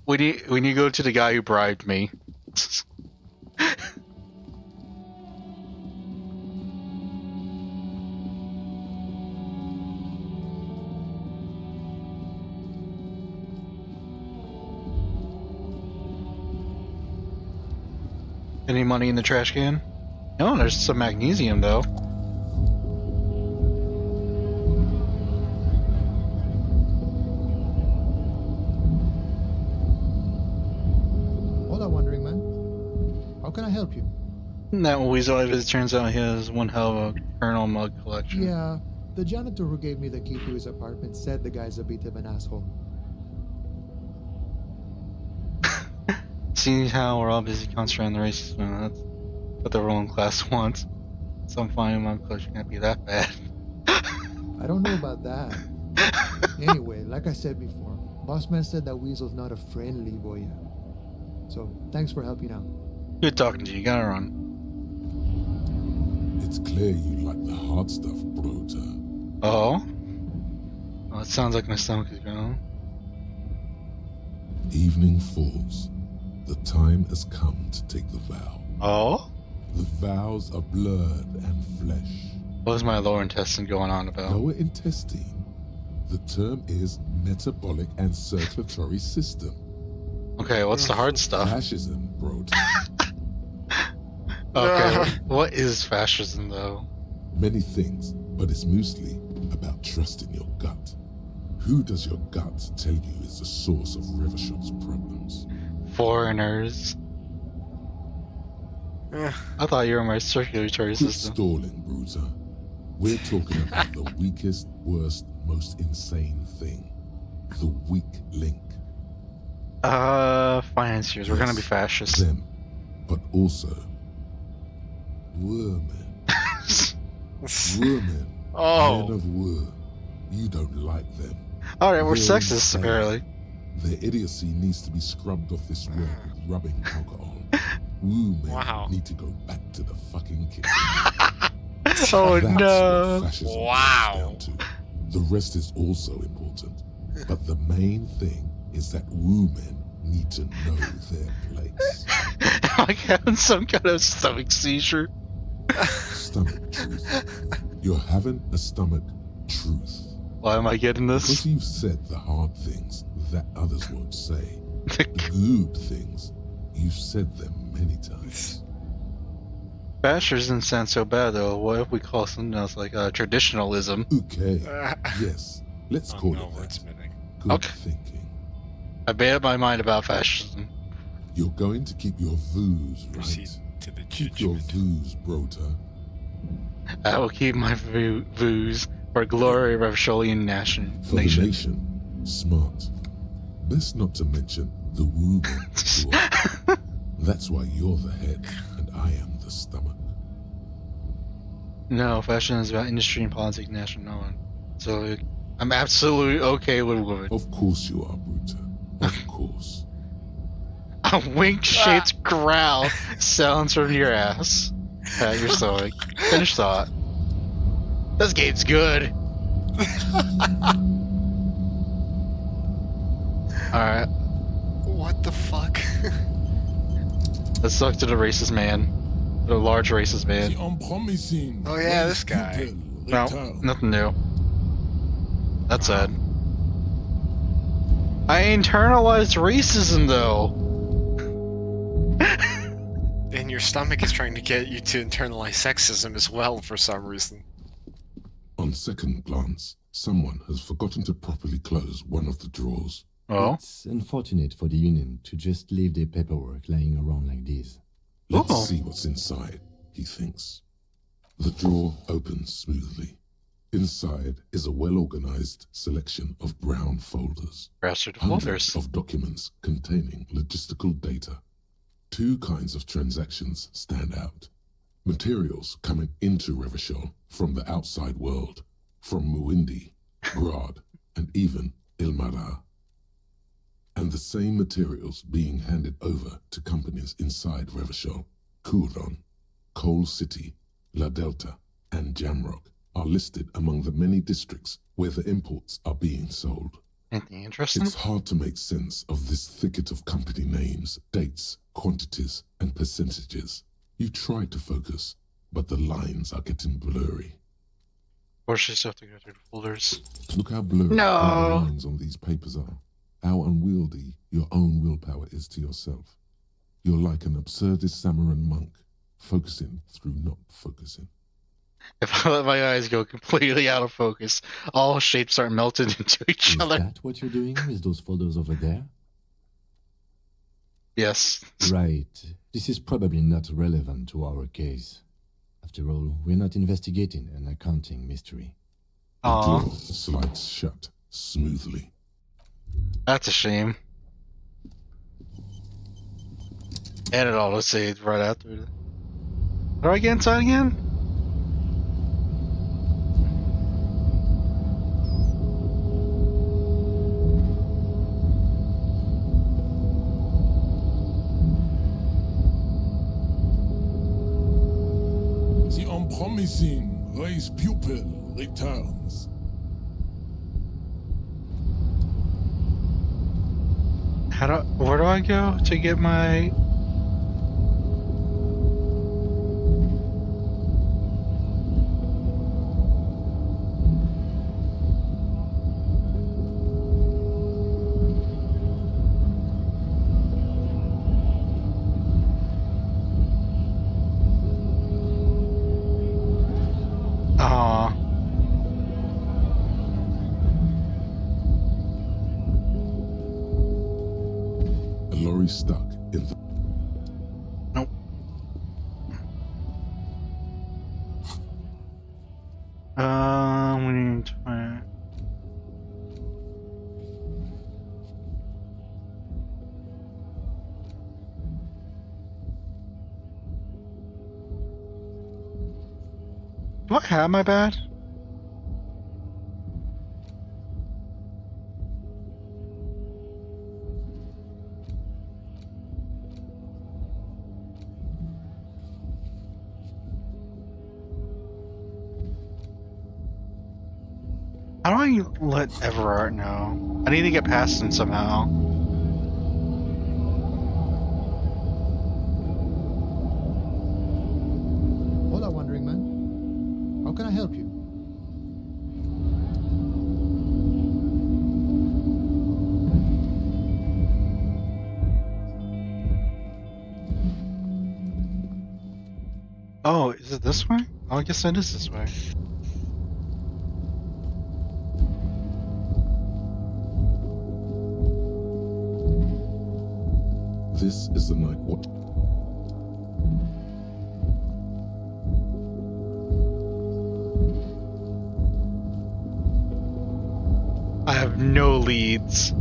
we need to go to the guy who bribed me. Any money in the trash can? No, there's some magnesium though. Hola, Wandering Man. How can I help you? That weasel, it turns out he has one hell of a Colonel mug collection. Yeah, the janitor who gave me the key to his apartment said the guy's a bit of an asshole. Seeing how we're all busy concentrating on the races, that's what the ruling class wants. Some fine mug collection can't be that bad. I don't know about that. Anyway, like I said before, Bossman said that Weasel's not a friendly boy. So, thanks for helping out. Good talking to you. Gotta run. It's clear you like the hard stuff, Brota. Oh? Well, it sounds like my stomach is growling. Evening falls. The time has come to take the vow. Oh? The vows are blood and flesh. What is my lower intestine going on about? Lower intestine? The term is metabolic and circulatory system. Okay, what's the hard stuff? Fascism, Brota. Okay, what is fascism though? Many things, but it's mostly about trusting your gut. Who does your gut tell you is the source of Revershot's problems? Foreigners. I thought you were my circulatory Quit system. stalling, Bruiser. We're talking about the weakest, worst, most insane thing. The weak link. Financiers. We're gonna be fascists. Them, but also Women. Women. Oh. Men of war. You don't like them. Alright, we're They're sexist, insane. apparently. Their idiocy needs to be scrubbed off this world with rubbing alcohol. Women need to go back to the fucking kitchen. Oh That's no. what fascism Wow. boils down to. The rest is also important. But the main thing is that women need to know their place. Am I having some kind of stomach seizure? Stomach truth. You're having a stomach truth. Why am I getting this? Because you've said the hard things that others won't say. The good things, you've said them many times. Fascism doesn't sound so bad though. What if we call something else like traditionalism? Okay. Yes. Let's call it that. Good Okay. thinking. I made up my mind about fascism. You're going to keep your vooze, Proceed right? to the Keep your vooze, Brota. I will keep my views for glory of our Sholian nation. For the nation. Smart. Best not to mention the women too often. That's why you're the head and I am the stomach. No, fashion is about industry and politics, national knowledge. So I'm absolutely okay with women. Of course you are, Bruta. Of course. A wink-shaped growl sounds from your ass. Pat your stomach. Finish thought. This game's good. Alright, What the fuck? let's talk to the racist man. The large racist man. Oh yeah, this guy. No, nothing new. That's sad. I internalized racism though. And your stomach is trying to get you to internalize sexism as well for some reason. On second glance, someone has forgotten to properly close one of the drawers. Oh? It's unfortunate for the Union to just leave their paperwork lying around like this. Let's see what's inside. he thinks. The drawer opens smoothly. Inside is a well-organized selection of brown folders. Hundreds of documents containing logistical data. 2 kinds of transactions stand out. Materials coming into Revachol from the outside world, from Muindi, Grad, and even Ilmara. And the same materials being handed over to companies inside Revachol, Kuron, Coal City, La Delta, and Jamrock are listed among the many districts where the imports are being sold. Anything interesting? It's hard to make sense of this thicket of company names, dates, quantities, and percentages. You try to focus, but the lines are getting blurry. Or just have to go through the folders. Look how blurry the lines on these papers are. How unwieldy your own willpower is to yourself. You're like an absurdist Samaran monk, focusing through not focusing. If I let my eyes go completely out of focus, all shapes start melting into each other. Is that what you're doing with those folders over there? Yes. Right. This is probably not relevant to our case. After all, we're not investigating an accounting mystery. The door slides shut smoothly. That's a shame. And it auto saved right after it. How do I get inside again? The unpromising race pupil returns. Where do I go to get my... Lorry stuck in the... Nope. We need to find... Do I have my bat? How do I let Everard know? I need to get past him somehow. Hola, Wandering Man. How can I help you? Oh, is it this way? Oh, I guess it is this way. This is the night watch. I have no leads.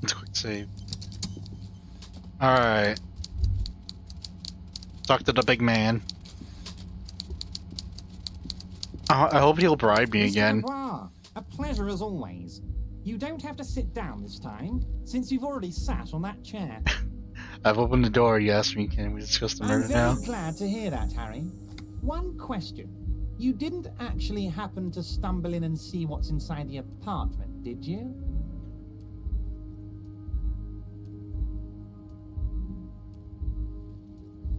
Let's quick save. Alright. Talk to the big man. I hope he'll bribe me again. Mr. A pleasure as always. You don't have to sit down this time, since you've already sat on that chair. I've opened the door. You asked me, can we discuss the murder now? I'm very glad to hear that, Harry. One question. You didn't actually happen to stumble in and see what's inside the apartment, did you?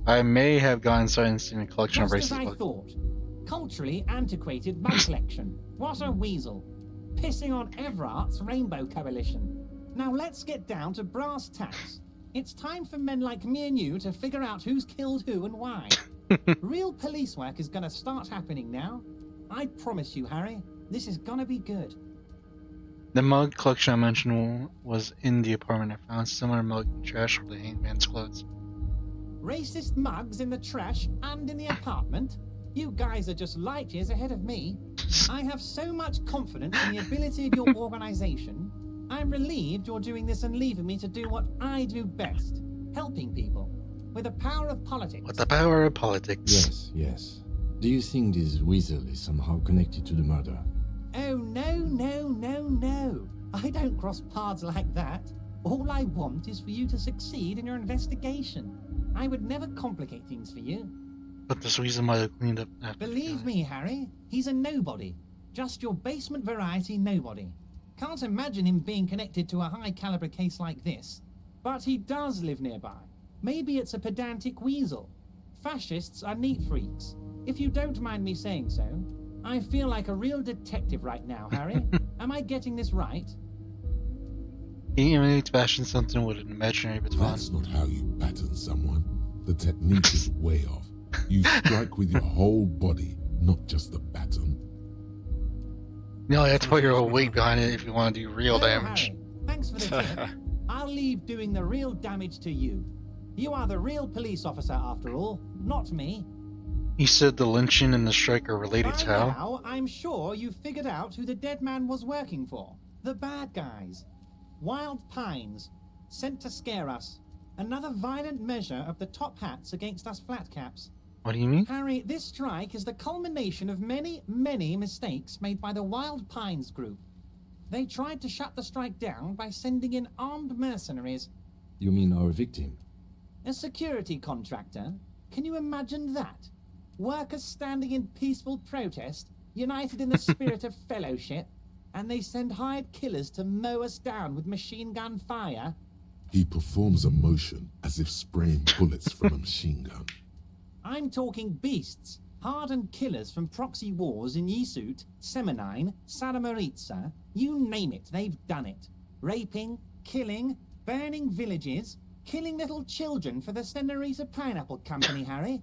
I may have gone inside and seen a collection of Just as bracelets. I thought. Culturally antiquated mug collection. What a weasel. Pissing on Everart's Rainbow Coalition. Now let's get down to brass tacks. It's time for men like me and you to figure out who's killed who and why. Real police work is gonna start happening now. I promise you, Harry, this is gonna be good. The mug collection I mentioned was in the apartment. I found similar mug in the trash for the hangman's clothes. Racist mugs in the trash and in the apartment? You guys are just light years ahead of me. I have so much confidence in the ability of your organization. I'm relieved you're doing this and leaving me to do what I do best. Helping people. With the power of politics. With the power of politics. Yes, yes. Do you think this weasel is somehow connected to the murder? Oh, no, no, no, no. I don't cross paths like that. All I want is for you to succeed in your investigation. I would never complicate things for you. But this weasel might have cleaned up after. Believe me, Harry, he's a nobody. Just your basement variety nobody. Can't imagine him being connected to a high-caliber case like this. But he does live nearby. Maybe it's a pedantic weasel. Fascists are neat freaks. If you don't mind me saying so, I feel like a real detective right now, Harry. Am I getting this right? He imitates fashion something with an imaginary baton. That's not how you baton someone. The technique is way off. You strike with your whole body, not just the baton. No, you have to put your whole weight behind it if you want to do real damage. Harry, thanks for the tip. I'll leave doing the real damage to you. You are the real police officer after all, not me. He said the lynching and the strike are related to how? Now, I'm sure you figured out who the dead man was working for. The bad guys. Wild Pines. Sent to scare us. Another violent measure of the top hats against us flatcaps. What do you mean? Harry, this strike is the culmination of many, many mistakes made by the Wild Pines group. They tried to shut the strike down by sending in armed mercenaries. You mean our victim? A security contractor? Can you imagine that? Workers standing in peaceful protest, united in the spirit of fellowship, and they send hired killers to mow us down with machine gun fire? He performs a motion as if spraying bullets from a machine gun. I'm talking beasts, hardened killers from proxy wars in Yisut, Semenine, Saramaritsa, you name it, they've done it. Raping, killing, burning villages, killing little children for the Senorita Pineapple Company, Harry.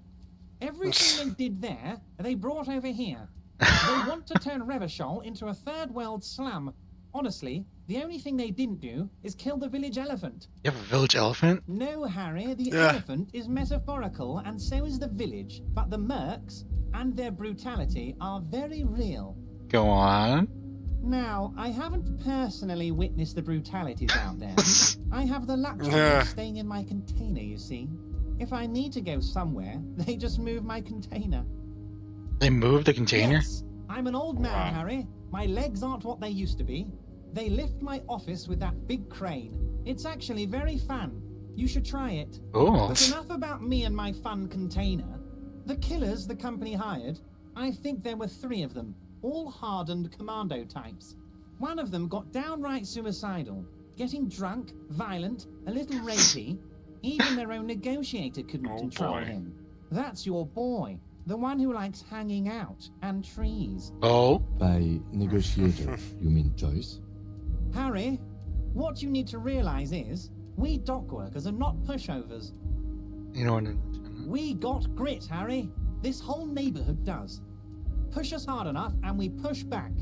Everything they did there, they brought over here. They want to turn Revachol into a third world slum. Honestly, the only thing they didn't do is kill the village elephant. You have a village elephant? No, Harry, the elephant is metaphorical and so is the village, but the mercs and their brutality are very real. Go on. Now, I haven't personally witnessed the brutalities out there. I have the luxury of staying in my container, you see. If I need to go somewhere, they just move my container. They moved the container? Yes. I'm an old man, Harry. My legs aren't what they used to be. They lift my office with that big crane. It's actually very fun. You should try it. Oh. But enough about me and my fun container. The killers the company hired, I think there were 3 of them, all hardened commando types. One of them got downright suicidal, getting drunk, violent, a little rapey. Even their own negotiator couldn't control him. That's your boy. The one who likes hanging out and trees. Oh? By negotiator, you mean Joyce? Harry, what you need to realize is, we dock workers are not pushovers. You know what? We got grit, Harry. This whole neighborhood does. Push us hard enough and we push back.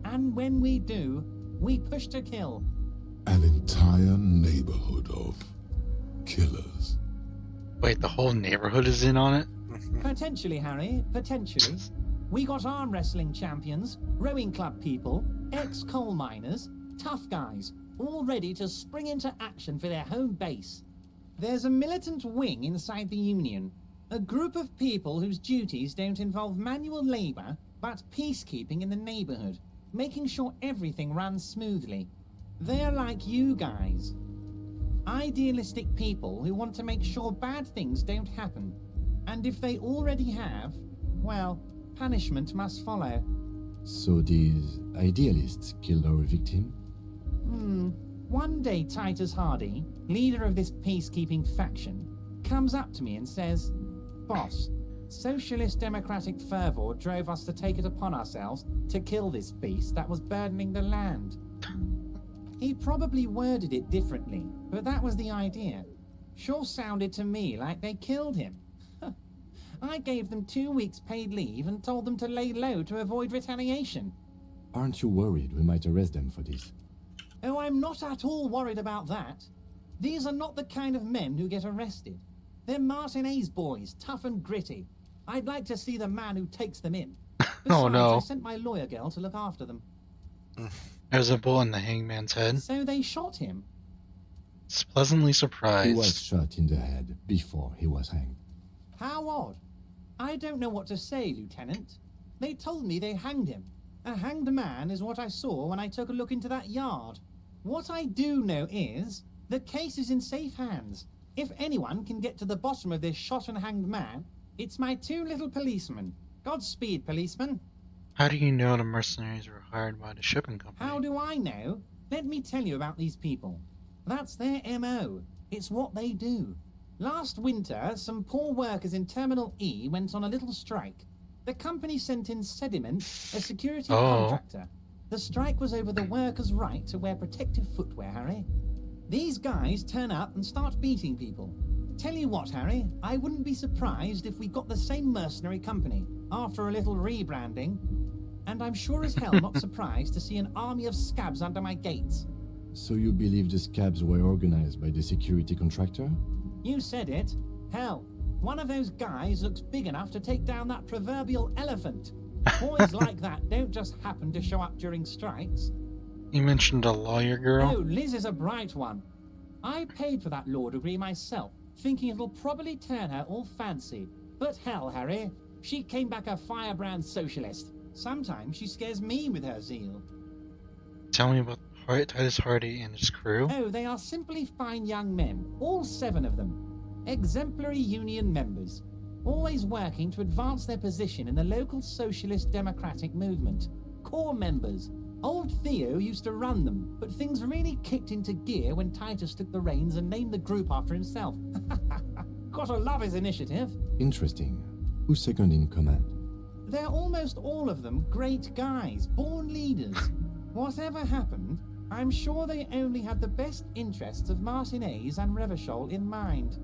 And when we do, we push to kill. An entire neighborhood of killers. Wait, the whole neighborhood is in on it? Potentially, Harry, potentially. We got arm wrestling champions, rowing club people, ex-coal miners, tough guys, all ready to spring into action for their home base. There's a militant wing inside the Union, a group of people whose duties don't involve manual labor, but peacekeeping in the neighborhood, making sure everything runs smoothly. They're like you guys. Idealistic people who want to make sure bad things don't happen. And if they already have, well, punishment must follow. So these idealists killed our victim? One day Titus Hardy, leader of this peacekeeping faction, comes up to me and says, "Boss, socialist democratic fervor drove us to take it upon ourselves to kill this beast that was burdening the land." He probably worded it differently, but that was the idea. Sure sounded to me like they killed him. I gave them 2 weeks paid leave and told them to lay low to avoid retaliation. Aren't you worried we might arrest them for this? Oh, I'm not at all worried about that. These are not the kind of men who get arrested. They're Martinez boys, tough and gritty. I'd like to see the man who takes them in. Besides, Oh no. I sent my lawyer girl to look after them. There's a bullet in the hangman's head. So they shot him. It's pleasantly surprised. He was shot in the head before he was hanged. How odd. I don't know what to say, Lieutenant. They told me they hanged him. A hanged man is what I saw when I took a look into that yard. What I do know is, the case is in safe hands. If anyone can get to the bottom of this shot and hanged man, it's my 2 little policemen. Godspeed, policemen. How do you know the mercenaries were hired by the shipping company? How do I know? Let me tell you about these people. That's their MO. It's what they do. Last winter, some poor workers in Terminal E went on a little strike. The company sent in Sediment, a security contractor. The strike was over the workers' right to wear protective footwear, Harry. These guys turn up and start beating people. Tell you what, Harry, I wouldn't be surprised if we got the same mercenary company after a little rebranding. And I'm sure as hell not surprised to see an army of scabs under my gates. So you believe the scabs were organized by the security contractor? You said it. Hell, one of those guys looks big enough to take down that proverbial elephant. Boys like that don't just happen to show up during strikes. You mentioned a lawyer girl? Oh, Liz is a bright one. I paid for that law degree myself, thinking it'll probably turn her all fancy. But hell, Harry, she came back a firebrand socialist. Sometimes she scares me with her zeal. Tell me about Titus Hardy and his crew. Oh, they are simply fine young men, all 7 of them. Exemplary union members, always working to advance their position in the local socialist democratic movement. Core members. Old Theo used to run them, but things really kicked into gear when Titus took the reins and named the group after himself. Gotta love his initiative. Interesting. Who's second in command? They're almost all of them great guys, born leaders. Whatever happened, I'm sure they only had the best interests of Martinez and Revachol in mind.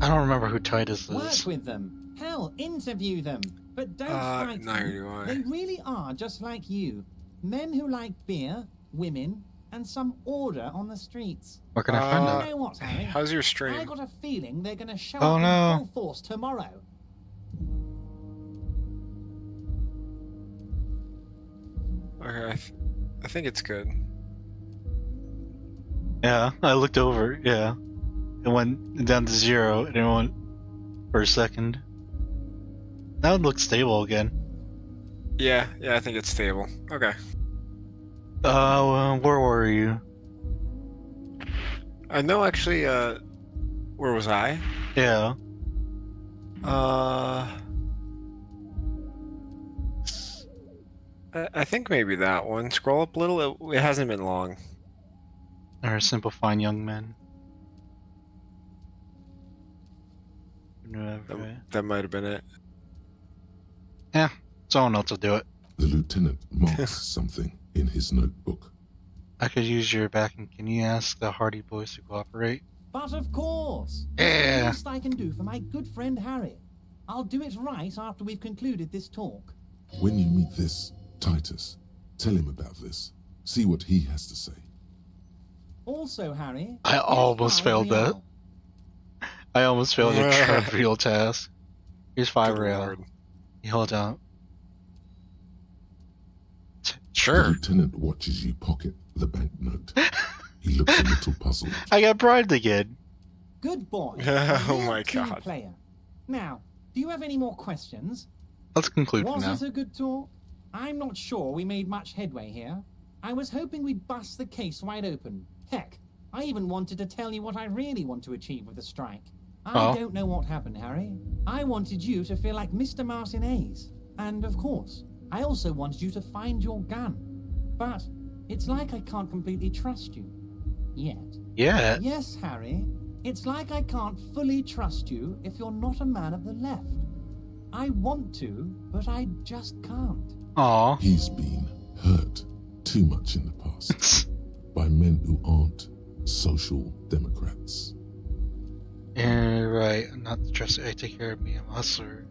I don't remember who Titus is. Work with them. Hell, interview them. But don't fight them. They really are just like you. Men who like beer, women, and some order on the streets. Where can I find them? You know what, Harry? How's your stream? I got a feeling they're going to show Oh, up no. in full force tomorrow. Okay, I think it's good. Yeah, I looked over, yeah. It went down to 0, and it went for a second. Now it looks stable again. Yeah, I think it's stable. Okay. Where were you? I know actually, where was I? Yeah. I think maybe that one. Scroll up a little, it hasn't been long. Or simple fine young men. That might have been it. Yeah, someone else will do it. The lieutenant marks something in his notebook. I could use your backing. Can you ask the Hardy boys to cooperate? But of course. It's Yeah. the least I can do for my good friend Harry. I'll do it right after we've concluded this talk. When you meet this Titus, tell him about this. See what he has to say. Also, Harry, I almost failed that. I almost failed a trivial task. Here's 5 real. You hold out. The Sure. lieutenant watches you pocket the banknote. He looks a little puzzled. I got bribed again. Good boy. Oh A real my team God. Player. Now, do you have any more questions? Let's conclude for Was now. it a good talk? I'm not sure we made much headway here. I was hoping we'd bust the case wide open. Heck, I even wanted to tell you what I really want to achieve with the strike. I don't know what happened, Harry. I wanted you to feel like Mr. Martinez. And of course, I also wanted you to find your gun. But it's like I can't completely trust you. Yet. Yeah. Yes, Harry. It's like I can't fully trust you if you're not a man of the left. I want to, but I just can't. Aw. He's been hurt too much in the past by men who aren't social democrats. Yeah, right. I'm not the trusted. I take care of me. I'm a hustler.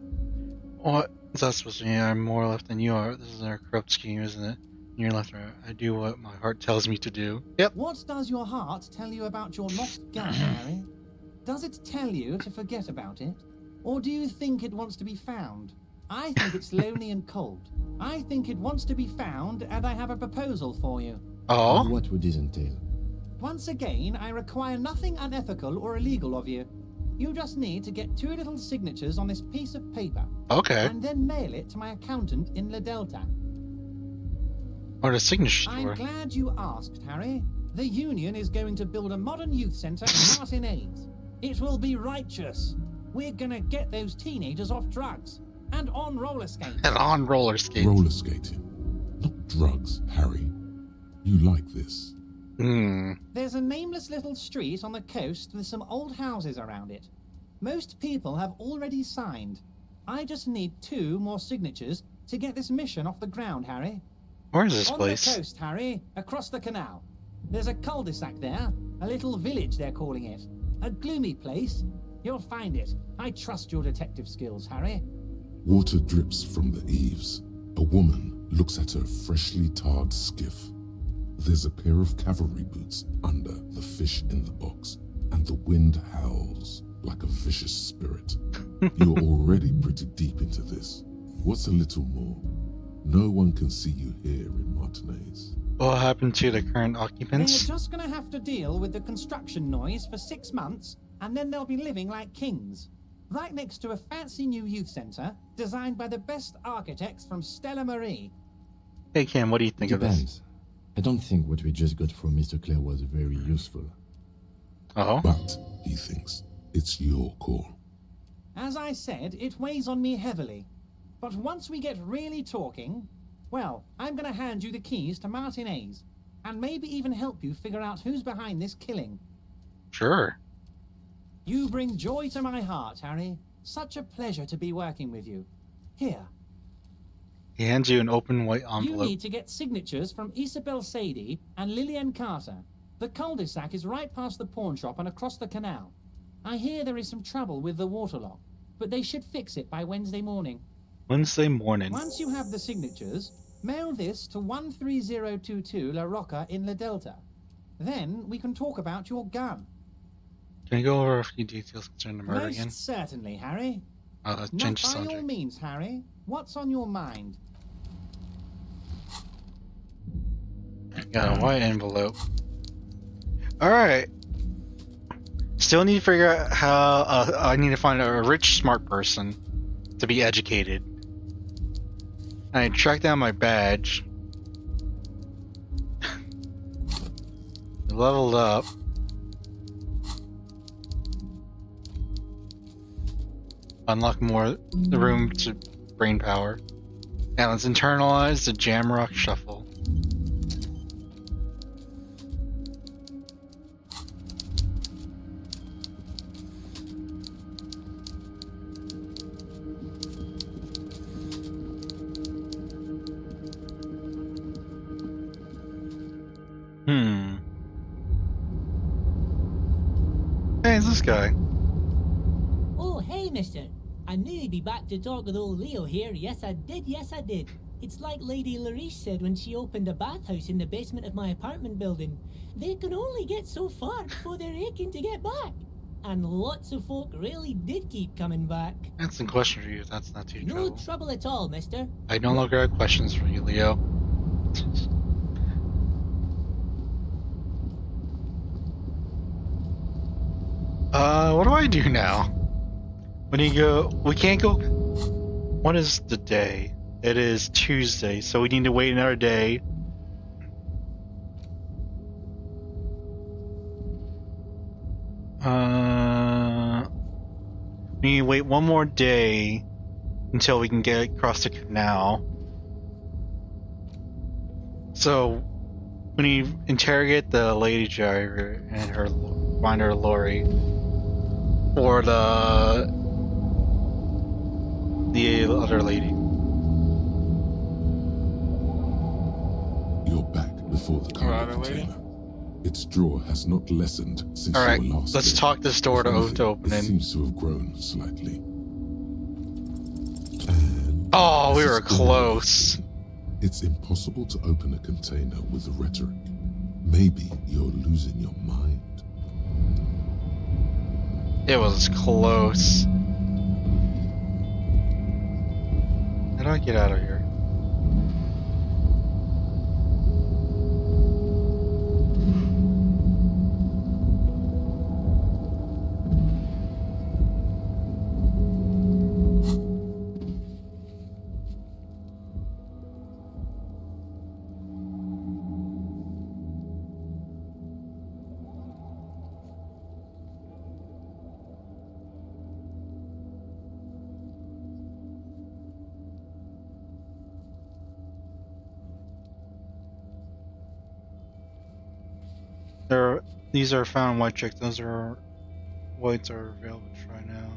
What is that supposed to mean? I'm more left than you are. This is our corrupt scheme, isn't it? You're left, right? I do what my heart tells me to do. Yep. What does your heart tell you about your lost gun, Harry? Does it tell you to forget about it? Or do you think it wants to be found? I think it's lonely and cold. I think it wants to be found, and I have a proposal for you. Oh? And what would this entail? Once again, I require nothing unethical or illegal of you. You just need to get 2 little signatures on this piece of paper. Okay. And then mail it to my accountant in La Delta. Or the signature store. I'm glad you asked, Harry. The Union is going to build a modern youth centre in Martinez. It will be righteous. We're gonna get those teenagers off drugs. And on roller skates. And on roller skates. Roller skating. Not drugs, Harry. You like this. There's a nameless little street on the coast with some old houses around it. Most people have already signed. I just need 2 more signatures to get this mission off the ground, Harry. Where is this on place? On the coast, Harry, across the canal. There's a cul-de-sac there, a little village they're calling it. A gloomy place. You'll find it. I trust your detective skills, Harry. Water drips from the eaves. A woman looks at her freshly tarred skiff. There's a pair of cavalry boots under the fish in the box, and the wind howls like a vicious spirit. You're already pretty deep into this. What's a little more? No one can see you here in Martinez. What happened to the current occupants? They're just gonna have to deal with the construction noise for 6 months, and then they'll be living like kings. Right next to a fancy new youth centre, designed by the best architects from Stella Marie. Hey Cam, what do you think of this? Depends. I don't think what we just got from Mr. Clare was very useful. Oh? But, he thinks, it's your call. As I said, it weighs on me heavily. But once we get really talking, well, I'm gonna hand you the keys to Martinez, and maybe even help you figure out who's behind this killing. Sure. You bring joy to my heart, Harry. Such a pleasure to be working with you. Here. He hands you an open white envelope. You need to get signatures from Isabel Sadie and Lillian Carter. The cul-de-sac is right past the pawn shop and across the canal. I hear there is some trouble with the water lock, but they should fix it by Wednesday morning. Wednesday morning. Once you have the signatures, mail this to 13022 La Rocca in La Delta. Then we can talk about your gun. Can you go over a few details concerning the murder Most again? certainly, Harry. Let's Not change the by all subject. means, Harry. What's on your mind? Got a white envelope. Alright. Still need to figure out how... I need to find a rich, smart person to be educated. I track down my badge. Leveled up. Unlock more the room to brain power. Now let's internalize the Jamrock Shuffle. Hey, it's this guy. Oh, hey, mister. I knew you'd be back to talk with old Leo here. Yes, I did. It's like Lady Larice said when she opened a bathhouse in the basement of my apartment building. They can only get so far before they're aching to get back. And lots of folk really did keep coming back. That's a question for you if that's not too No trouble. trouble at all, mister. I no longer have questions for you, Leo. What do I do now? When you go... We can't go... What is the day? It is Tuesday, so we need to wait another day. We need to wait one more day until we can get across the canal. So, when you interrogate the lady driver and her find her lorry, or the other lady. You're back before the Or cargo other lady? container. Its draw has not lessened since All right, your last let's day. talk this door If to anything, open it it. seems to have grown slightly. Oh, As we were it's always close. been, it's impossible to open a container with rhetoric. Maybe you're losing your mind. It was close. How do I get out of here? These are found white checks. Those are whites are available to try now.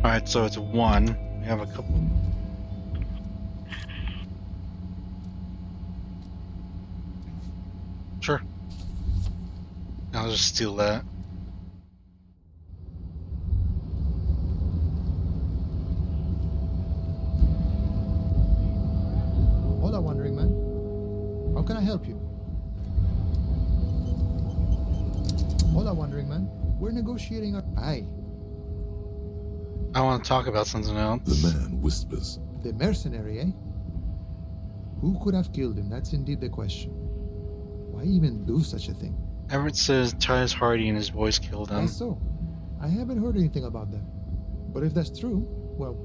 Alright, so it's 1. We have a couple. Sure. I'll just steal that. Hola, Wandering Man. How can I help you? Hola, Wandering Man. We're negotiating our... Aye. I want to talk about something else. The man whispers. The mercenary, eh? Who could have killed him? That's indeed the question. Why even do such a thing? Everett says Titus Hardy and his boys killed him. That's so. I haven't heard anything about that. But if that's true, well,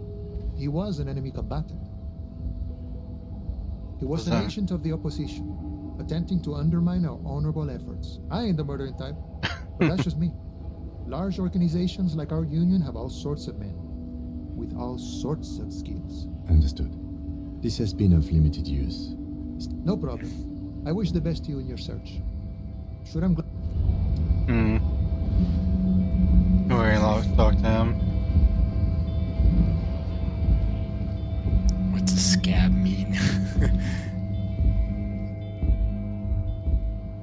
he was an enemy combatant. He was an agent of the opposition, attempting to undermine our honorable efforts. I ain't the murdering type, but that's just me. Large organizations like our union have all sorts of men, with all sorts of skills. Understood. This has been of limited use. No problem. I wish the best to you in your search. Sure, I'm glad. We're gonna talk to him. What's a scab mean?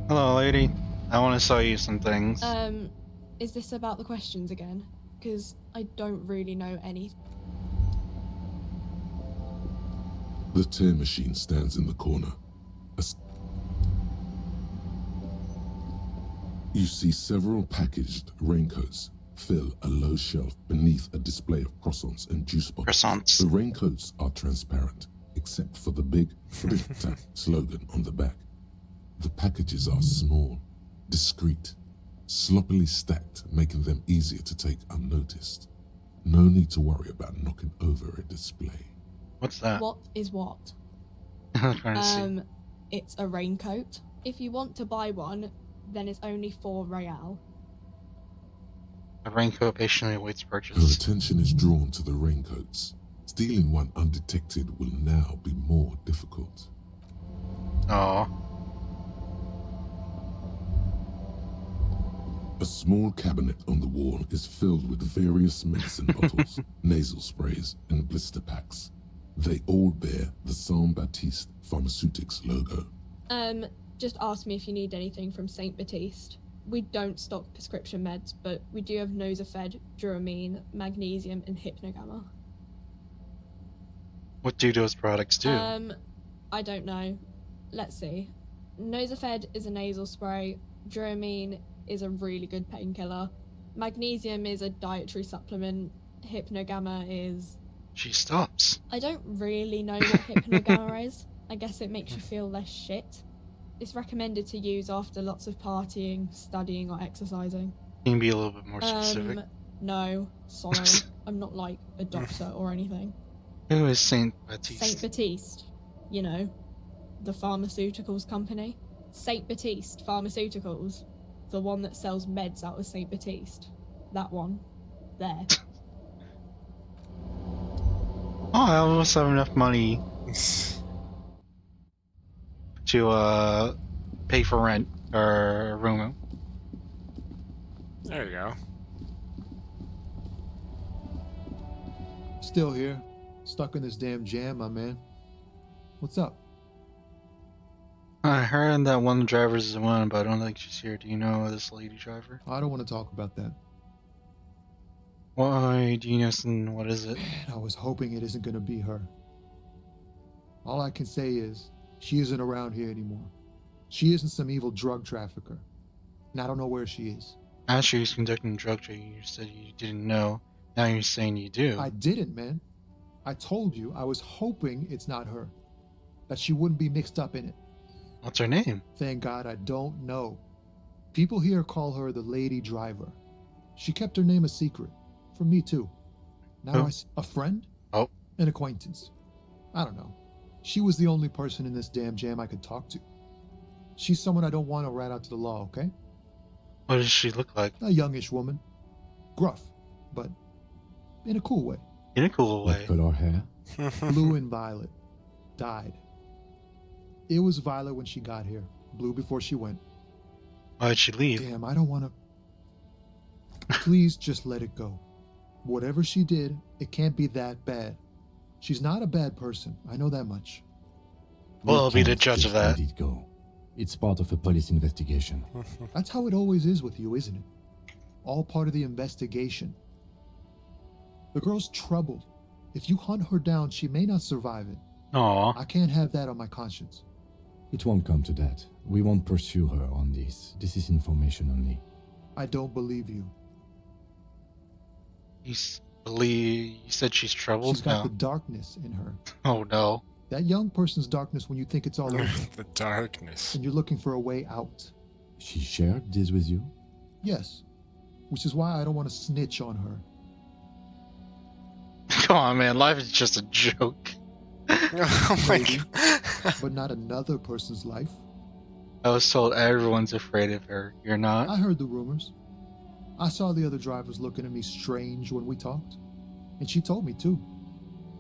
Hello, lady. I want to sell you some things. Is this about the questions again? Because I don't really know any. The tear machine stands in the corner. You see several packaged raincoats fill a low shelf beneath a display of croissants and juice bottles. Croissants. The raincoats are transparent, except for the big Fritta slogan on the back. The packages are small, discreet, sloppily stacked, making them easier to take unnoticed. No need to worry about knocking over a display. What's that? What is what? I'm trying to see. It's a raincoat. If you want to buy one, then it's only 4 real. A raincoat patiently awaits purchase. Her attention is drawn to the raincoats. Stealing one undetected will now be more difficult. Oh. A small cabinet on the wall is filled with various medicine bottles, nasal sprays, and blister packs. They all bear the Saint Baptiste Pharmaceutics logo. Just ask me if you need anything from Saint Baptiste. We don't stock prescription meds, but we do have Nosafed, Duramine, Magnesium, and Hypnogamma. What do those products do? I don't know. Let's see. Nosafed is a nasal spray. Duramine is a really good painkiller. Magnesium is a dietary supplement. Hypnogamma is... She stops. I don't really know what Hypnogamma is. I guess it makes you feel less shit. It's recommended to use after lots of partying, studying, or exercising. Can you be a little bit more specific? No, sorry. I'm not like a doctor or anything. Who is Saint Baptiste? Saint Baptiste. You know, the pharmaceuticals company. Saint Baptiste Pharmaceuticals. The one that sells meds out of Saint Baptiste. That one. There. Oh, I almost have enough money to pay for rent Or room. There you go. Still here. Stuck in this damn jam, my man. What's up? I heard that one of the drivers is the one, but I don't think she's here. Do you know this lady driver? I don't want to talk about that. Why do you know? What is it? Man, I was hoping it isn't going to be her. All I can say is, she isn't around here anymore. She isn't some evil drug trafficker. And I don't know where she is. As she was conducting drug trading, you said you didn't know. Now you're saying you do. I didn't, man. I told you I was hoping it's not her. That she wouldn't be mixed up in it. What's her name? Thank God I don't know. People here call her the lady driver. She kept her name a secret. From me too. Now a friend? Oh. An acquaintance. I don't know. She was the only person in this damn jam I could talk to. She's someone I don't want to rat out to the law, okay? What does she look like? A youngish woman. Gruff, but in a cool way. In a cool way. What color hair? Blue and violet. Dyed. It was violet when she got here. Blue before she went. Why'd she leave? Damn, I don't want to... Please just let it go. Whatever she did, it can't be that bad. She's not a bad person. I know that much. Well, I'll be the judge of that. Let it go. It's part of a police investigation. That's how it always is with you, isn't it? All part of the investigation. The girl's troubled. If you hunt her down, she may not survive it. Aww. I can't have that on my conscience. It won't come to that. We won't pursue her on this. This is information only. I don't believe you. You said she's troubled? She's got No. the darkness in her. Oh no. That young person's darkness when you think it's all over. The darkness. And you're looking for a way out. She shared this with you? Yes. Which is why I don't want to snitch on her. Come on, man. Life is just a joke. Oh my Maybe, god. but not another person's life. I was told everyone's afraid of her. You're not? I heard the rumors. I saw the other drivers looking at me strange when we talked. And she told me, too,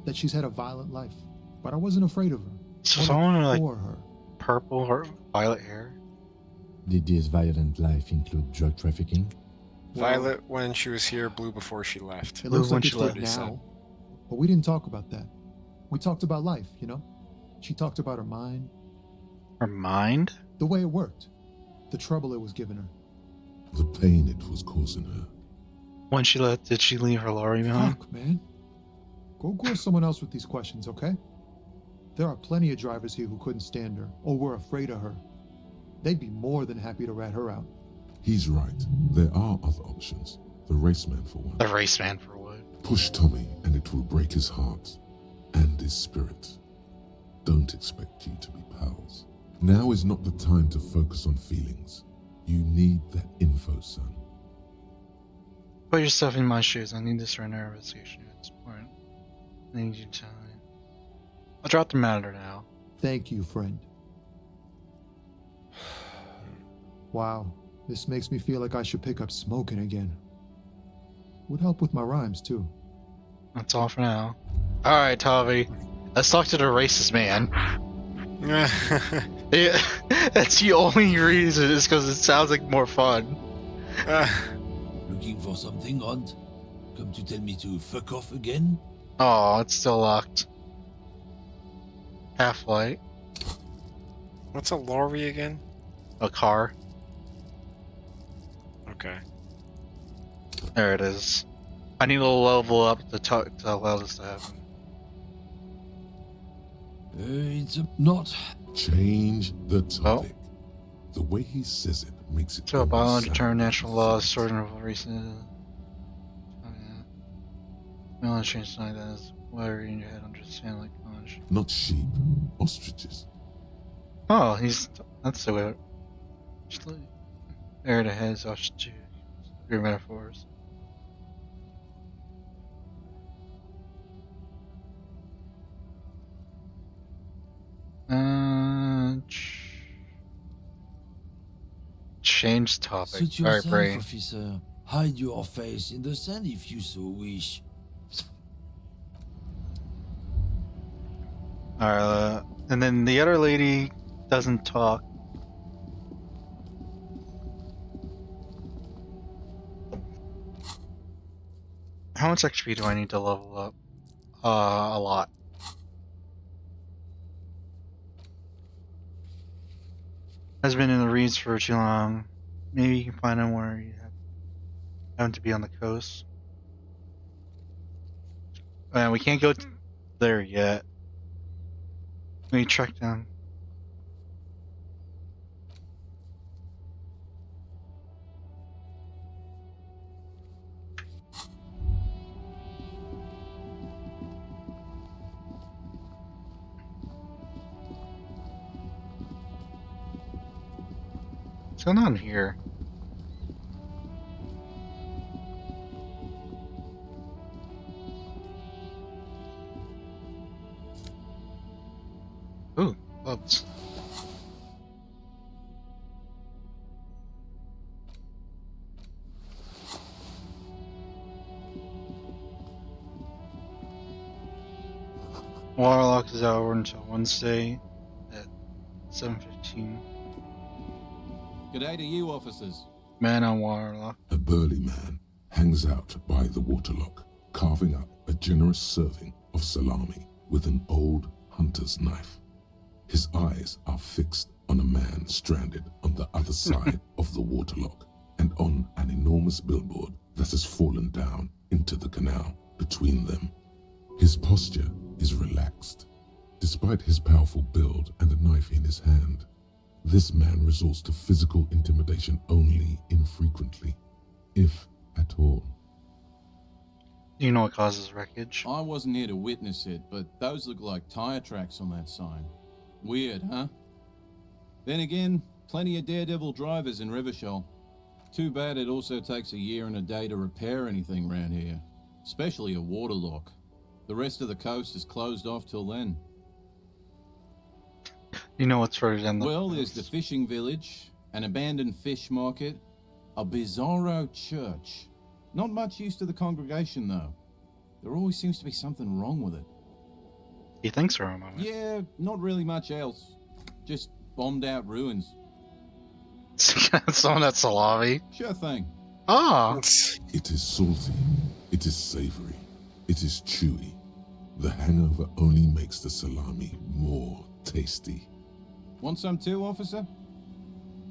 that she's had a violent life. But I wasn't afraid of her. So someone like For her. purple or violet hair? Did this violent life include drug trafficking? Violet when she was here, blue before she left. It looks when like she it's left, like he said. now. But we didn't talk about that. We talked about life, you know? She talked about her mind. Her mind? The way it worked. The trouble it was giving her. The pain it was causing her. When she left, did she leave her lorry behind? Fuck, man. Go someone else with these questions, okay? There are plenty of drivers here who couldn't stand her, or were afraid of her. They'd be more than happy to rat her out. He's right. There are other options. The raceman for one. The raceman for what? Push Tommy and it will break his heart and his spirit. Don't expect you to be pals. Now is not the time to focus on feelings. You need that info, son. Put yourself in my shoes. I need this right now. Investigation at this point. I need you to tell me. I'll drop the matter now. Thank you, friend. Wow, this makes me feel like I should pick up smoking again. Would help with my rhymes, too. That's all for now. Alright, Tavi. Let's talk to the racist man. Yeah, that's the only reason, is because it sounds like more fun. Looking for something, Rod? Come to tell me to fuck off again? Oh, it's still locked. Half-light. What's a lorry again? A car. Okay. There it is. I need to level up to allow this to happen. It's not. Change the topic. The way he says it makes it. So, by law, sound determine like national laws, sort of recent. Oh, yeah. We want to change something that is whatever in your head, understand like college. not sheep, ostriches. Oh, that's the way. There it is, ostrich. Your metaphors. Change topic. Suit Alright, yourself, brain. officer. Hide your face in the sand if you so wish. Alright, and then the other lady doesn't talk. How much XP do I need to level up? A lot. Has been in the reeds for too long. Maybe you can find them where you have to be on the coast. We can't go there yet. Let me track down. What's going on here? Ooh, clubs. Warlock is out until Wednesday at 7:15. G'day to you, officers. Man on Warlock. A burly man hangs out by the waterlock, carving up a generous serving of salami with an old hunter's knife. His eyes are fixed on a man stranded on the other side of the waterlock and on an enormous billboard that has fallen down into the canal between them. His posture is relaxed. Despite his powerful build and a knife in his hand, this man resorts to physical intimidation only infrequently, if at all. Do you know what causes wreckage? I wasn't here to witness it, but those look like tire tracks on that sign. Weird, huh? Then again, plenty of daredevil drivers in Rivershoal. Too bad it also takes a year and a day to repair anything around here, especially a waterlock. The rest of the coast is closed off till then. You know what's further down the Well, there's the fishing village, an abandoned fish market, a bizarro church. Not much use to the congregation, though. There always seems to be something wrong with it. You think so, a moment? Yeah, not really much else. Just bombed out ruins. Some of that salami. Sure thing. Ah. It is salty. It is savory. It is chewy. The hangover only makes the salami more tasty. Want some too, officer?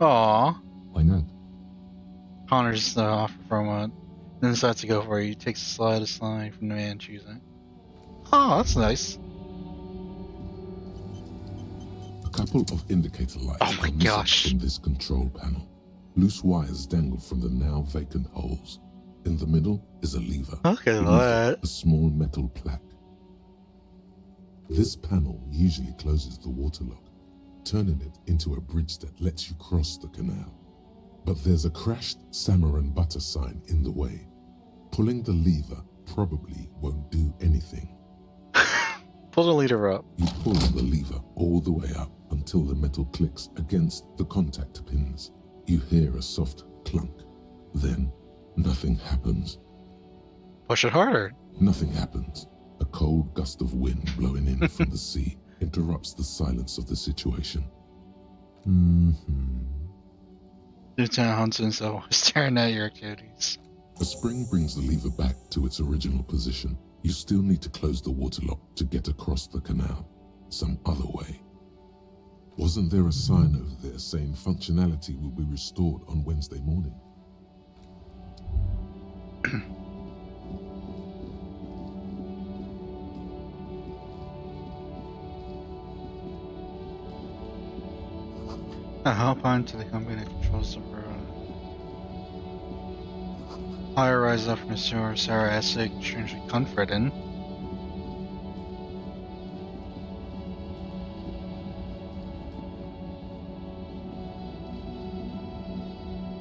Aw. Why not? Connor's offer for a moment. Then decides to go for it. He takes a slide of slime from the man choosing. Oh, that's nice. A couple of indicator lights Oh my are missing gosh. from this control panel. Loose wires dangle from the now vacant holes. In the middle is a lever. Look at Beneath that. it, a small metal plaque. This panel usually closes the waterlock, turning it into a bridge that lets you cross the canal. But there's a crashed salmon and butter sign in the way. Pulling the lever probably won't do anything. Pull the leader up. You pull the lever all the way up until the metal clicks against the contact pins. You hear a soft clunk. Then, nothing happens. Push it harder. Nothing happens. A cold gust of wind blowing in from the sea interrupts the silence of the situation. Lieutenant Hunter is staring at your activities. A spring brings the lever back to its original position. You still need to close the waterlock to get across the canal, some other way. Wasn't there a sign over there saying functionality will be restored on Wednesday morning? I hop onto the company that controls the road. I rise up from the sewer, sarcastic, strangely comforting.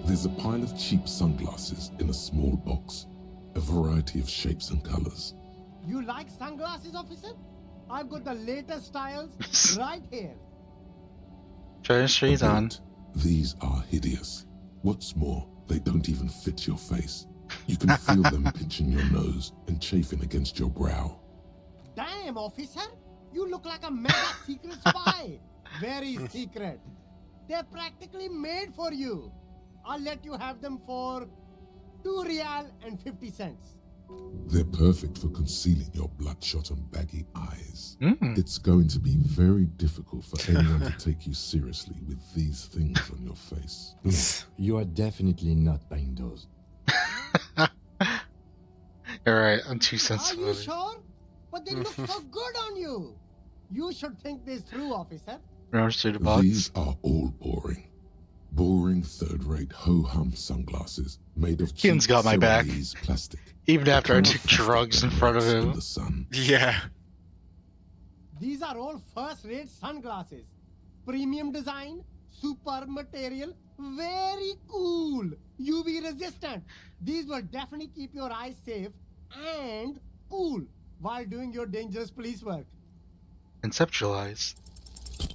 There's a pile of cheap sunglasses in a small box, a variety of shapes and colors. You like sunglasses, officer? I've got the latest styles right here. Try the shades on. These are hideous. What's more, they don't even fit your face. You can feel them pinching your nose and chafing against your brow. Damn, officer! You look like a mega secret spy. Very secret. They're practically made for you. I'll let you have them for 2 real and 50 cents. They're perfect for concealing your bloodshot and baggy eyes. Mm. It's going to be very difficult for anyone to take you seriously with these things on your face. Look, you are definitely not buying those. Alright, I'm too Are sensitive. you sure? But they look so good on you. You should think this through, officer. Runs through the box. These are all boring. Boring third-rate ho-hum sunglasses made of cheap Ian's got my back. Cerise plastic. Even after I The took kind of drugs in plastic front of that melts him. in the sun. Yeah. These are all first-rate sunglasses. Premium design, super material, very cool. UV resistant. These will definitely keep your eyes safe and cool while doing your dangerous police work. Conceptualize.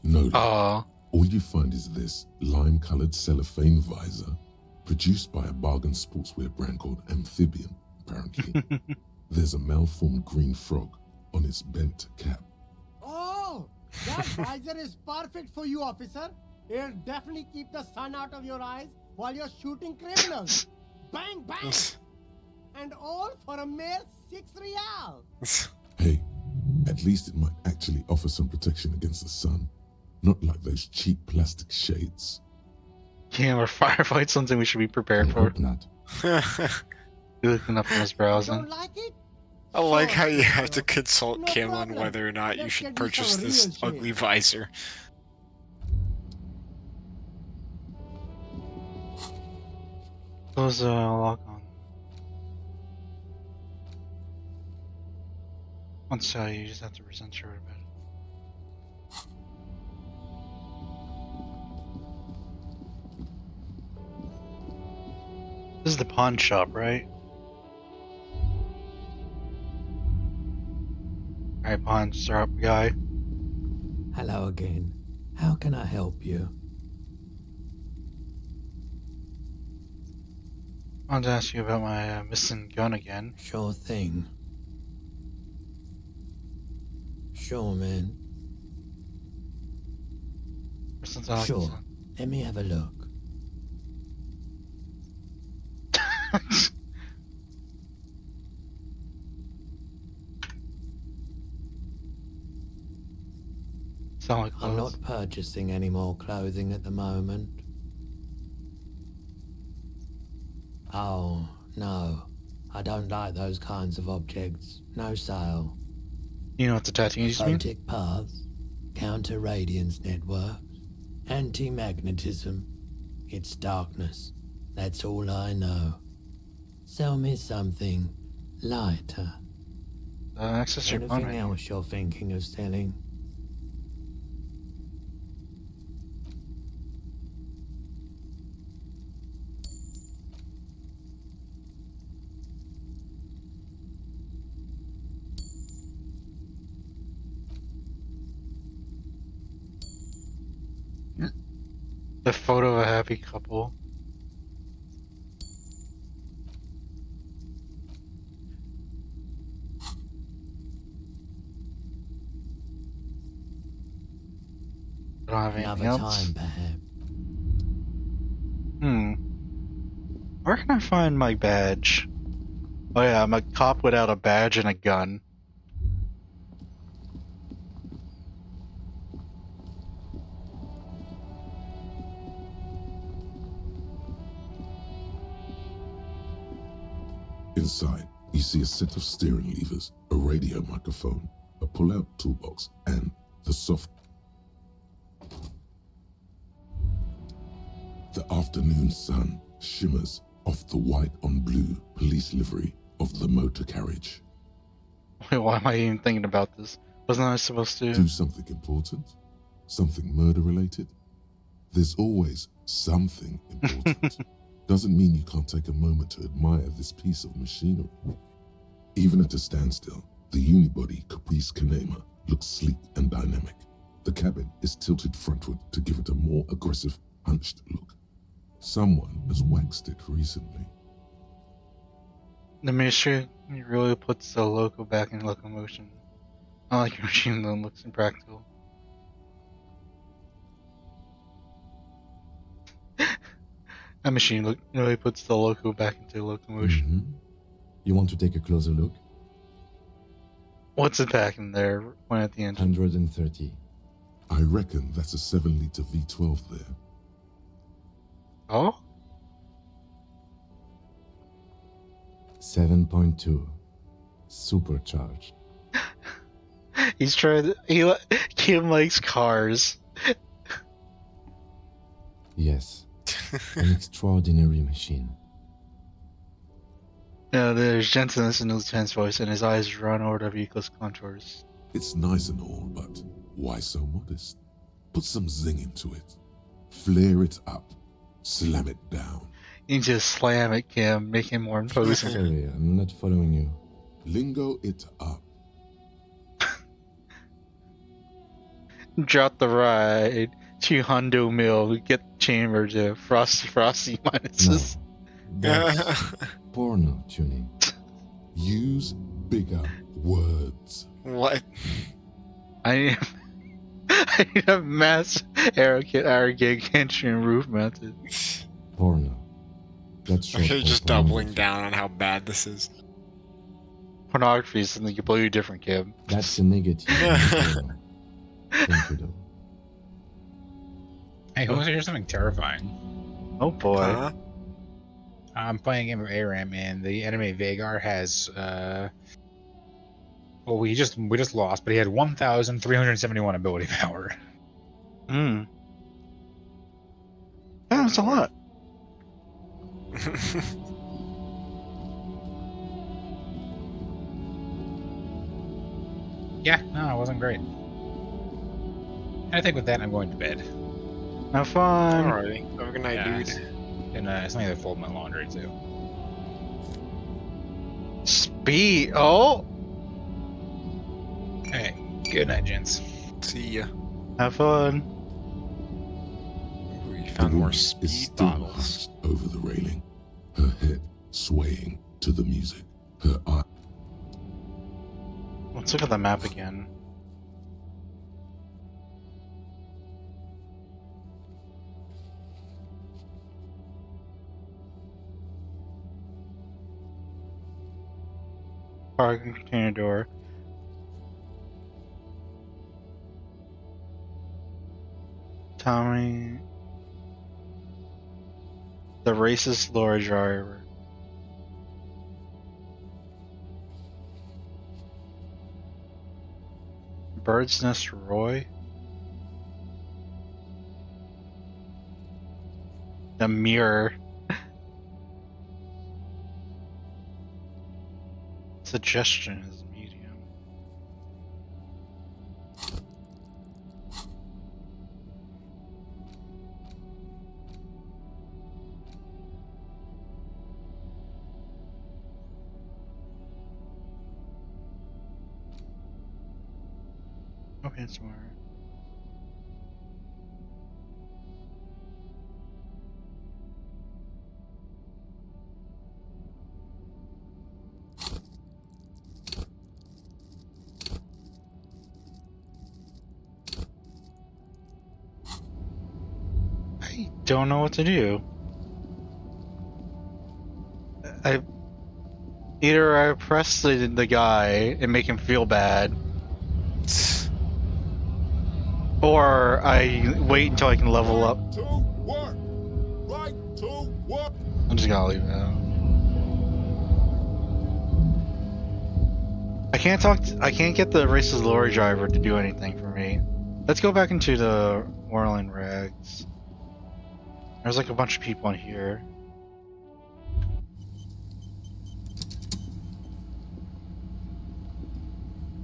No. Aww. All you find is this lime-colored cellophane visor, produced by a bargain sportswear brand called Amphibian, apparently. There's a malformed green frog on its bent cap. Oh, that visor is perfect for you, officer. It'll definitely keep the sun out of your eyes while you're shooting criminals. Bang, bang! And all for a mere 6 real. Hey, at least it might actually offer some protection against the sun. Not like those cheap plastic shades. Yeah, or firefight, something we should be prepared for. Not. You're looking up in his browsing. Like it? I like how you have to consult Kim on whether or not you should purchase this ugly visor. Close lock on. Once you just have to present sure about it. This is the pawn shop, right? Alright, pawn shop guy. Hello again. How can I help you? I wanted to ask you about my missing gun again. Sure thing. Sure, man. Or something like Sure. that. Let me have a look. Sound like I'm clothes. not purchasing any more clothing at the moment. Oh, no. I don't like those kinds of objects. No sale. You know what the tattoos mean? Photic paths, counter-radiance networks, anti-magnetism. It's darkness. That's all I know. Sell me something lighter. Access your phone Anything right else you're thinking of selling? The photo of a happy couple. I don't have anything Another else. time, perhaps. Where can I find my badge? Oh yeah, I'm a cop without a badge and a gun. Inside, you see a set of steering levers, a radio microphone, a pull-out toolbox, and the soft... The afternoon sun shimmers off the white on blue police livery of the motor carriage. Wait, why am I even thinking about this? Wasn't I supposed to? Do something important? Something murder-related? There's always something important. Doesn't mean you can't take a moment to admire this piece of machinery. Even at a standstill, the unibody Caprice Kanema looks sleek and dynamic. The cabin is tilted frontward to give it a more aggressive, hunched look. Someone has waxed it recently. The ministry really puts the loco back in locomotion. I like your machine that looks impractical. That machine really puts the loco back into locomotion. You want to take a closer look? What's it back in there? One at the engine. 130. I reckon that's a 7-liter V12 there. Oh? 7.2. Supercharged. He's trying to... Kim likes cars. Yes. An extraordinary machine. There's gentleness in Lieutenant's voice, and his eyes run over the vehicle's contours. It's nice and all, but why so modest? Put some zing into it. Flare it up. Slam it down. You just slam it, Kim, make him more imposing. Sorry, I'm not following you. Lingo it up. Drop the ride. 200 mil. Get chamber to frosty minuses. No, that's porno tuning. Use bigger words. What? I need a mass air gig entry and roof mounted. Porno. That's short Okay, for just doubling down on how bad this is. Pornography is something completely different, Kim. That's the negative. Thank you, though. Hey, who wants to hear something terrifying? Oh boy. Huh? I'm playing a game of ARAM, and the enemy Vagar has well, we just lost, but he had 1,371 ability power. Hmm. Yeah, that's a lot. Yeah, no, it wasn't great. I think with that, I'm going to bed. Have fun. Alrighty. Have a good night, dude. And it's something to fold my laundry too. Speed. Oh. Hey, good night, gents. See ya. Have fun. We found more speed is still bottles. hunched over the railing, her head swaying to the music, her eye. Let's look at the map again. Parking container door. Tommy. The racist lorry driver. Bird's Nest Roy. The mirror. Suggestion is medium. Okay, it's more. I don't know what to do. Either I press the guy and make him feel bad, or I wait until I can level up. I'm just gonna leave it out. I can't get the racist lorry driver to do anything for me. Let's go back into the Warland Rags. There's like a bunch of people in here.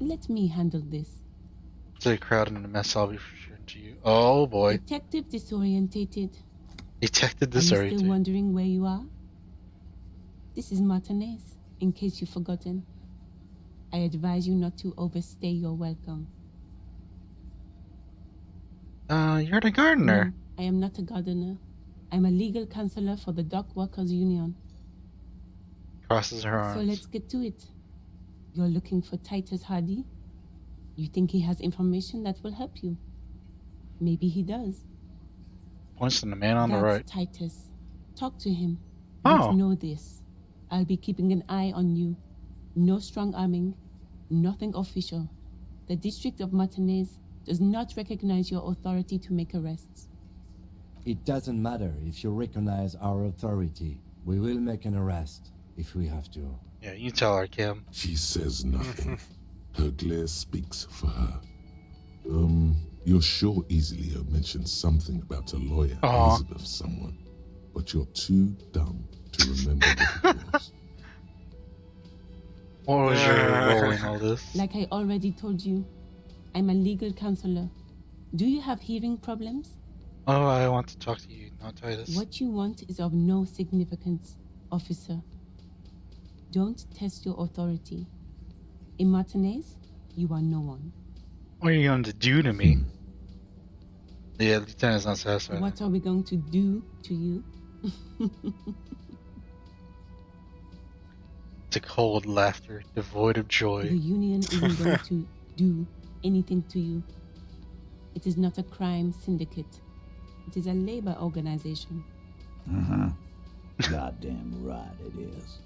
Let me handle this. It's a crowd in a mess. I'll be sure to you. Oh boy. Detective disorientated. Detective Are you disorientated. still wondering where you are? This is Martinez, in case you've forgotten. I advise you not to overstay your welcome. You're the gardener. No, I am not a gardener. I'm a legal counselor for the Dock Workers Union. Crosses her So arms. let's get to it. You're looking for Titus Hardy? You think he has information that will help you? Maybe he does. Points to the man on the That's right. Titus. Talk to him. Oh. Let's know this. I'll be keeping an eye on you. No strong arming, nothing official. The District of Martinez does not recognize your authority to make arrests. It doesn't matter if you recognize our authority. We will make an arrest if we have to. Yeah, you tell her, Kim. She says nothing. Her glare speaks for her. You're sure Easley mentioned something about a lawyer, Elizabeth someone, but you're too dumb to remember what it was. What was your role in all this? Like I already told you, I'm a legal counselor. Do you have hearing problems? Oh, I want to talk to you, not Titus. What you want is of no significance, officer. Don't test your authority. In Martinez, you are no one. What are you going to do to me? Yeah, the lieutenant's not satisfied. What are we going to do to you? It's a cold laughter, devoid of joy. The union isn't going to do anything to you. It is not a crime syndicate. It is a labor organization. Goddamn right it is.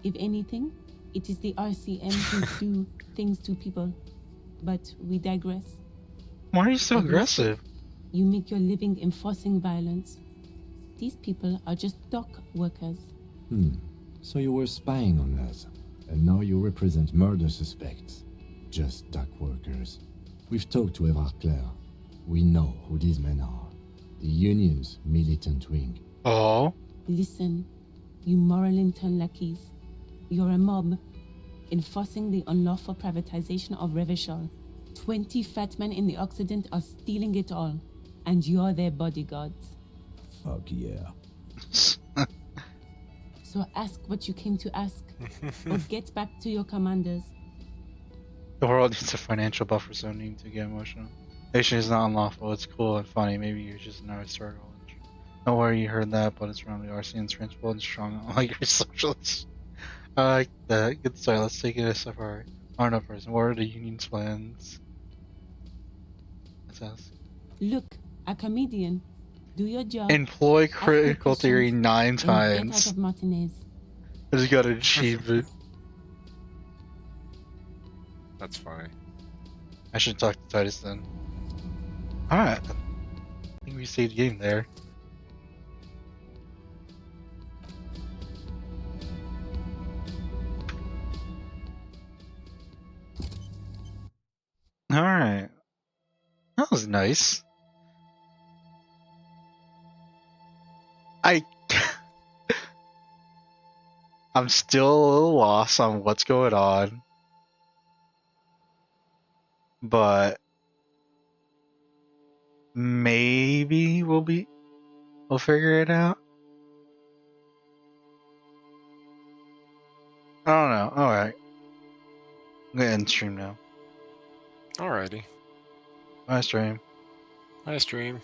If anything, it is the RCM who do things to people. But we digress. Why are you so aggressive? You make your living enforcing violence. These people are just dock workers. So you were spying on us, and now you represent murder suspects. Just dock workers. We've talked to Eva Claire. We know who these men are. The Union's militant wing. Oh? Listen, you Moralington lackeys. You're a mob, enforcing the unlawful privatization of Revachol. 20 fat men in the Occident are stealing it all, and you're their bodyguards. Fuck yeah. So ask what you came to ask, or get back to your commanders. The world needs a financial buffer zone. Need to get emotional. Nation is not unlawful. It's cool and funny. Maybe you're just not historical. Don't worry, you heard that, but it's around the RCN's principle and strong like you're socialists. I like that. Good style. Let's take it a step forward. On up person. What are the union's plans? Let's ask. Look, a comedian. Do your job. Employ critical theory 9 times. Get out of Martinez. I just got an achievement. That's funny. I should talk to Titus then. Alright. I think we saved the game there. Alright. That was nice. I'm still a little lost on what's going on. But maybe we'll figure it out. I don't know. Alright. I'm gonna end stream now. Alrighty. Bye stream. Bye stream.